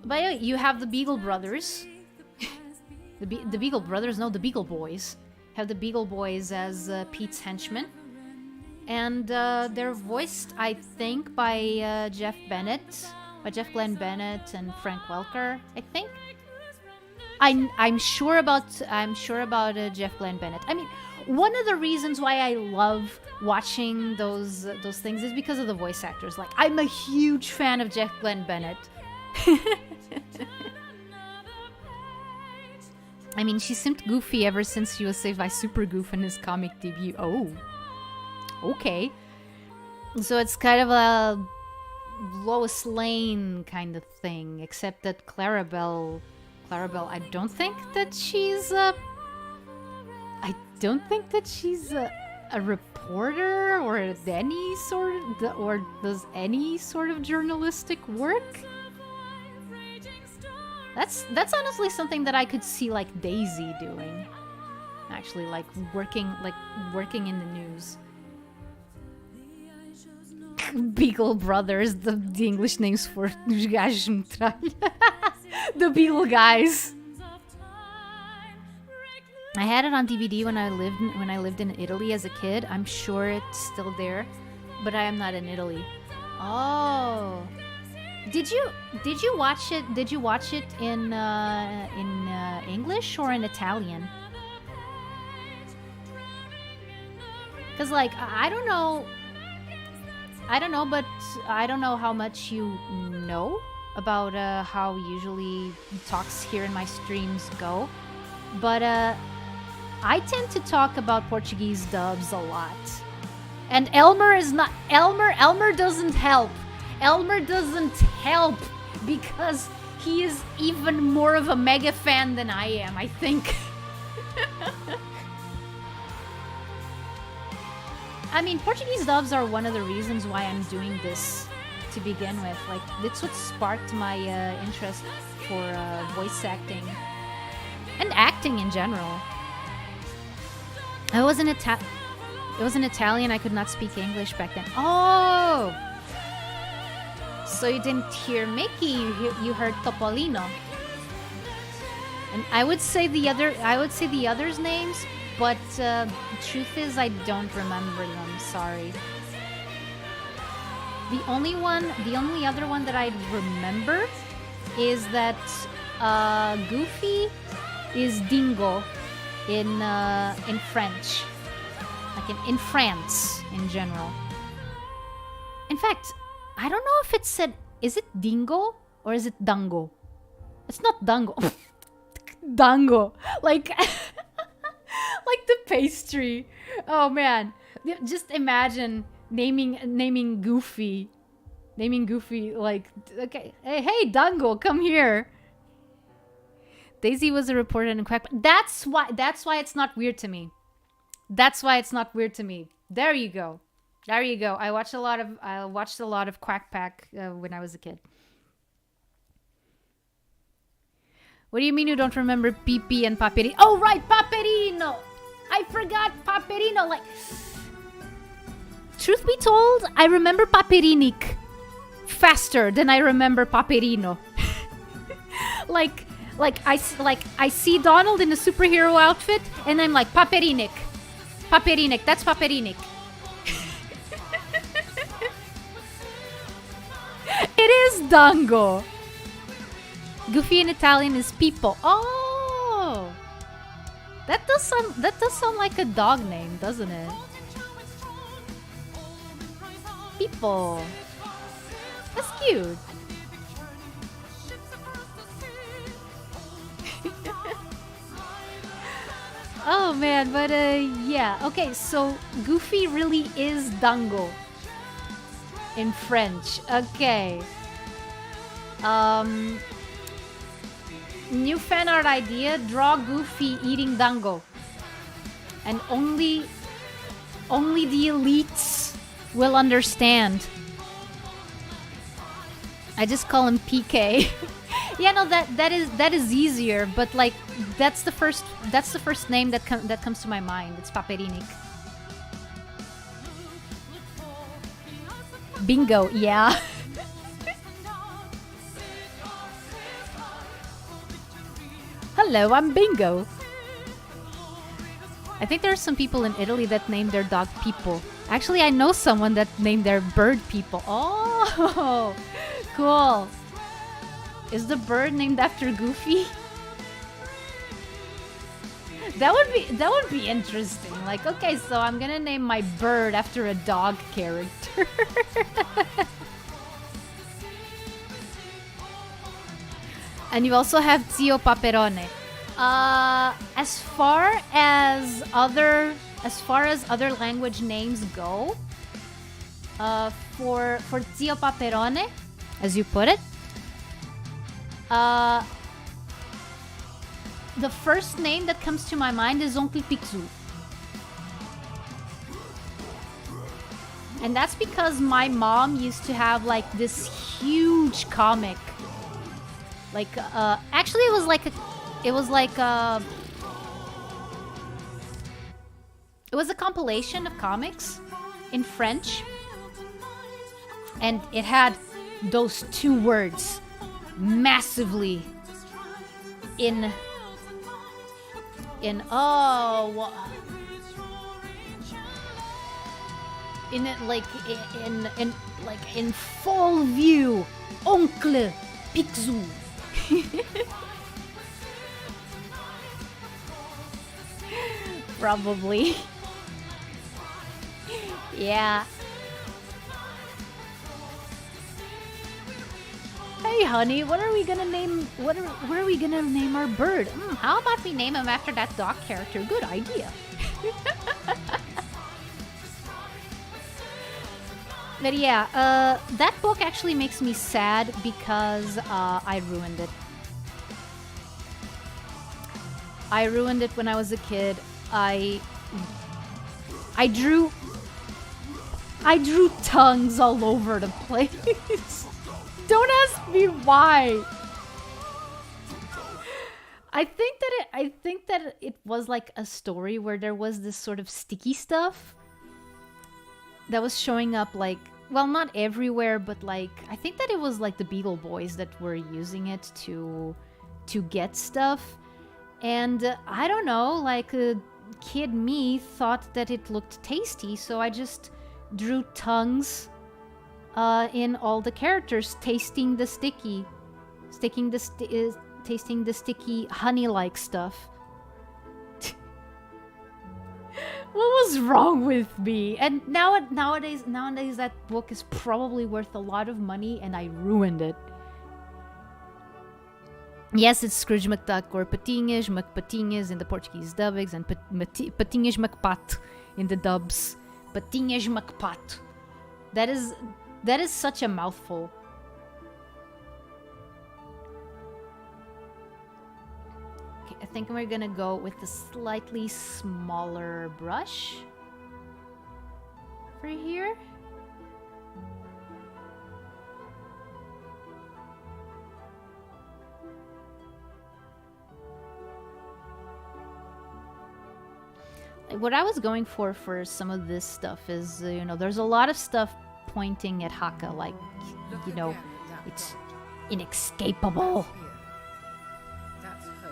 But yeah, you have the Beagle Brothers. the Beagle Brothers, no, the Beagle Boys. Have the Beagle Boys as Pete's henchmen. And they're voiced, I think, by Jeff Glenn Bennett and Frank Welker, I think. I'm sure about Jeff Glenn Bennett. I mean, one of the reasons why I love watching those things is because of the voice actors. Like, I'm a huge fan of Jeff Glenn Bennett. I mean, she seemed goofy ever since she was saved by Super Goof in his comic debut. Oh, okay. So it's kind of a Lois Lane kind of thing, except that Clarabelle, I don't think that she's a reporter or any sort of, or does any sort of journalistic work. That's honestly something that I could see like Daisy doing. Actually, like working in the news. Beagle Brothers, the English names for the Beagle guys. I had it on DVD when I lived in Italy as a kid. I'm sure it's still there, but I am not in Italy. Oh. Did you watch it? Did you watch it in English or in Italian? Cause like I don't know, but I don't know how much you know about how usually talks here in my streams go, but I tend to talk about Portuguese dubs a lot, and Elmer doesn't help. Elmer doesn't help because he is even more of a mega fan than I am, I think. I mean, Portuguese dubs are one of the reasons why I'm doing this to begin with. Like, that's what sparked my interest for voice acting and acting in general. It was an Italian. I could not speak English back then. Oh! So you didn't hear Mickey, you heard Topolino. And I would say the others' names, but the truth is I don't remember them, sorry. The only other one that I remember is that Goofy is Dingo in French. Like in France in general. In fact, I don't know if it said, is it Dingo or is it Dango? It's not Dango. Dango. Like, Like the pastry. Oh man. Just imagine naming Goofy. Naming Goofy like, okay, hey Dango, come here. Daisy was a reporter in Quack. That's why it's not weird to me. That's why it's not weird to me. There you go. There you go. I watched a lot of Quack Pack when I was a kid. What do you mean you don't remember Pipi and Paperino? Oh right, Paperino. I forgot Paperino. Like, truth be told, I remember Paperinik faster than I remember Paperino. like I see Donald in a superhero outfit, and I'm like, Paperinik. Paperinik, that's Paperinik. It is Dango. Goofy in Italian is Pippo. Oh, that does sound like a dog name, doesn't it? Pippo. That's cute. Oh man, but yeah. Okay, so Goofy really is Dango in French. Okay. New fan art idea: draw Goofy eating Dango, and only the elites will understand. I just call him PK. Yeah, no, that is easier, but like that's the first name that comes to my mind. It's Paperinik. Bingo, yeah. Hello, I'm Bingo. I think there are some people in Italy that name their dog Pippo. Actually, I know someone that named their bird Pippo. Oh, cool. Is the bird named after Goofy? That would be interesting. Like, okay, so I'm gonna name my bird after a dog character. And you also have Zio Paperone. As far as other language names go, for Zio Paperone, as you put it, the first name that comes to my mind is Oncle Picsou. And that's because my mom used to have like this huge comic. Like, actually it was like a compilation of comics in French. And it had those two words massively in it like in full view. Oncle Picsou. Probably. Yeah. Hey honey, what are we gonna name our bird? How about we name him after that dog character? Good idea. But yeah, that book actually makes me sad because I ruined it. I ruined it when I was a kid. I drew tongues all over the place. Don't ask me why. I think that it was like a story where there was this sort of sticky stuff that was showing up, like, well, not everywhere, but like I think that it was like the Beetle Boys that were using it to get stuff. And I don't know, like kid me thought that it looked tasty, so I just drew tongues in all the characters, tasting the sticky honey-like stuff. What was wrong with me? And nowadays that book is probably worth a lot of money, and I ruined it. Yes, it's Scrooge McDuck or Patinhas, McPatinhas in the Portuguese dubbings, and Patinhas McPat in the dubs. Patinhas McPat. That is such a mouthful. Okay, I think we're gonna go with a slightly smaller brush for here. What I was going for some of this stuff is, you know, there's a lot of stuff pointing at Haka, like, you know, it's inescapable.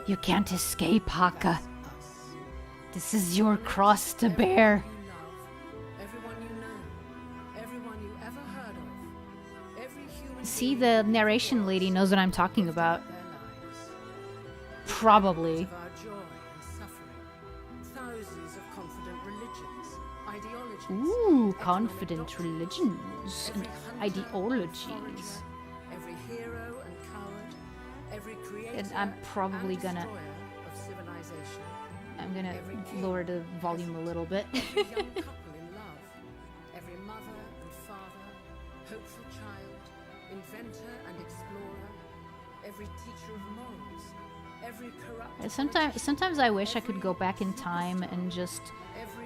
You can't escape, Haka. This is your cross to bear. See, the narration lady knows what I'm talking about. Probably. Ooh, confident religions and ideologies. And I'm probably gonna... I'm gonna lower the volume a little bit. Every young couple in love, every mother and father, hopeful child, inventor and explorer, every teacher of morals, every corrupt... Sometimes I wish I could go back in time and just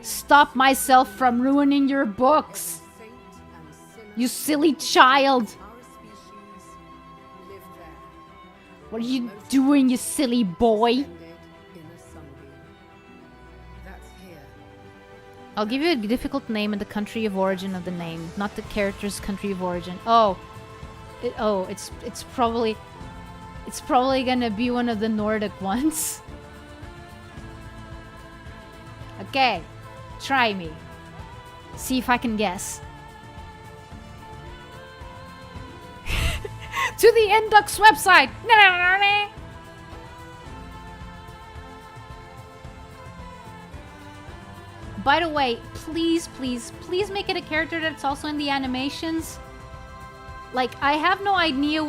stop myself from ruining your books. You silly child. What are you doing, you silly boy? I'll give you a difficult name and the country of origin of the name, not the character's country of origin. It's probably gonna be one of the Nordic ones. Okay, try me. See if I can guess. To the Indux website. By the way, please make it a character that's also in the animations. Like, I have no idea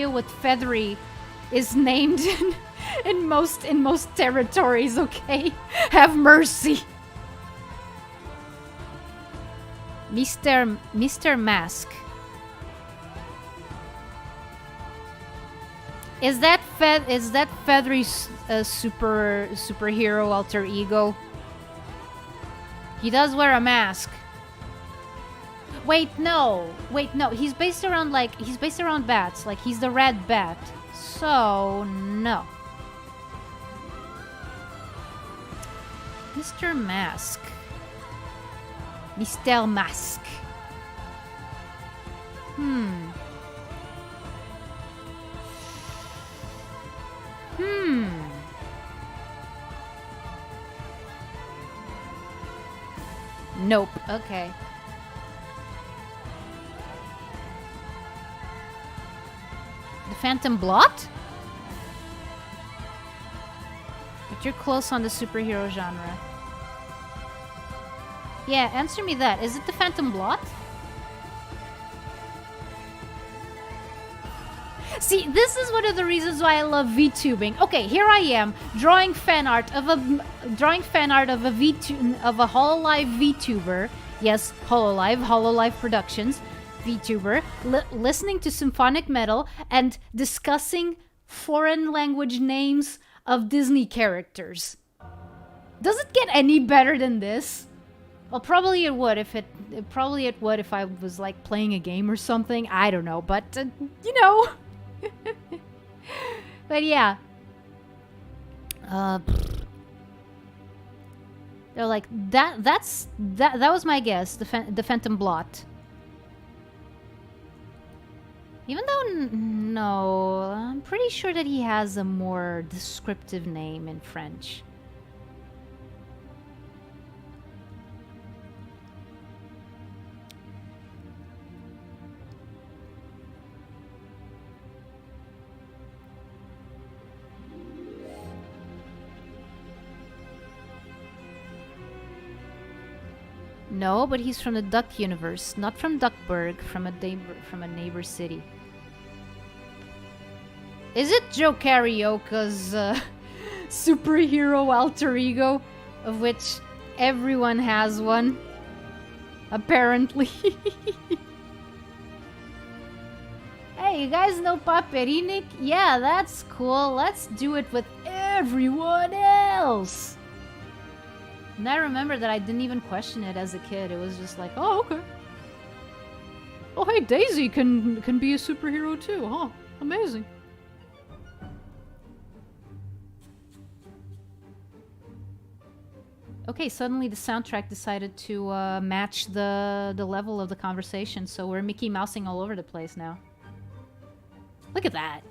what Feathery is named in most territories, okay? Have mercy. Mr. Mask. Is that Feathery's superhero alter ego? He does wear a mask. Wait, no. He's based around bats. Like, he's the red bat. So, no. Mr. Mask. Mr. Mask. Nope. Okay. The Phantom Blot? But you're close on the superhero genre. Yeah, answer me that. Is it the Phantom Blot? See, this is one of the reasons why I love VTubing. Okay, here I am drawing fan art of a Hololive VTuber. Yes, Hololive Productions VTuber, listening to symphonic metal and discussing foreign language names of Disney characters. Does it get any better than this? Well, probably it would if I was like playing a game or something. I don't know, but you know. But yeah. They're like that was my guess, the Phantom Blot. Even though no, I'm pretty sure that he has a more descriptive name in French. No, but he's from the Duck universe, not from Duckburg, from a neighbor city. Is it Joe Carioca's superhero alter ego, of which everyone has one? Apparently. Hey, you guys know Paperinik? Yeah, that's cool. Let's do it with everyone else. And I remember that I didn't even question it as a kid. It was just like, oh, okay. Oh, hey, Daisy can be a superhero too, huh? Amazing. Okay, suddenly the soundtrack decided to match the level of the conversation, so we're Mickey Mousing all over the place now. Look at that.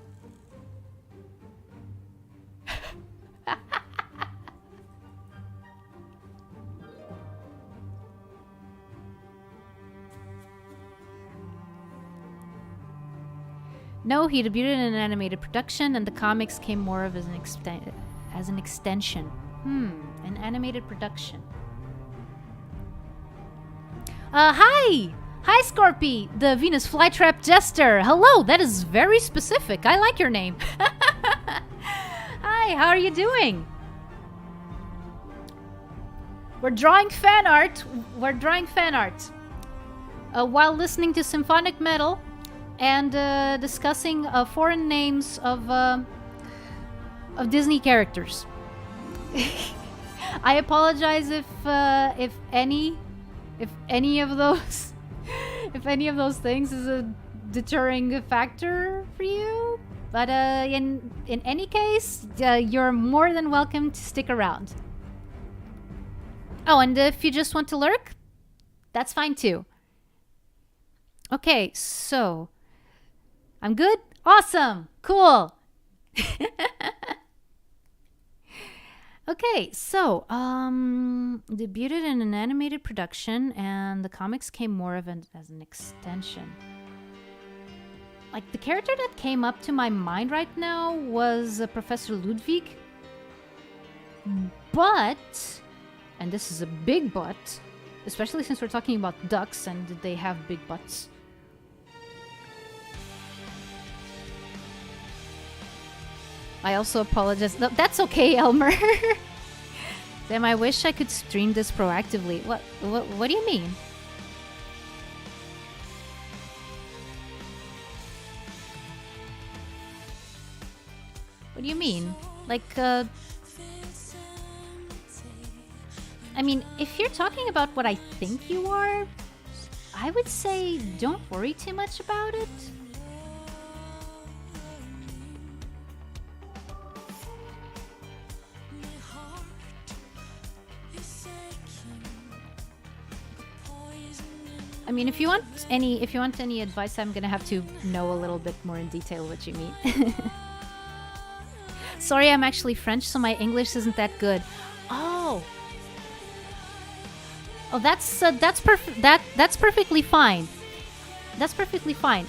No, he debuted in an animated production, and the comics came more of as an extension. An animated production. Hi! Hi, Scorpy, the Venus Flytrap Jester. Hello, that is very specific. I like your name. Hi, how are you doing? We're drawing fan art. While listening to symphonic metal and discussing foreign names of Disney characters. I apologize if any of those things is a deterring factor for you, but in any case, you're more than welcome to stick around. Oh, and if you just want to lurk, that's fine too. Okay, so I'm good? Awesome! Cool! Okay, so, debuted in an animated production, and the comics came more of as an extension. Like, the character that came up to my mind right now was Professor Ludwig. But, and this is a big but, especially since we're talking about ducks and they have big butts. I also apologize. No, that's okay, Elmer. Damn, I wish I could stream this proactively. What do you mean? What do you mean? Like, I mean, if you're talking about what I think you are, I would say don't worry too much about it. I mean, if you want any advice, I'm gonna have to know a little bit more in detail what you mean. Sorry, I'm actually French, so my English isn't that good. Oh, that's perfectly fine. That's perfectly fine.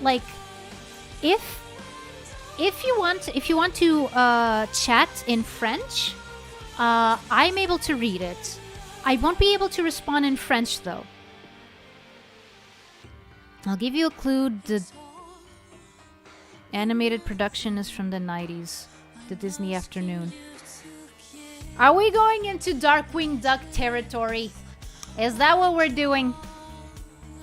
Like, if you want to chat in French, I'm able to read it. I won't be able to respond in French though. I'll give you a clue. The animated production is from the 90s. The Disney Afternoon. Are we going into Darkwing Duck territory? Is that what we're doing?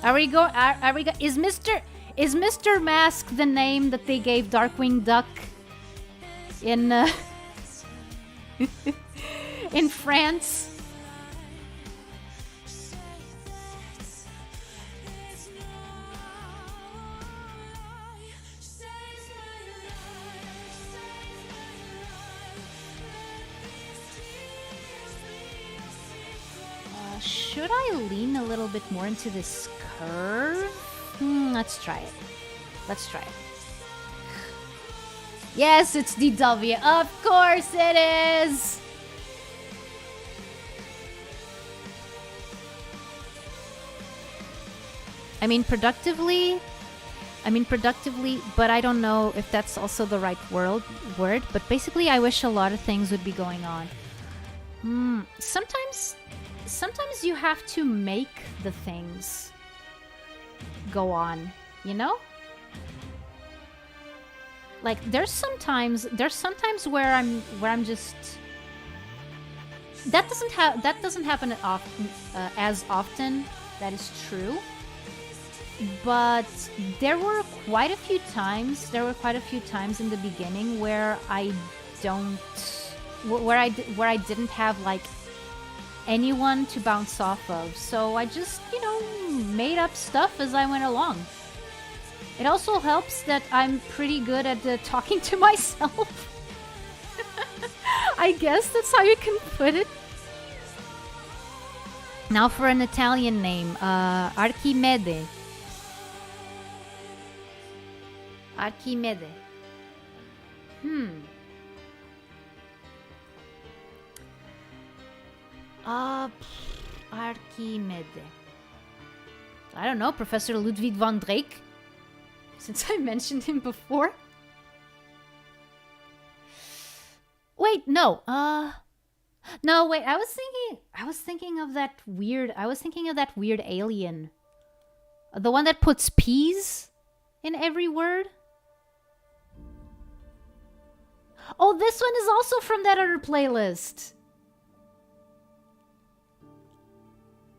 Is Mr. Mask the name that they gave Darkwing Duck in in France? Should I lean a little bit more into this curve? Let's try it. Yes, it's DW. Of course it is! I mean productively, but I don't know if that's also the right word. But basically, I wish a lot of things would be going on. Sometimes you have to make the things go on, you know? Like there's sometimes where I'm just that doesn't happen as often. That is true. But there were quite a few times in the beginning where I didn't have like anyone to bounce off of. So I just, made up stuff as I went along. It also helps that I'm pretty good at talking to myself. I guess that's how you can put it. Now for an Italian name, Archimede. Archimede. Archimede. I don't know, Professor Ludwig van Drake? Since I mentioned him before. Wait, no. No, wait, I was thinking of that weird alien. The one that puts P's in every word. Oh, this one is also from that other playlist.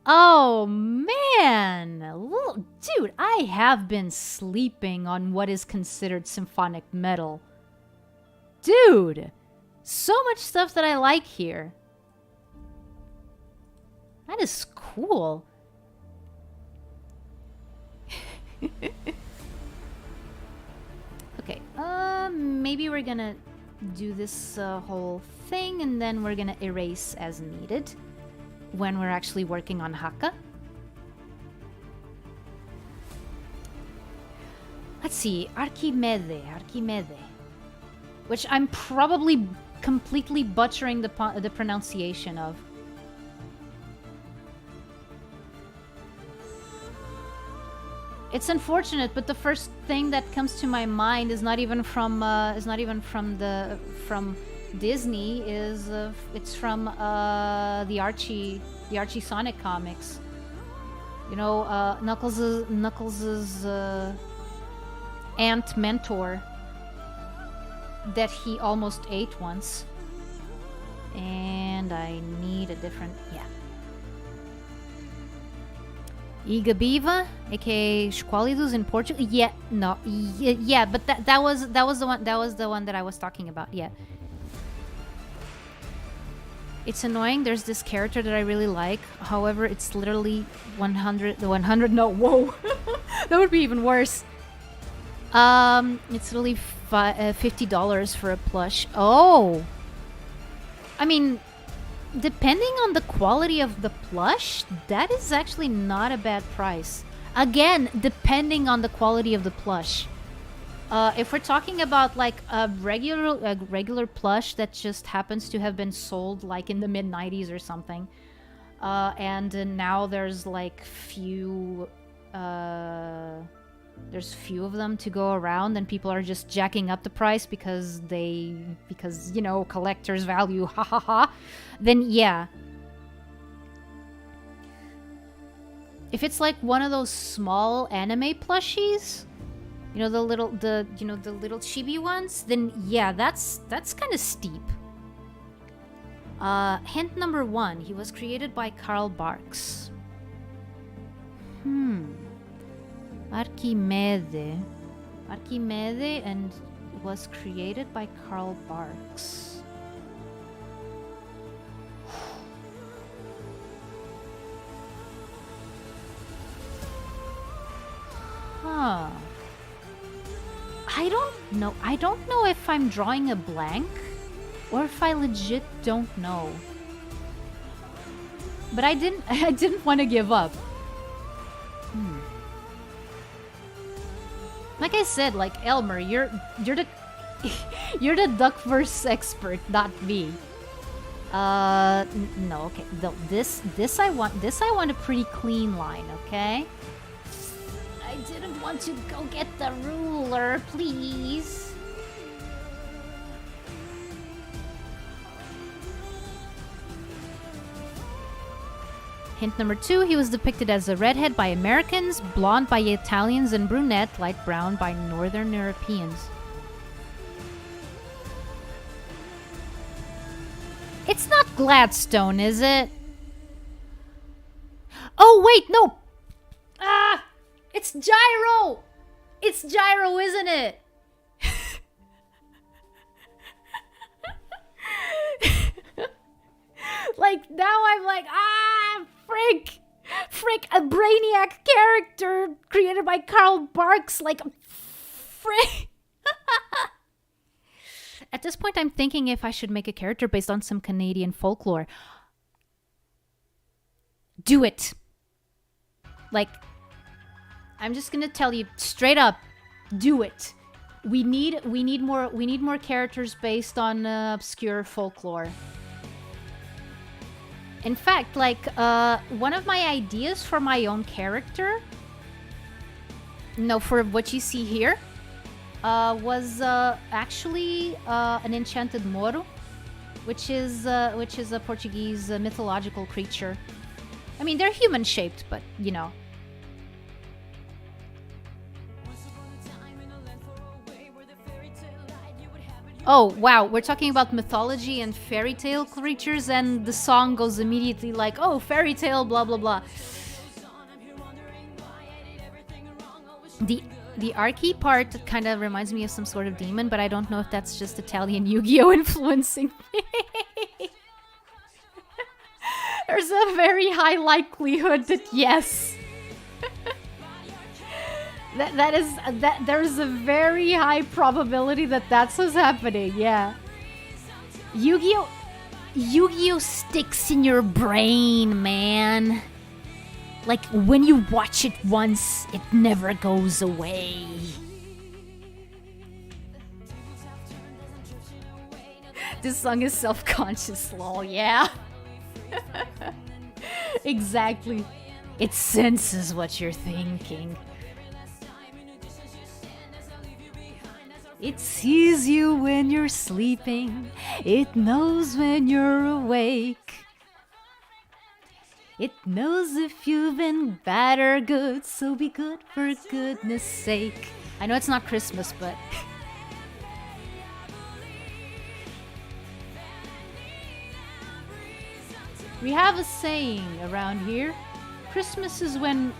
Oh, man. Dude, I have been sleeping on what is considered symphonic metal. Dude, so much stuff that I like here. That is cool. Okay, maybe we're gonna do this whole thing and then we're gonna erase as needed when we're actually working on Haka. Let's see, Archimede, which I'm probably completely butchering the pronunciation of. It's unfortunate, but the first thing that comes to my mind is not even from Disney. It's from the Archie Sonic comics. You know, Knuckles' aunt mentor that he almost ate once. And I need a different, yeah. Igabiva, aka Squalidos in Portugal. Yeah, no, yeah, but that was the one that I was talking about. Yeah, it's annoying. There's this character that I really like. However, it's literally 100. No, whoa, that would be even worse. It's literally $50 for a plush. Oh, I mean, depending on the quality of the plush, that is actually not a bad price. Again, depending on the quality of the plush. If we're talking about like a regular plush that just happens to have been sold like in the mid-90s or something, and now there's like few of them to go around and people are just jacking up the price because you know, collector's value, ha ha ha, then yeah. If it's like one of those small anime plushies, you know, the little chibi ones, then yeah, that's kind of steep. Hint number 1, he was created by Karl Barks. Archimede, and was created by Karl Barks. Huh. I don't know if I'm drawing a blank or if I legit don't know. But I didn't want to give up. Like I said, like Elmer, you're the you're the Duckverse expert, not me. No, okay. This I want a pretty clean line, okay? I didn't want to go get the ruler, please. Hint number 2, he was depicted as a redhead by Americans, blonde by Italians, and brunette, light brown by Northern Europeans. Gladstone, is it? Oh, wait, no! Ah! It's Gyro! It's Gyro, isn't it? Like, now I'm like, frick, a Brainiac character created by Karl Barks, like, frick. At this point, I'm thinking if I should make a character based on some Canadian folklore. Do it. Like, I'm just gonna tell you straight up, do it. We need more characters based on obscure folklore. In fact, like, one of my ideas for my own character, no, for what you see here, was actually an enchanted Moro, which is a Portuguese mythological creature. I mean, they're human-shaped, but, you know. Oh, wow, we're talking about mythology and fairy tale creatures, and the song goes immediately like, oh, fairy tale, blah, blah, blah. The Archie part kind of reminds me of some sort of demon, but I don't know if that's just Italian Yu-Gi-Oh! Influencing me. There's a very high likelihood that yes. There's a very high probability that that's what's happening, yeah. Yu-Gi-Oh sticks in your brain, man. Like, when you watch it once, it never goes away. This song is self-conscious, lol, yeah. Exactly. It senses what you're thinking. It sees you when you're sleeping. It knows when you're awake. It knows if you've been bad or good, so be good for goodness sake. I know it's not Christmas, but... We have a saying around here. Christmas is when...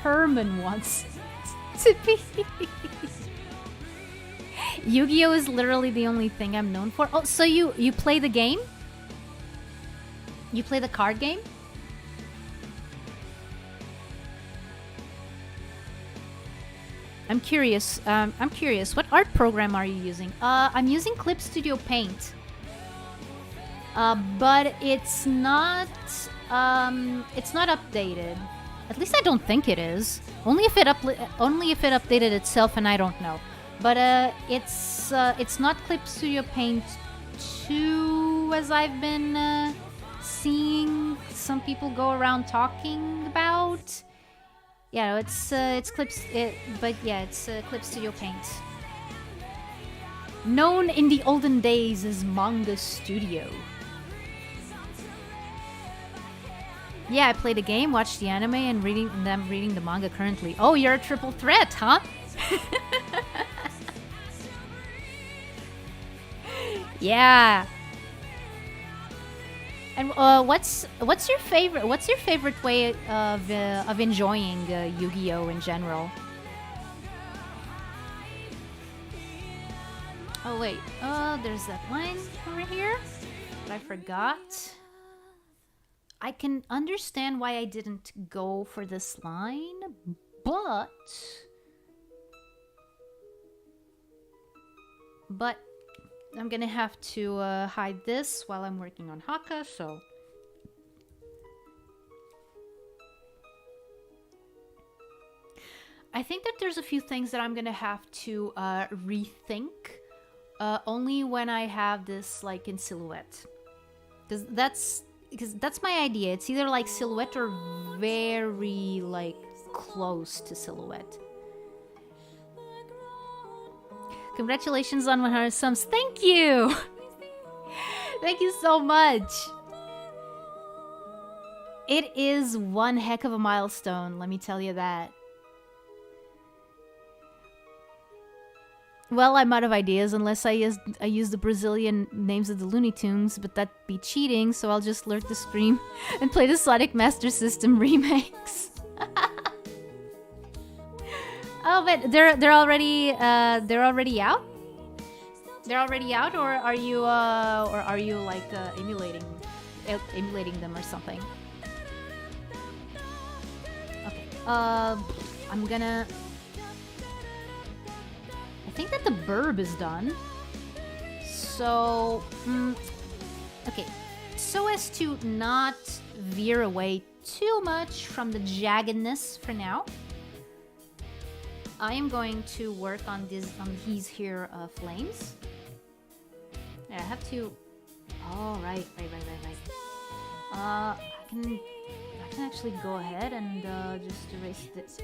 Herman wants to be. Yu-Gi-Oh! Is literally the only thing I'm known for. Oh, so you play the game? You play the card game? I'm curious. What art program are you using? I'm using Clip Studio Paint. But it's not updated. At least I don't think it is. Only if it updated itself, and I don't know. But it's not Clip Studio Paint 2, as I've been seeing some people go around talking about. Yeah, it's Clip Studio Paint. Known in the olden days as Manga Studio. Yeah, I played a game, watched the anime, and I'm reading the manga currently. Oh, you're a triple threat, huh? Yeah. And what's your favorite way of enjoying Yu-Gi-Oh in general? Oh wait, there's that line over here that I forgot. I can understand why I didn't go for this line, but I'm gonna have to hide this while I'm working on Haka, so... I think that there's a few things that I'm gonna have to rethink only when I have this like in silhouette. Because that's my idea. It's either like silhouette or very like close to silhouette. Congratulations on 100 subs. Thank you! Thank you so much! It is one heck of a milestone, let me tell you that. Well, I'm out of ideas unless I use the Brazilian names of the Looney Tunes, but that'd be cheating, so I'll just lurk the stream and play the Sonic Master System remakes. Oh, but they're already out? They're already out, or are you like emulating them or something? Okay. I'm gonna. I think that the burb is done. So, okay. So as to not veer away too much from the jaggedness for now, I am going to work on these here flames. Yeah, I have to. Oh, right. I can actually go ahead and just erase this.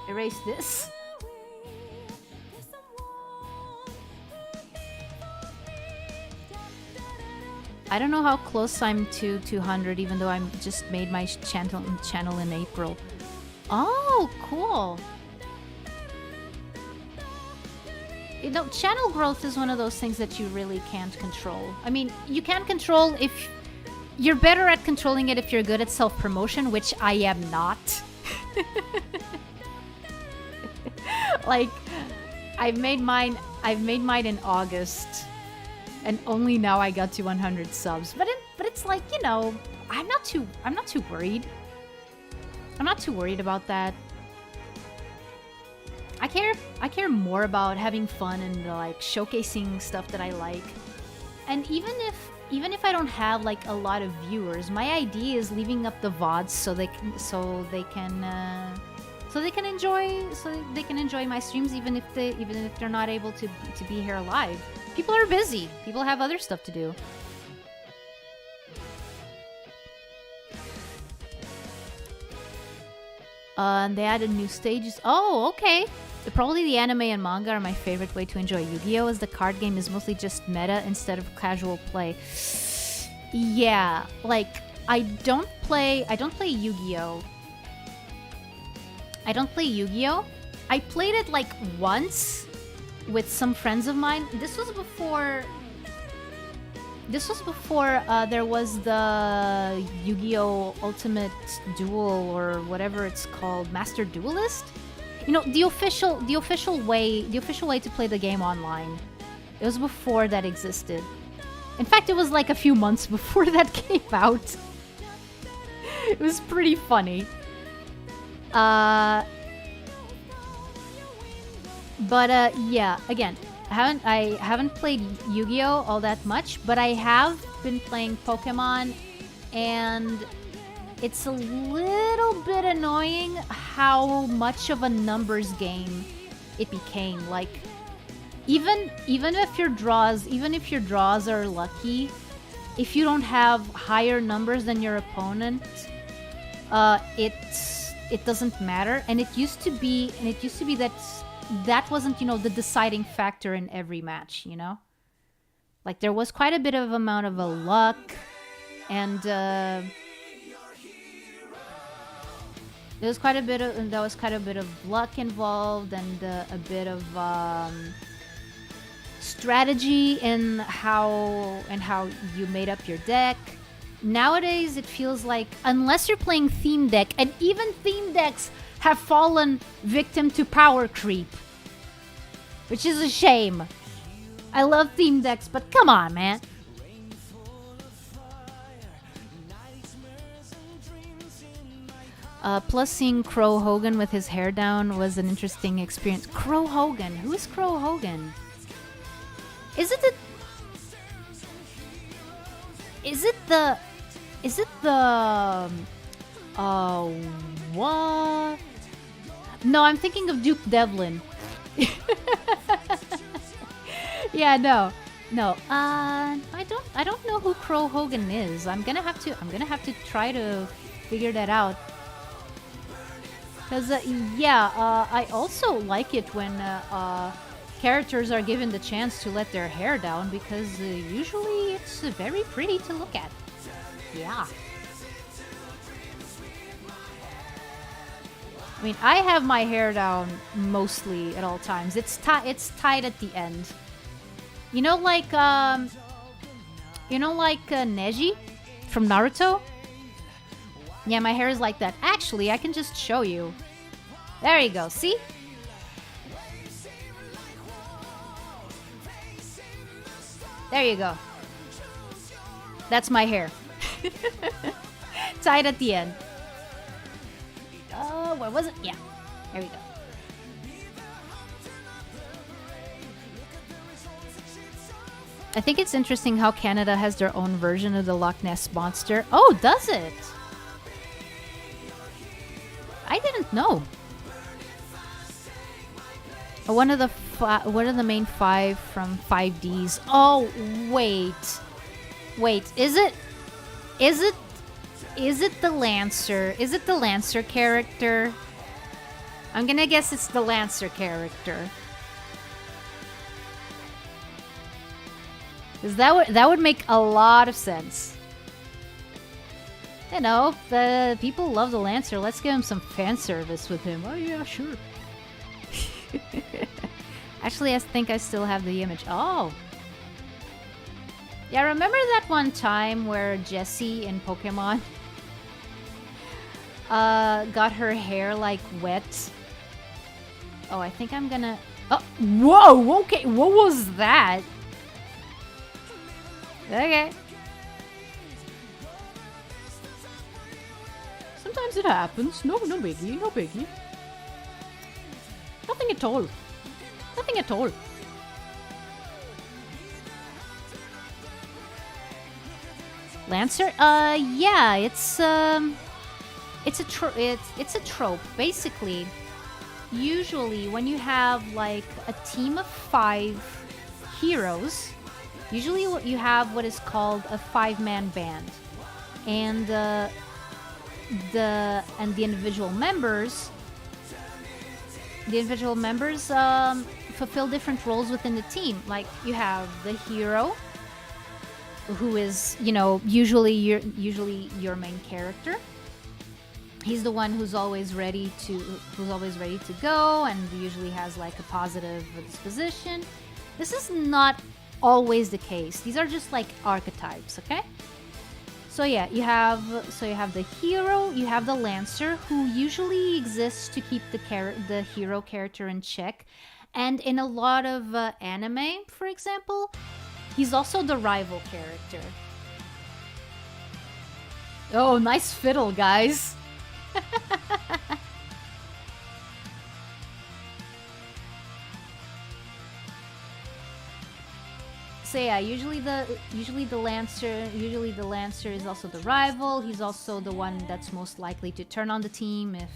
Erase this. I don't know how close I'm to 200, even though I'm just made my channel in April. Oh, cool. You know, channel growth is one of those things that you really can't control. I mean, you can control if... You're better at controlling it if you're good at self-promotion, which I am not. Like, I've made mine in August. And only now I got to 100 subs. But it's like, you know, I'm not too worried. I'm not too worried about that. I care more about having fun and like showcasing stuff that I like. And even if I don't have like a lot of viewers, my idea is leaving up the VODs so they can enjoy my streams even if they're not able to be here live. People are busy. People have other stuff to do. And they added new stages. Oh, okay. Probably the anime and manga are my favorite way to enjoy Yu-Gi-Oh! As the card game is mostly just meta instead of casual play. Yeah, like I don't play Yu-Gi-Oh! I played it like once with some friends of mine. This was before there was the Yu-Gi-Oh! Ultimate Duel or whatever it's called, Master Duelist. You know, the official way to play the game online. It was before that existed. In fact, it was like a few months before that came out. It was pretty funny. Yeah, again, I haven't played Yu-Gi-Oh! All that much, but I have been playing Pokemon, and it's a little bit annoying how much of a numbers game it became. Like, even if your draws are lucky, if you don't have higher numbers than your opponent, it doesn't matter. And it used to be that wasn't, you know, the deciding factor in every match, you know? Like, there was quite a bit of amount of luck, and there was quite a bit of luck involved, and a bit of strategy in how you made up your deck. Nowadays, it feels like, unless you're playing theme deck, and even theme decks have fallen victim to power creep, which is a shame. I love theme decks, but come on, man. Plus, seeing Crow Hogan with his hair down was an interesting experience. Crow Hogan? Who is Crow Hogan? Is it the what? No, I'm thinking of Duke Devlin. Yeah, no. I don't know who Crow Hogan is. I'm gonna have to try to figure that out. Cause I also like it when characters are given the chance to let their hair down, because usually it's very pretty to look at. Yeah. I mean, I have my hair down mostly at all times. It's tied at the end. You know, like Neji from Naruto? Yeah, my hair is like that. Actually, I can just show you. There you go. See? There you go. That's my hair. Tied at the end. Where was it? Yeah. There we go. I think it's interesting how Canada has their own version of the Loch Ness Monster. Oh, does it? I didn't know. One of the main 5 from 5Ds. Oh, wait. Is it the Lancer? Is it the Lancer character? I'm gonna guess it's the Lancer character. Because that would make a lot of sense. You know, the people love the Lancer. Let's give him some fan service with him. Oh yeah, sure. Actually, I think I still have the image. Oh. Yeah, remember that one time where Jessie in Pokemon got her hair like wet? Oh, I think I'm gonna... Oh, whoa, okay, what was that? Okay. Sometimes it happens. No biggie, no biggie. Nothing at all. Nothing at all. Lancer? Yeah, it's a trope. Basically, usually when you have like a team of 5 heroes, usually what you have what is called a 5-man band, and the individual members fulfill different roles within the team. Like you have the hero, who is, you know, usually your main character. He's the one who's always ready to go, and usually has like a positive disposition. This is not always the case. These are just like archetypes, okay? So yeah, you have the hero, you have the Lancer, who usually exists to keep the hero character in check. And in a lot of anime, for example, he's also the rival character. Oh, nice fiddle, guys. So yeah, usually the Lancer is also the rival. He's also the one that's most likely to turn on the team if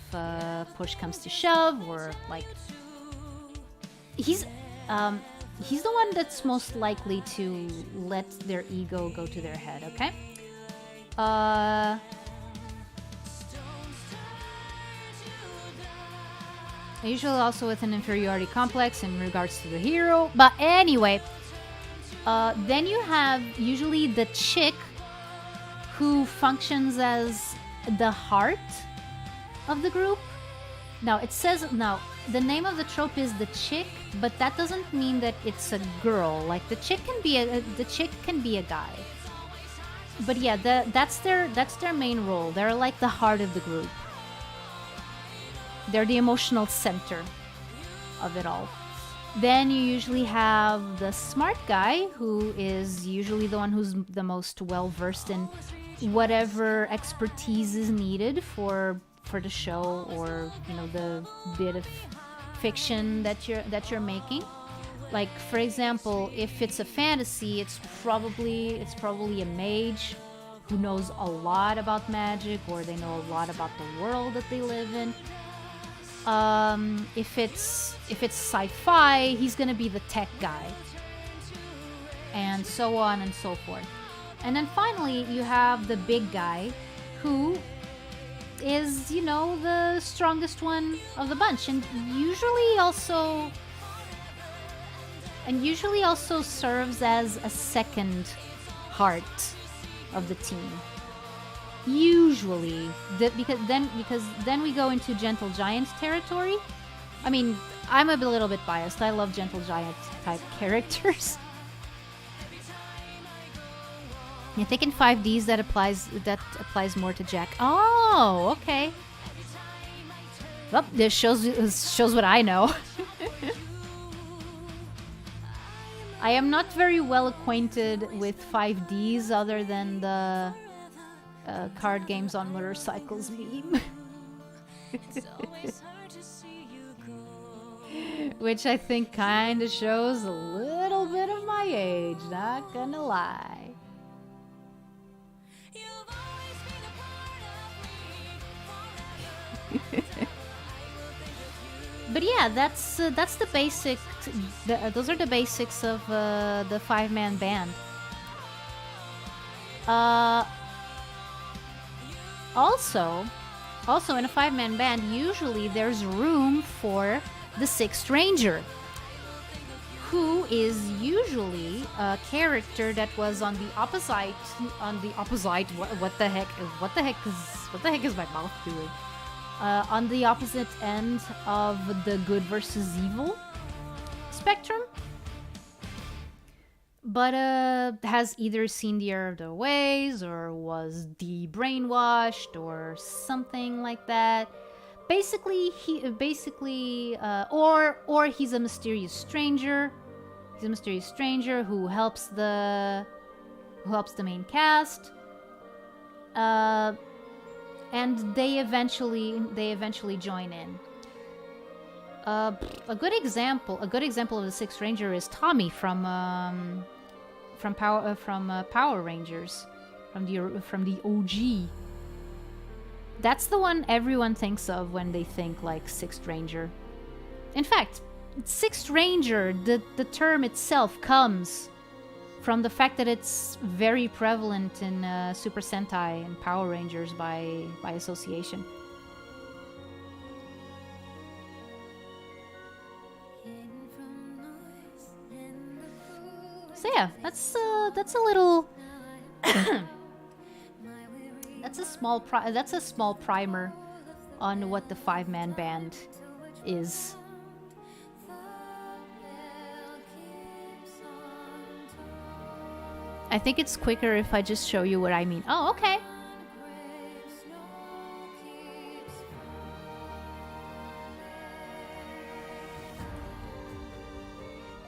push comes to shove, or like he's the one that's most likely to let their ego go to their head, okay? Usually also with an inferiority complex in regards to the hero. But anyway, then you have usually the chick who functions as the heart of the group. Now it says, the name of the trope is the chick, but that doesn't mean that it's a girl. Like the chick can be a guy. But yeah, that's their main role. They're like the heart of the group. They're the emotional center of it all. Then you usually have the smart guy, who is usually the one who's the most well-versed in whatever expertise is needed for the show, or you know, the bit of fiction that you're making. Like for example, if it's a fantasy, it's probably a mage who knows a lot about magic, or they know a lot about the world that they live in. If it's sci-fi, he's gonna be the tech guy, and so on and so forth. And then finally, you have the big guy, who is, you know, the strongest one of the bunch, and usually also serves as a second heart of the team. usually, because then we go into Gentle Giant territory. I mean, I'm a little bit biased. I love Gentle Giant type characters. I think in 5Ds that applies more to Jack. Oh, okay. Well, this shows what I know. I am not very well acquainted with 5Ds other than the card games on motorcycles meme. Which I think kind of shows a little bit of my age, not gonna lie. But yeah, that's the basic. Those are the basics of the 5-man band. Also in a 5-man band, usually there's room for the 6th ranger, who is usually a character that was on the opposite. What the heck is my mouth doing? On the opposite end of the good versus evil spectrum, but has either seen the error of their ways or was de-brainwashed or something like that. Basically, or he's a mysterious stranger. He's a mysterious stranger who helps the main cast. And they eventually join in. A good example of the 6th Ranger is Tommy from Power Rangers, from the OG. That's the one everyone thinks of when they think like 6th Ranger. In fact, 6th Ranger, the term itself comes from the fact that it's very prevalent in Super Sentai and Power Rangers by association. So yeah, that's a little that's a small primer on what the 5-man band is. I think it's quicker if I just show you what I mean. Oh, okay.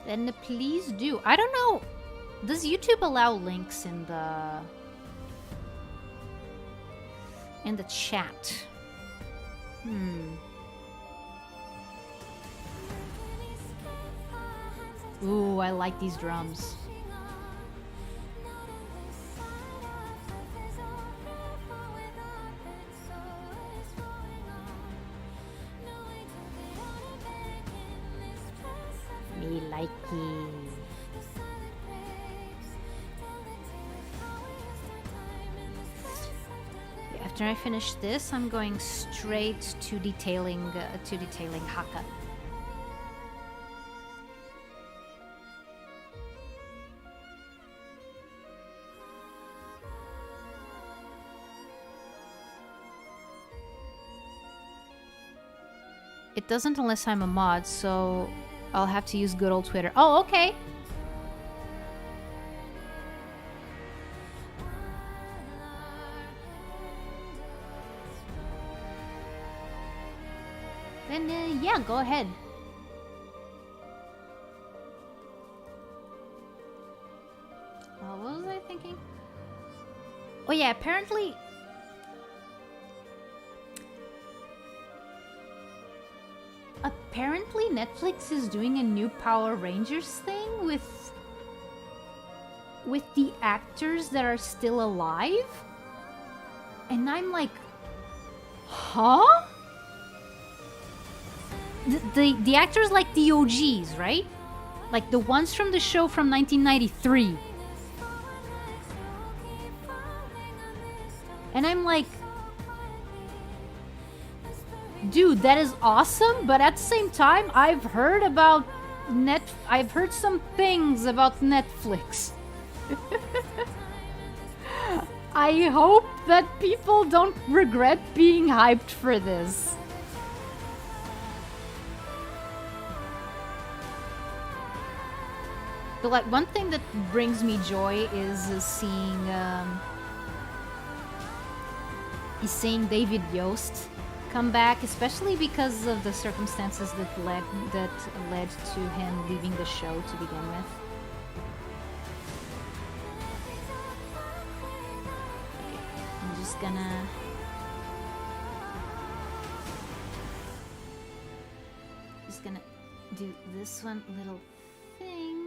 Then please do. I don't know. Does YouTube allow links in the chat? Ooh, I like these drums. Me likey. After I finish this, I'm going straight to detailing Haka. It doesn't unless I'm a mod, so I'll have to use good old Twitter. Oh, okay. Then, yeah, go ahead. What was I thinking? Oh yeah, apparently... Apparently Netflix is doing a new Power Rangers thing with the actors that are still alive. And I'm like, huh? The actors like the OGs, right? Like the ones from the show from 1993. And I'm like, dude, that is awesome, but at the same time, I've heard some things about Netflix. I hope that people don't regret being hyped for this. But like one thing that brings me joy is seeing David Yost come back, especially because of the circumstances that led to him leaving the show to begin with. Okay, I'm just gonna do this one little thing.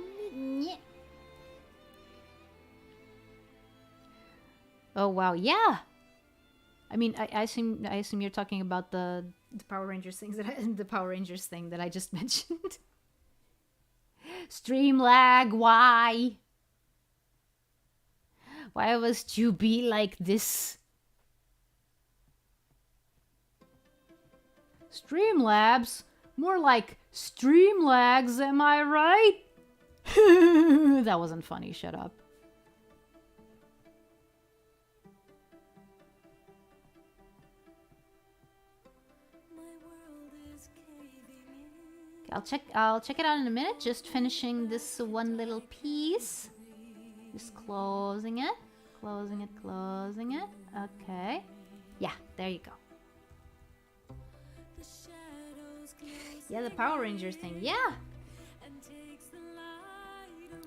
Oh wow, yeah. I mean, I assume you're talking about the Power Rangers things the Power Rangers thing that I just mentioned. Stream lag, why? Why must you be like this? Streamlabs? More like Streamlags, am I right? That wasn't funny, shut up. I'll check it out in a minute. Just finishing this one little piece. Just closing it. Closing it, closing it. Okay. Yeah, there you go. Yeah, the Power Rangers thing. Yeah.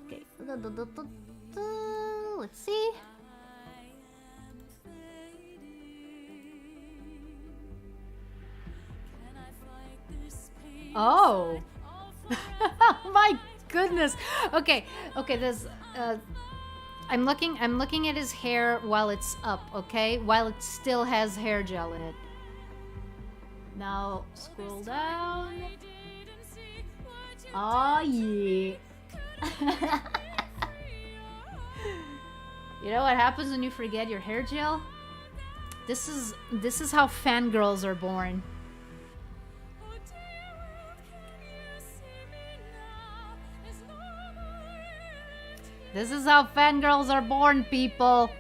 Okay. Let's see. Oh. My goodness. Okay. Okay, there's I'm looking at his hair while it's up, okay? While it still has hair gel in it. Now scroll down. Oh yeah. You know what happens when you forget your hair gel? This is how fangirls are born. This is how fangirls are born, people.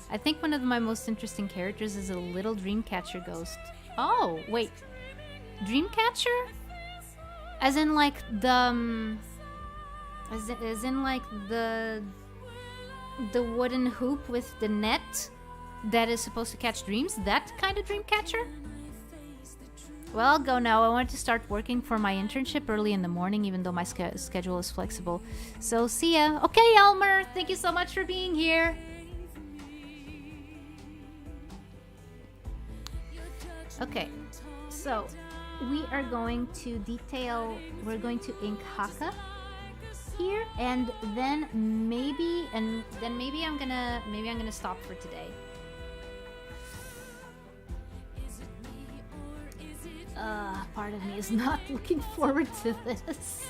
I think one of my most interesting characters is a little Dreamcatcher ghost. Oh, wait. Dreamcatcher? As in like the as in like the wooden hoop with the net that is supposed to catch dreams? That kind of Dreamcatcher? Well, I'll go now. I want to start working for my internship early in the morning, even though my schedule is flexible. So, see ya. Okay, Elmer. Thank you so much for being here. Okay, so we are going to detail. We're going to ink Haka here, and then maybe I'm gonna stop for today. Part of me is not looking forward to this.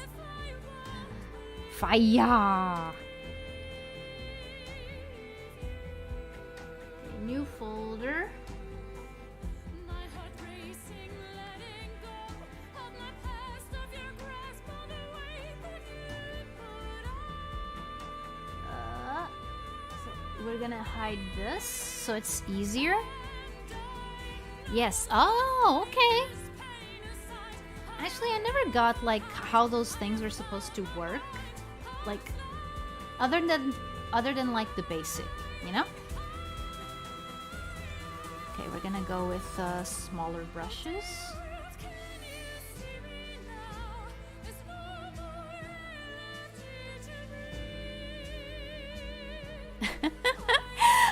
Fire! New folder. So we're gonna hide this so it's easier. Yes. Oh, okay. Actually, I never got like how those things were supposed to work, like other than like the basic, you know. Okay, we're gonna go with smaller brushes.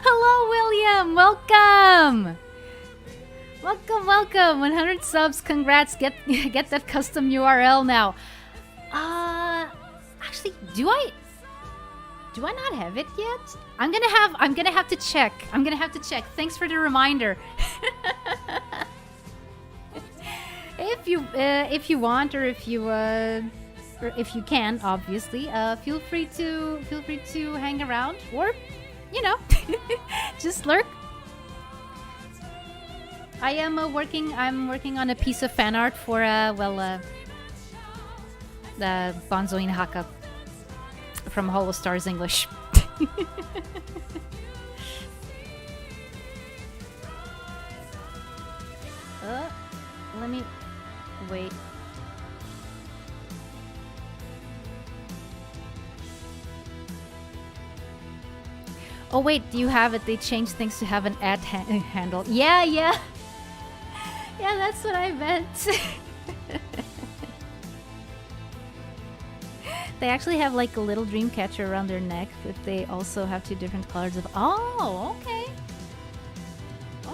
Hello, William. Welcome. Welcome, welcome! 100 subs, congrats! Get that custom URL now. Actually, do I not have it yet? I'm gonna have to check. Thanks for the reminder. If you want, or if you can, obviously, feel free to hang around, or you know, just lurk. I'm working on a piece of fan art for the Bonzo in Haka from Holostar's English. Let me wait. Oh wait, you have it. They changed things to have an ad handle. Yeah, yeah. Yeah, that's what I meant. They actually have like a little dream catcher around their neck, but they also have 2 different colors of... Oh, okay.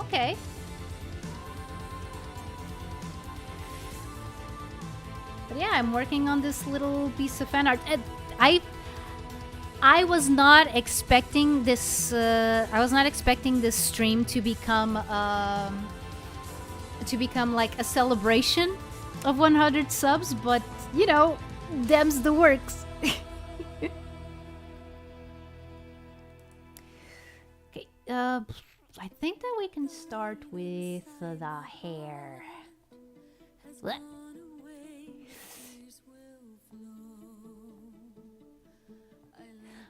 Okay. But yeah, I'm working on this little piece of fan art. I was not expecting this. I was not expecting this stream to become like a celebration of 100 subs. But you know, them's the works. Okay. I think that we can start with the hair. What?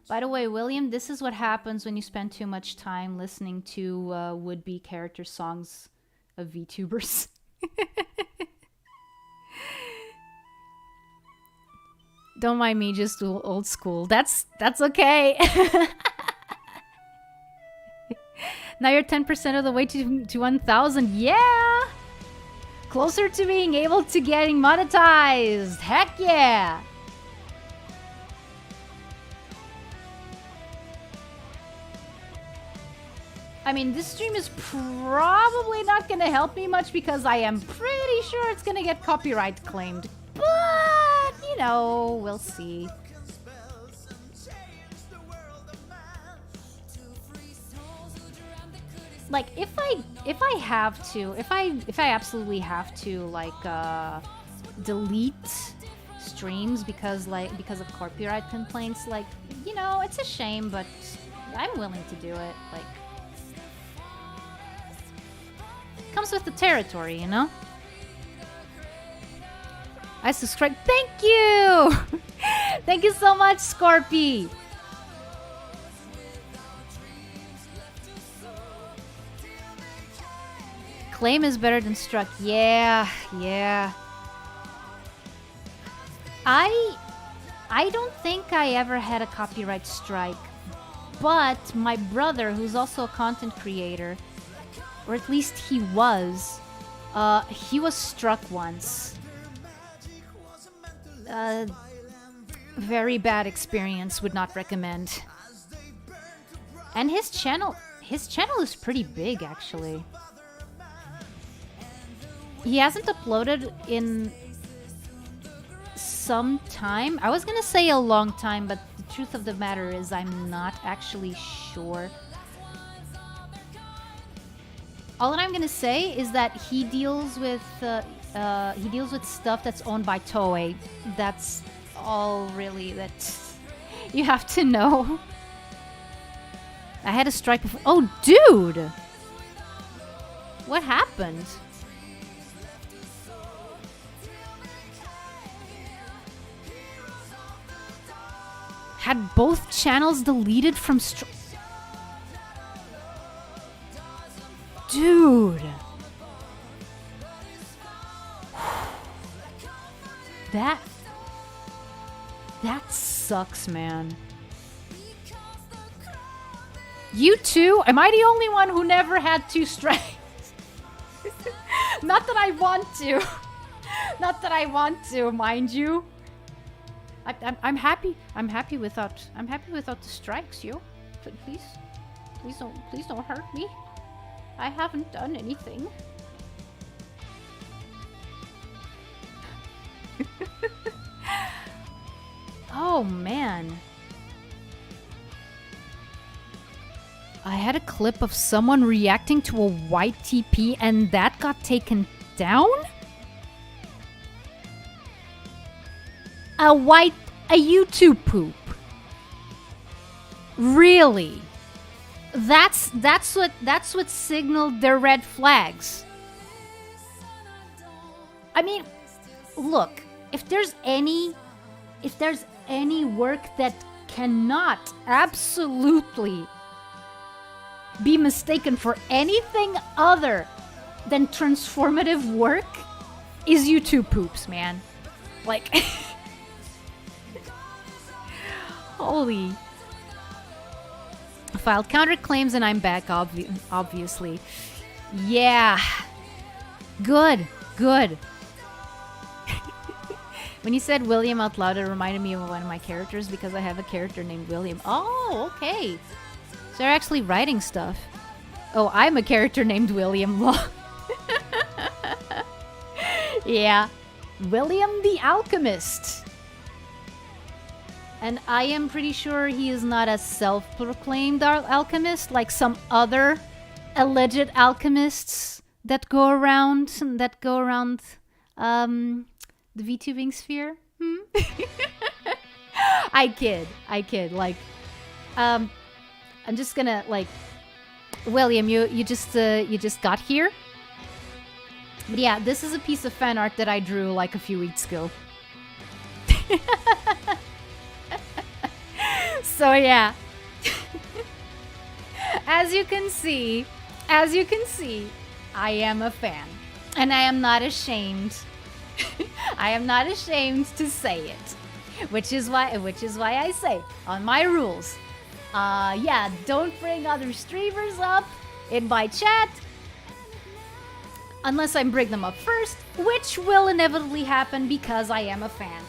By the way, William, this is what happens when you spend too much time listening to would-be character songs of VTubers. Don't mind me, just old school. That's okay. Now you're 10% of the way to 1,000. Yeah! Closer to being able to getting monetized. Heck yeah! I mean, this stream is probably not gonna help me much because I am pretty sure it's gonna get copyright claimed. But, you know, we'll see. Like, if I have to, if I absolutely have to, like, delete streams because of copyright complaints, like, you know, it's a shame, but I'm willing to do it, like... Comes with the territory, you know? I subscribe. Thank you! Thank you so much, Scorpy! Claim is better than struck. Yeah, yeah. I don't think I ever had a copyright strike. But my brother, who's also a content creator, or at least he was struck once. Very bad experience, would not recommend. And his channel is pretty big, actually. He hasn't uploaded in some time. I was gonna say a long time, but the truth of the matter is I'm not actually sure. All that I'm gonna say is that he deals with stuff that's owned by Toei. That's all really that you have to know. I had a strike before. Oh, dude! What happened? Had both channels deleted from Dude! That sucks, man. You too? Am I the only one who never had 2 strikes? Not that I want to. Not that I want to, mind you. I'm happy. I'm happy without the strikes, yo. Please don't hurt me. I haven't done anything. Oh, man. I had a clip of someone reacting to a white TP and that got taken down? A YouTube poop. Really? That's what signaled their red flags. I mean, look, if there's any work that cannot absolutely be mistaken for anything other than transformative work is YouTube poops, man. Like, holy. Filed counterclaims and I'm back, obviously. Yeah. Good. When you said William out loud, it reminded me of one of my characters because I have a character named William. Oh, okay. So they're actually writing stuff. Oh, I'm a character named William Law. Yeah. William the Alchemist. And I am pretty sure he is not a self-proclaimed alchemist like some other alleged alchemists that go around the VTubing sphere. I kid. Like, I'm just gonna, like, William, you just got here. But yeah, this is a piece of fan art that I drew like a few weeks ago. So yeah. As you can see, I am a fan. And I am not ashamed. I am not ashamed to say it. Which is why I say on my rules. Yeah, don't bring other streamers up in my chat unless I bring them up first, which will inevitably happen because I am a fan.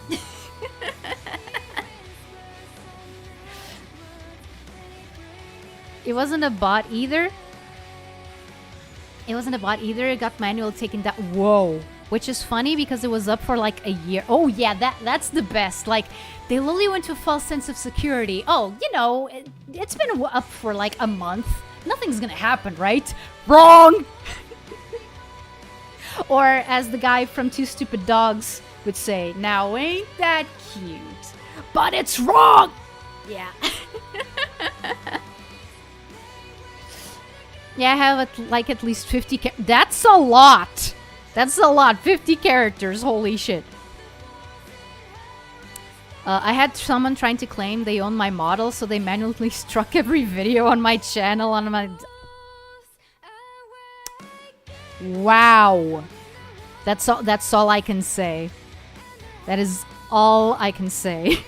It wasn't a bot either. It got manual taken down. Whoa. Which is funny because it was up for like a year. Oh yeah, that's the best. Like, they literally went to a false sense of security. Oh, you know, it's been up for like a month. Nothing's gonna happen, right? Wrong! Or as the guy from Two Stupid Dogs would say, now ain't that cute? But it's wrong! Yeah. Yeah, I have at least 50 That's a lot! That's a lot. 50 characters. Holy shit. I had someone trying to claim they own my model, so they manually struck every video on my channel on my... Wow. That's all I can say. That is all I can say.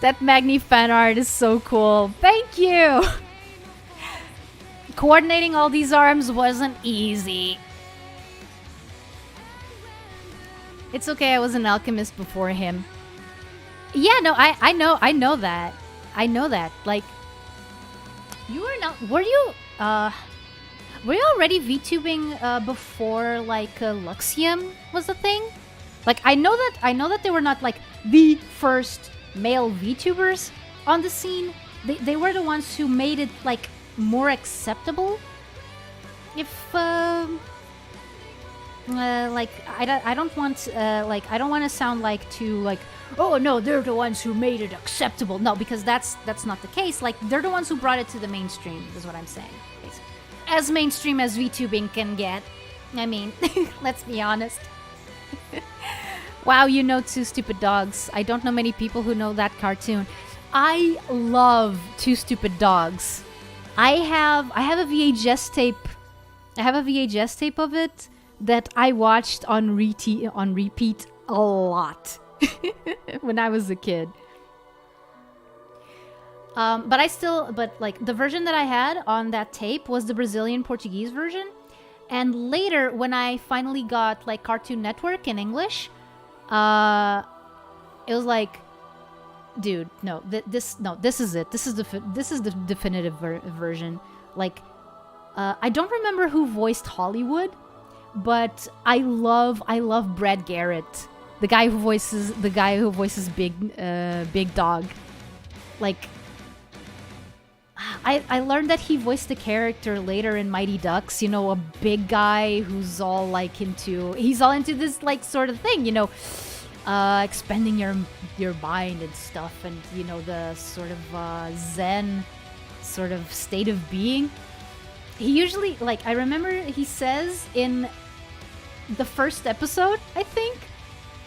That Magni fan art is so cool. Thank you! Coordinating all these arms wasn't easy. It's okay, I was an alchemist before him. Yeah, no, I know that. I know that. Like, you were not... Were you already VTubing before, like, Luxium was a thing? Like, I know that they were not, like, the first male VTubers on the scene. They were the ones who made it, like, more acceptable. If, like, I don't want to sound like too, like, oh no, they're the ones who made it acceptable. No, because that's not the case. Like, they're the ones who brought it to the mainstream, is what I'm saying. Basically. As mainstream as VTubing can get. I mean, let's be honest. Wow, you know Two Stupid Dogs. I don't know many people who know that cartoon. I love Two Stupid Dogs. I have a VHS tape. I have a VHS tape of it that I watched on repeat a lot when I was a kid. But like the version that I had on that tape was the Brazilian Portuguese version. And later, when I finally got like Cartoon Network in English, it was like, dude, no, this is it. This is the definitive version. Like, I don't remember who voiced Hollywood, but I love Brad Garrett, the guy who voices Big Dog. Like, I learned that he voiced the character later in Mighty Ducks, you know, a big guy who's all like into this like sort of thing, you know, expending your mind and stuff, and you know, the sort of zen sort of state of being. He usually, like, I remember he says in the first episode, I think,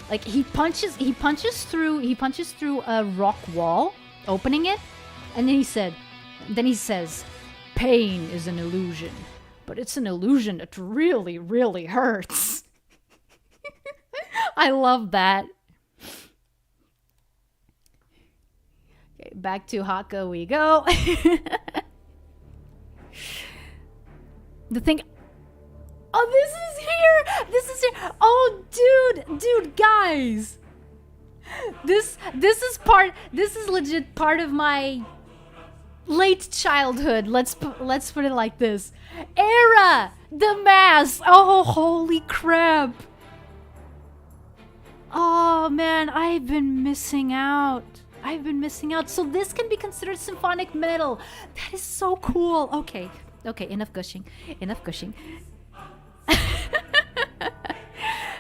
Like he punches through a rock wall, opening it, and then he says, "Pain is an illusion, but it's an illusion that really, really hurts." I love that. Okay, back to Haka we go. The thing. Oh, this is here. This is here. Oh, dude, guys. This is legit part of my late childhood. Let's put it like this. Era, the mask. Oh, holy crap. Oh man, I've been missing out. So this can be considered symphonic metal. That is so cool. Okay, enough gushing.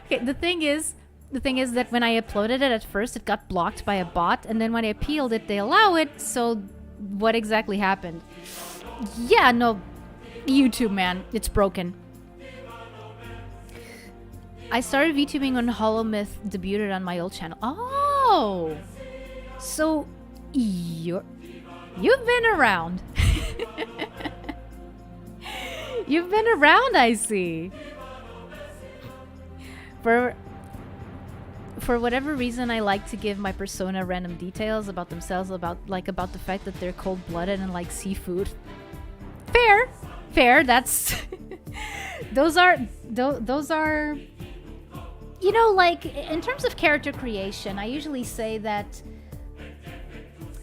Okay, the thing is that when I uploaded it at first, it got blocked by a bot, and then when I appealed it, they allow it. So what exactly happened? Yeah, no, YouTube, man, it's broken. I started VTubing on Hollow Myth, debuted on my old channel. Oh, so you've been around. You've been around, I see. For whatever reason, I like to give my persona random details about themselves, about the fact that they're cold-blooded and like seafood. Fair. That's those are you know, like in terms of character creation, I usually say that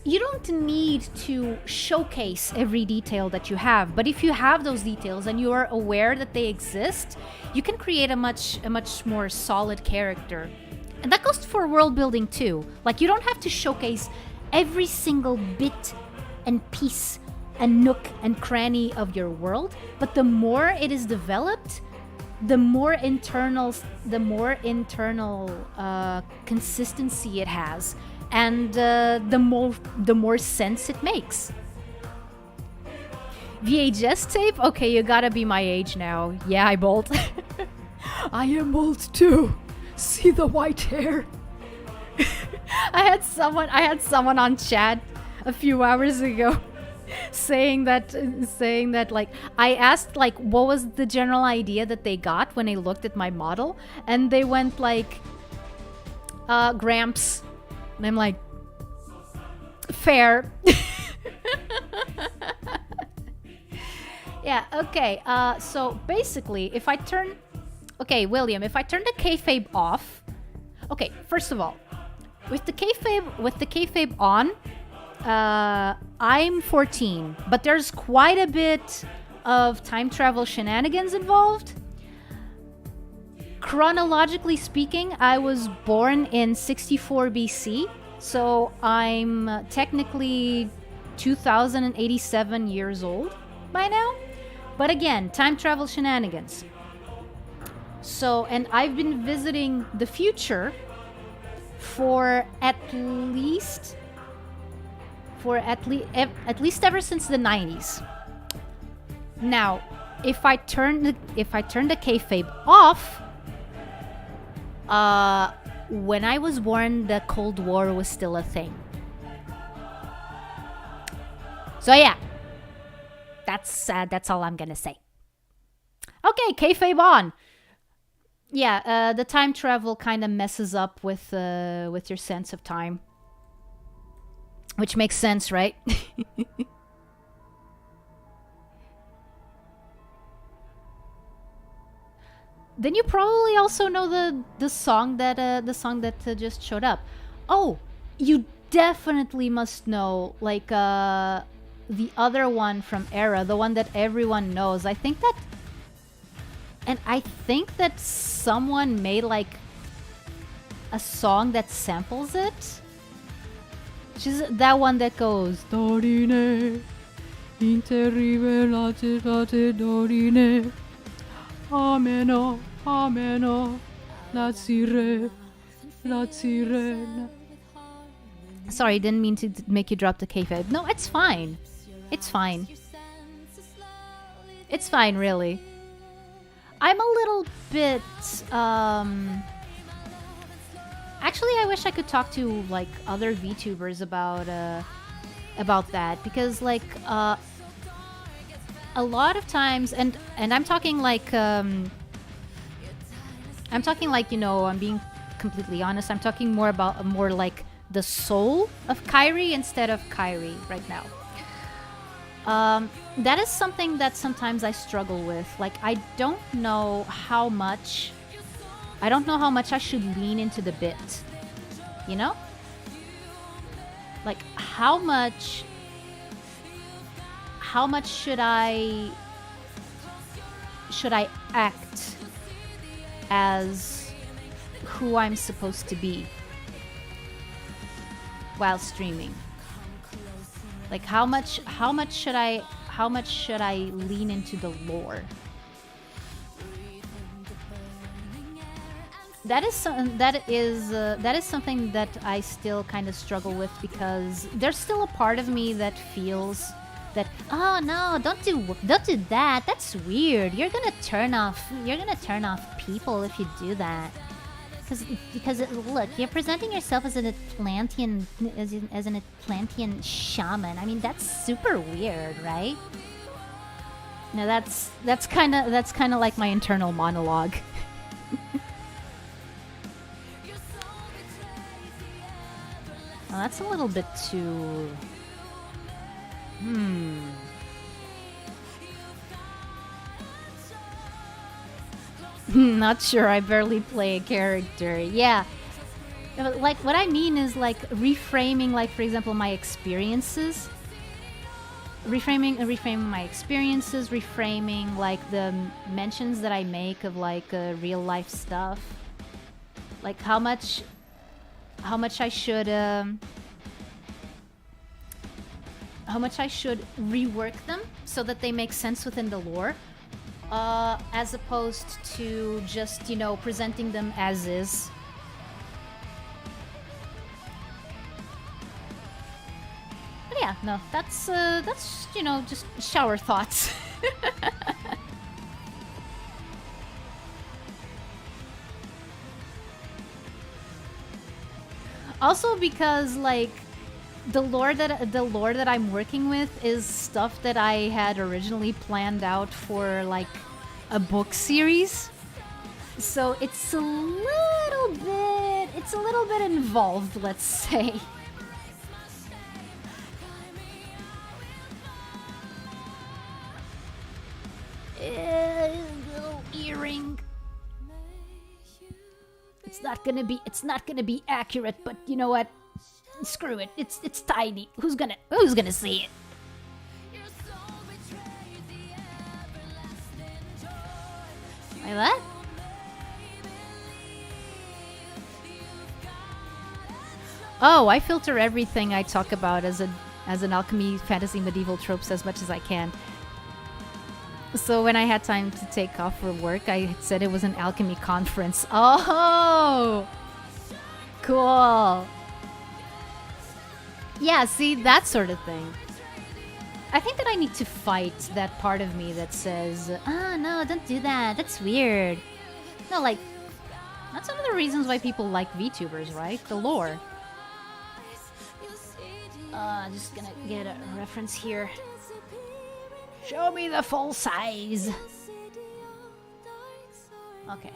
you don't need to showcase every detail that you have, but if you have those details and you are aware that they exist, you can create a much more solid character. And that goes for world building too. Like, you don't have to showcase every single bit and piece and nook and cranny of your world, but the more it is developed, the more internal consistency it has, and the more sense it makes. VHS tape? Okay, you gotta be my age now. Yeah, I bolt. I am old too. See the white hair. I had someone on chat a few hours ago saying that like, I asked like what was the general idea that they got when they looked at my model, and they went like Gramps. And I'm like, fair. Yeah, okay. So basically, if I turn the kayfabe off. Okay, first of all, with the kayfabe on, I'm 14, but there's quite a bit of time travel shenanigans involved. Chronologically speaking, I was born in 64 BC, so I'm technically 2087 years old by now. But again, time travel shenanigans. So, and I've been visiting the future for at least ever since the 90s. Now, if I turn the kayfabe off, when I was born, the Cold War was still a thing. So yeah, that's all I'm gonna say. Okay, kayfabe on. Yeah, the time travel kind of messes up with your sense of time, which makes sense, right? Then you probably also know the song that just showed up. Oh, you definitely must know like the other one from Era, the one that everyone knows. I think that someone made like a song that samples it. Which is that one that goes Dorine Interrive late Dorine Ameno Ameno Latsire Latsire. Sorry, didn't mean to make you drop the kayfabe. No, it's fine. It's fine. It's fine, really. I'm a little bit Actually, I wish I could talk to like other VTubers about that, because like a lot of times, and I'm talking like you know, I'm being completely honest. I'm talking more about more like the soul of Kairi instead of Kairi right now. That is something that sometimes I struggle with. Like, I don't know how much I should lean into the bit. You know? Like, how much should I act as who I'm supposed to be while streaming? Like, how much should I lean into the lore? That is something that I still kind of struggle with, because there's still a part of me that feels that, oh no, don't do that. That's weird. You're gonna turn off people if you do that. Because look, you're presenting yourself as an Atlantean shaman. I mean, that's super weird, right? No, that's kind of like my internal monologue. Well, that's a little bit too. Not sure. I barely play a character. Yeah. Like, what I mean is, like, reframing, like, for example, my experiences. Reframing my experiences, reframing, like, the mentions that I make of, like, real life stuff. Like, how much I should rework them so that they make sense within the lore. As opposed to just, you know, presenting them as is. But yeah, no, that's you know, just shower thoughts. Also, because like the lore that I'm working with is stuff that I had originally planned out for like a book series. So it's a little bit involved, let's say. Little earring. It's not gonna be accurate, but you know what? Screw it. It's tiny. Who's gonna see it? Like that? Oh, I filter everything I talk about as an alchemy, fantasy, medieval tropes as much as I can. So when I had time to take off for work, I said it was an alchemy conference. Oh! Cool. Yeah, see, that sort of thing. I think that I need to fight that part of me that says, oh, no, don't do that. That's weird. No, like, that's one of the reasons why people like VTubers, right? The lore. Just gonna get a reference here. Show me the full size. Okay.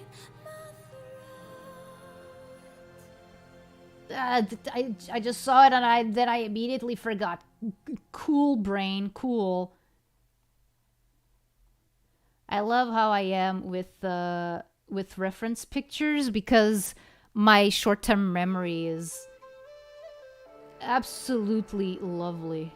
I just saw it and then I immediately forgot. Cool brain, cool. I love how I am with reference pictures, because my short-term memory is absolutely lovely.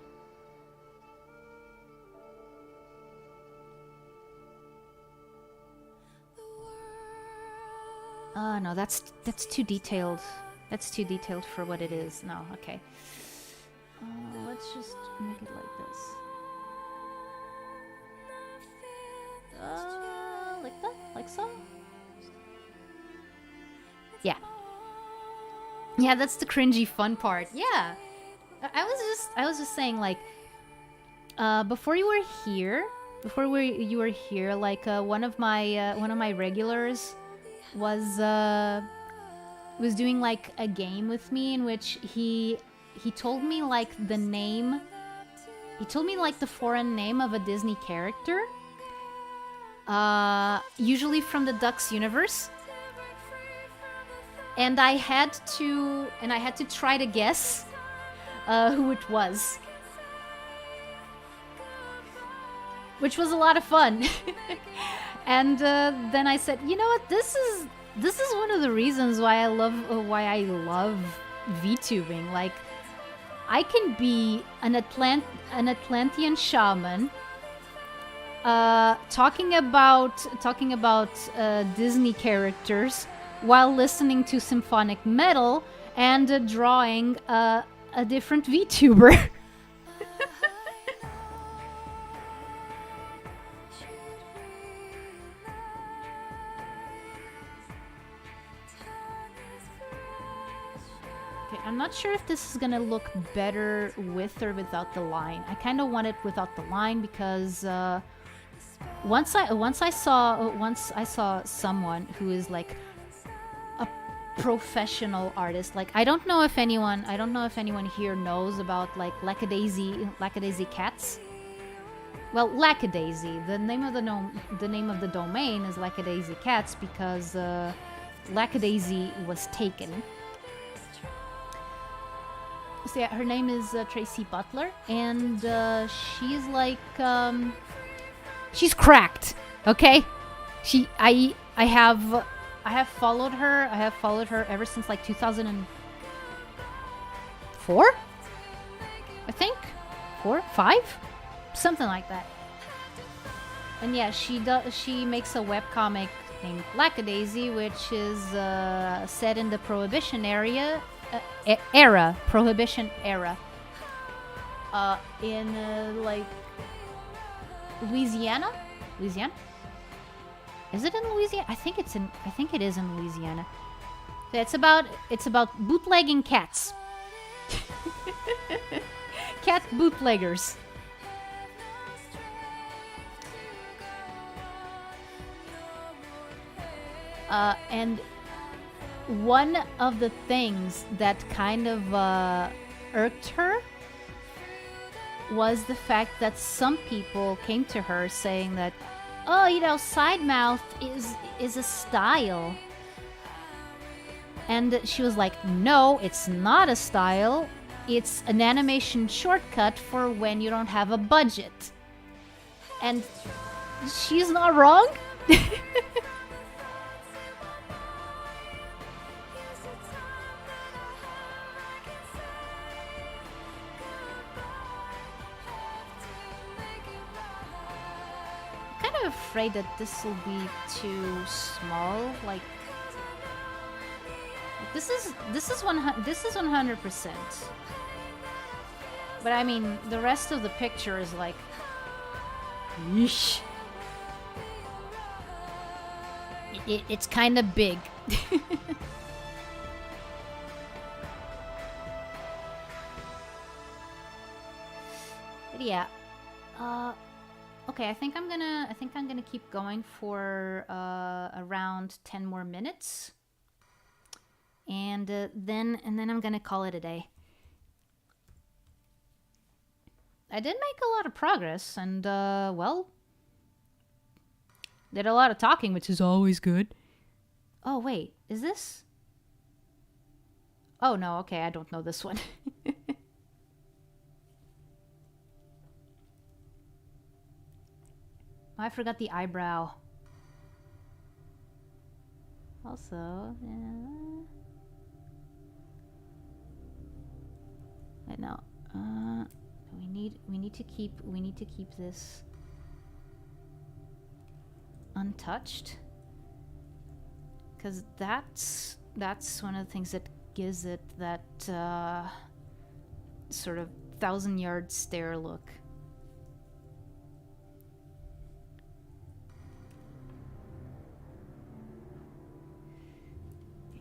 Oh no, that's too detailed. That's too detailed for what it is. No, okay. Let's just make it like this. Like that? Like so? Yeah. Yeah, that's the cringy fun part. Yeah. I was just saying, like, before you were here, like, one of my regulars was was doing like a game with me in which he told me like the name. He told me like the foreign name of a Disney character. Usually from the Ducks universe. And I had to try to guess who it was. Which was a lot of fun. And then I said, you know what, this is one of the reasons why I love VTubing. Like, I can be an Atlantean shaman, talking about Disney characters while listening to symphonic metal and drawing a different VTuber. I'm not sure if this is gonna look better with or without the line. I kind of want it without the line because once I saw someone who is like a professional artist. Like, I don't know if anyone here knows about like Lackadaisy cats. Well, Lackadaisy. The name of the domain is Lackadaisy Cats because Lackadaisy was taken. So yeah, her name is Tracy Butler, and she's like, she's cracked. Okay, I have followed her. I have followed her ever since like 2004. I think 4, 5, something like that. And yeah, she makes a webcomic named Lackadaisy, which is set in the Prohibition era, in like Louisiana. Is it in Louisiana? I think it is in Louisiana. It's about bootlegging cats. Cat bootleggers. And one of the things that kind of irked her was the fact that some people came to her saying that, oh, you know, side mouth is a style. And she was like, no, it's not a style. It's an animation shortcut for when you don't have a budget. And she's not wrong. I'm afraid that this will be too small. Like, this is 100%. But I mean, the rest of the picture is like, yeesh. It's kind of big. But yeah. Okay, I think I'm gonna keep going for around 10 more minutes, and then I'm gonna call it a day. I did make a lot of progress, and well, did a lot of talking, which is always good. Oh wait, is this? Oh no, okay, I don't know this one. I forgot the eyebrow. Also, yeah. Wait, no. We need to keep this untouched, because that's one of the things that gives it that sort of 1,000-yard stare look.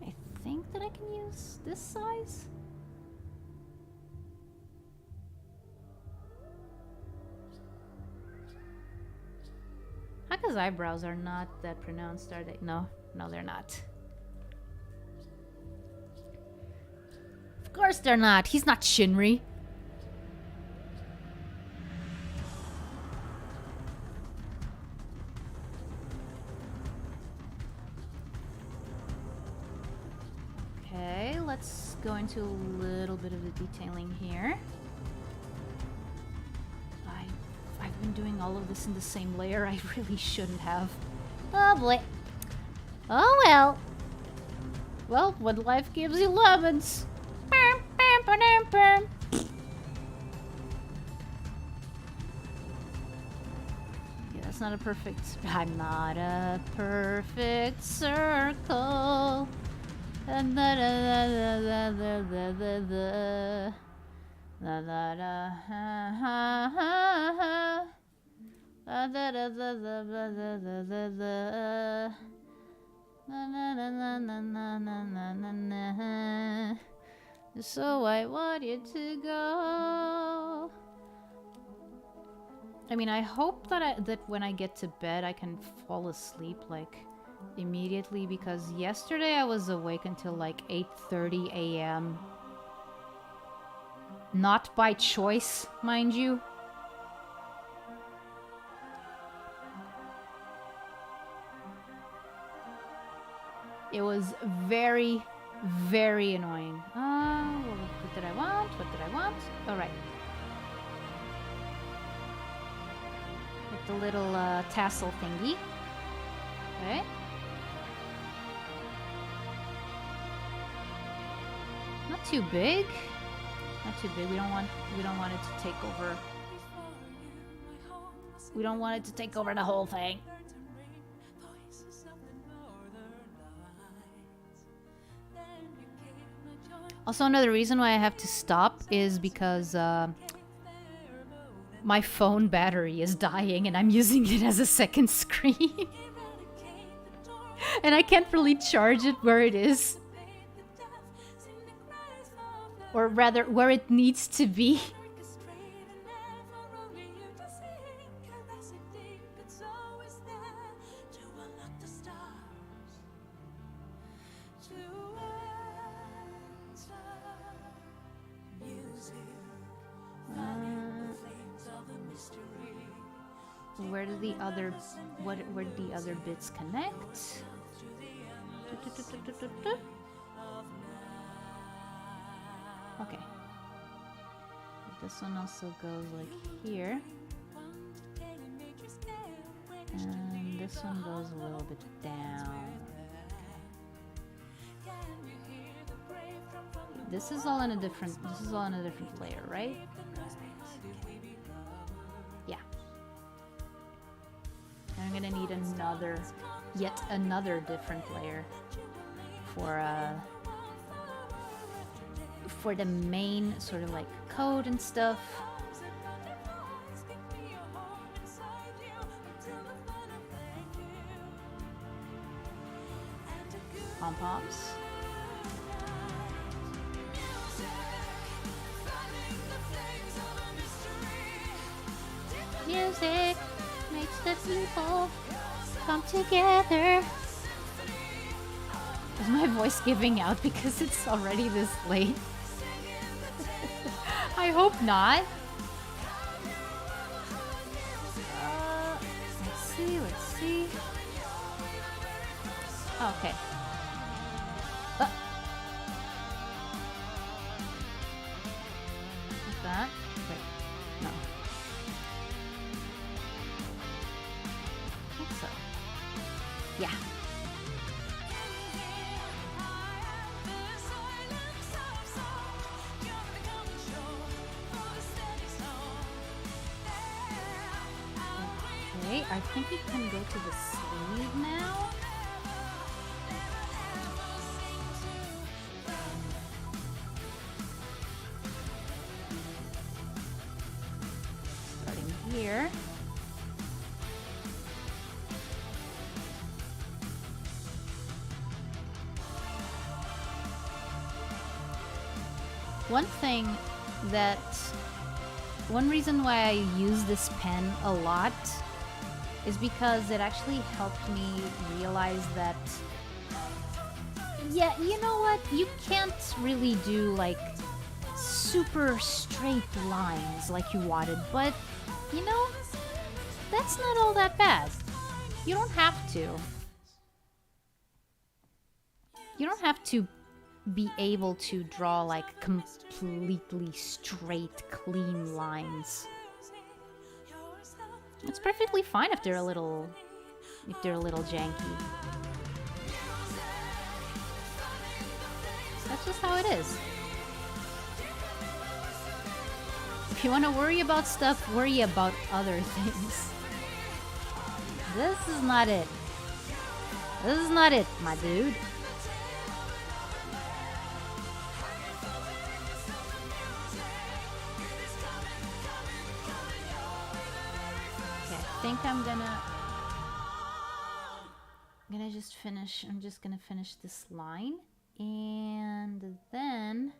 I think that I can use this size. Haka's eyebrows are not that pronounced, are they? No, they're not. course they're not. He's not Shinri. Okay, let's go into a little bit of the detailing here. I've been doing all of this in the same layer. I really shouldn't have. Oh boy. Oh well. Well, when life gives you lemons. Bam, bam, ba-dam, bam. Yeah, that's not a perfect... I'm not a perfect circle. Da, da, da, da, da, da, da, da, da. Da, da, da, ha, ha, ha, ha. Da, da, da, da, da, da, da, da, da. Na, na, na, na, na, na, na, na, na. So I want you to go. I mean, I hope that that when I get to bed, I can fall asleep like immediately, because yesterday I was awake until like 8:30 a.m. Not by choice, mind you. It was very, very annoying. What did I want? What did I want? All right. With the little tassel thingy. Okay. Not too big. Not too big. We don't want it to take over. We don't want it to take over the whole thing. Also, another reason why I have to stop is because my phone battery is dying and I'm using it as a second screen. And I can't really charge it where it is. Or rather, where it needs to be. Where do the other where do the other bits connect? Okay. This one also goes like here. And this one goes a little bit down. This is all in a different layer, right? Yeah. I'm gonna need yet another different layer for the main sort of like code and stuff. Pom-poms. Music makes the people come together. Is my voice giving out because it's already this late? I hope not. Let's see. Okay. What's that? Wait, no. I think so. Yeah. Okay, I think we can go to the sleeve now. Starting here. One reason why I use this pen a lot is because it actually helped me realize that, yeah, you know what? You can't really do like super straight lines like you wanted, but you know, that's not all that bad. You don't have to. You don't have to be able to draw like completely straight, clean lines. It's perfectly fine if they're a little janky. That's just how it is. If you want to worry about stuff, worry about other things. This is not it. This is not it, my dude. Okay, I think I'm gonna just finish. I'm just gonna finish this line, and then.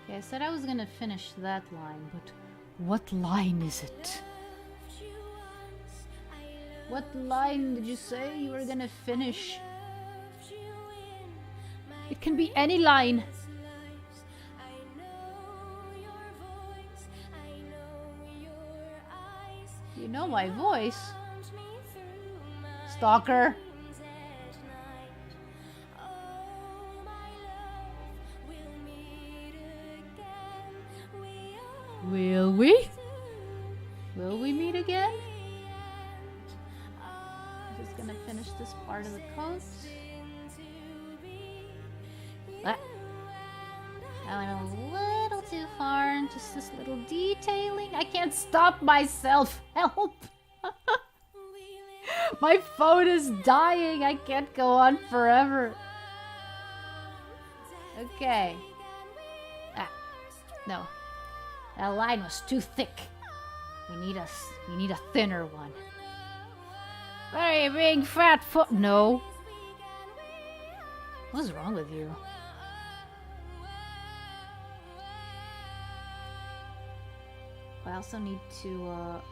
Okay, I said I was gonna finish that line, but what line is it? What line did you say you were gonna finish? It can be any line. You know my voice. Stalker. Will we? Will we meet again? I'm just gonna finish this part of the coat. I went a little too far in just this little detailing. I can't stop myself. Help! My phone is dying. I can't go on forever. Okay. No. That line was too thick. We need a thinner one. Very big fat foot. No. What's wrong with you? I also need to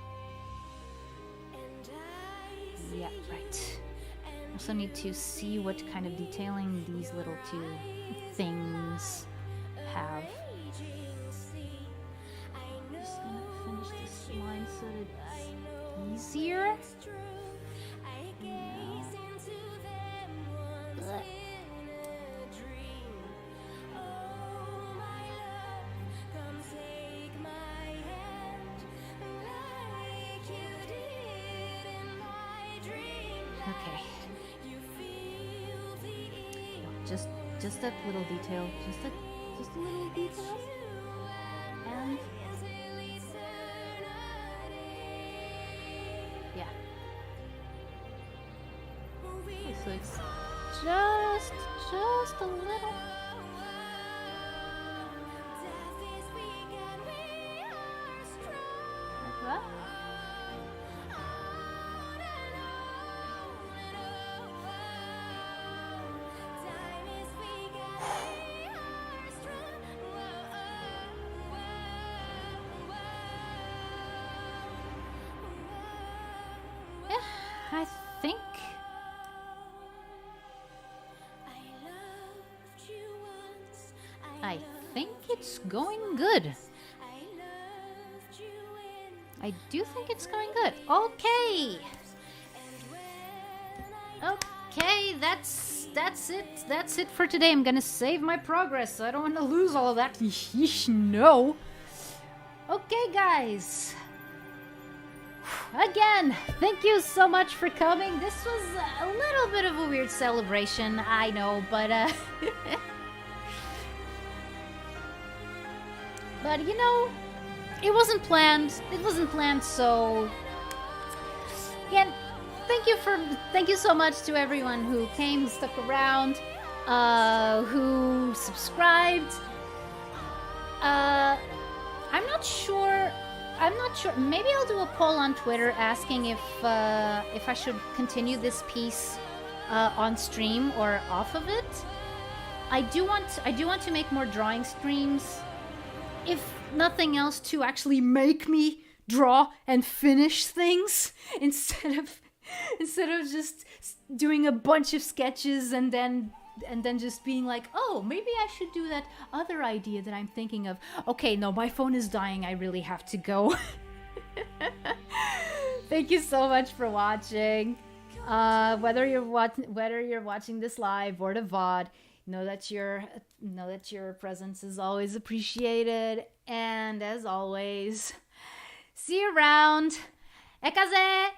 yeah, right. I also need to see what kind of detailing these little two things have. Just gonna finish this line so that it's easier. No. Okay. No, just that little detail. Just a little detail. And yeah. Okay, so it's just a little. Like that. I think it's going good. I do think it's going good. Okay. Okay, that's it. That's it for today. I'm gonna save my progress. I don't want to lose all of that. Yeesh, no. Okay, guys. Again, thank you so much for coming. This was a little bit of a weird celebration, I know, but but you know, it wasn't planned. It wasn't planned, so again, thank you so much to everyone who came, who stuck around, who subscribed. I'm not sure I'm not sure. Maybe I'll do a poll on Twitter asking if I should continue this piece on stream or off of it. I do want to make more drawing streams, if nothing else, to actually make me draw and finish things instead of just doing a bunch of sketches and then just being like, oh, maybe I should do that other idea that I'm thinking of. Okay, no, my phone is dying. I really have to go. Thank you so much for watching. Whether you're watching this live or the VOD, know that your presence is always appreciated. And as always, see you around. Ekaze!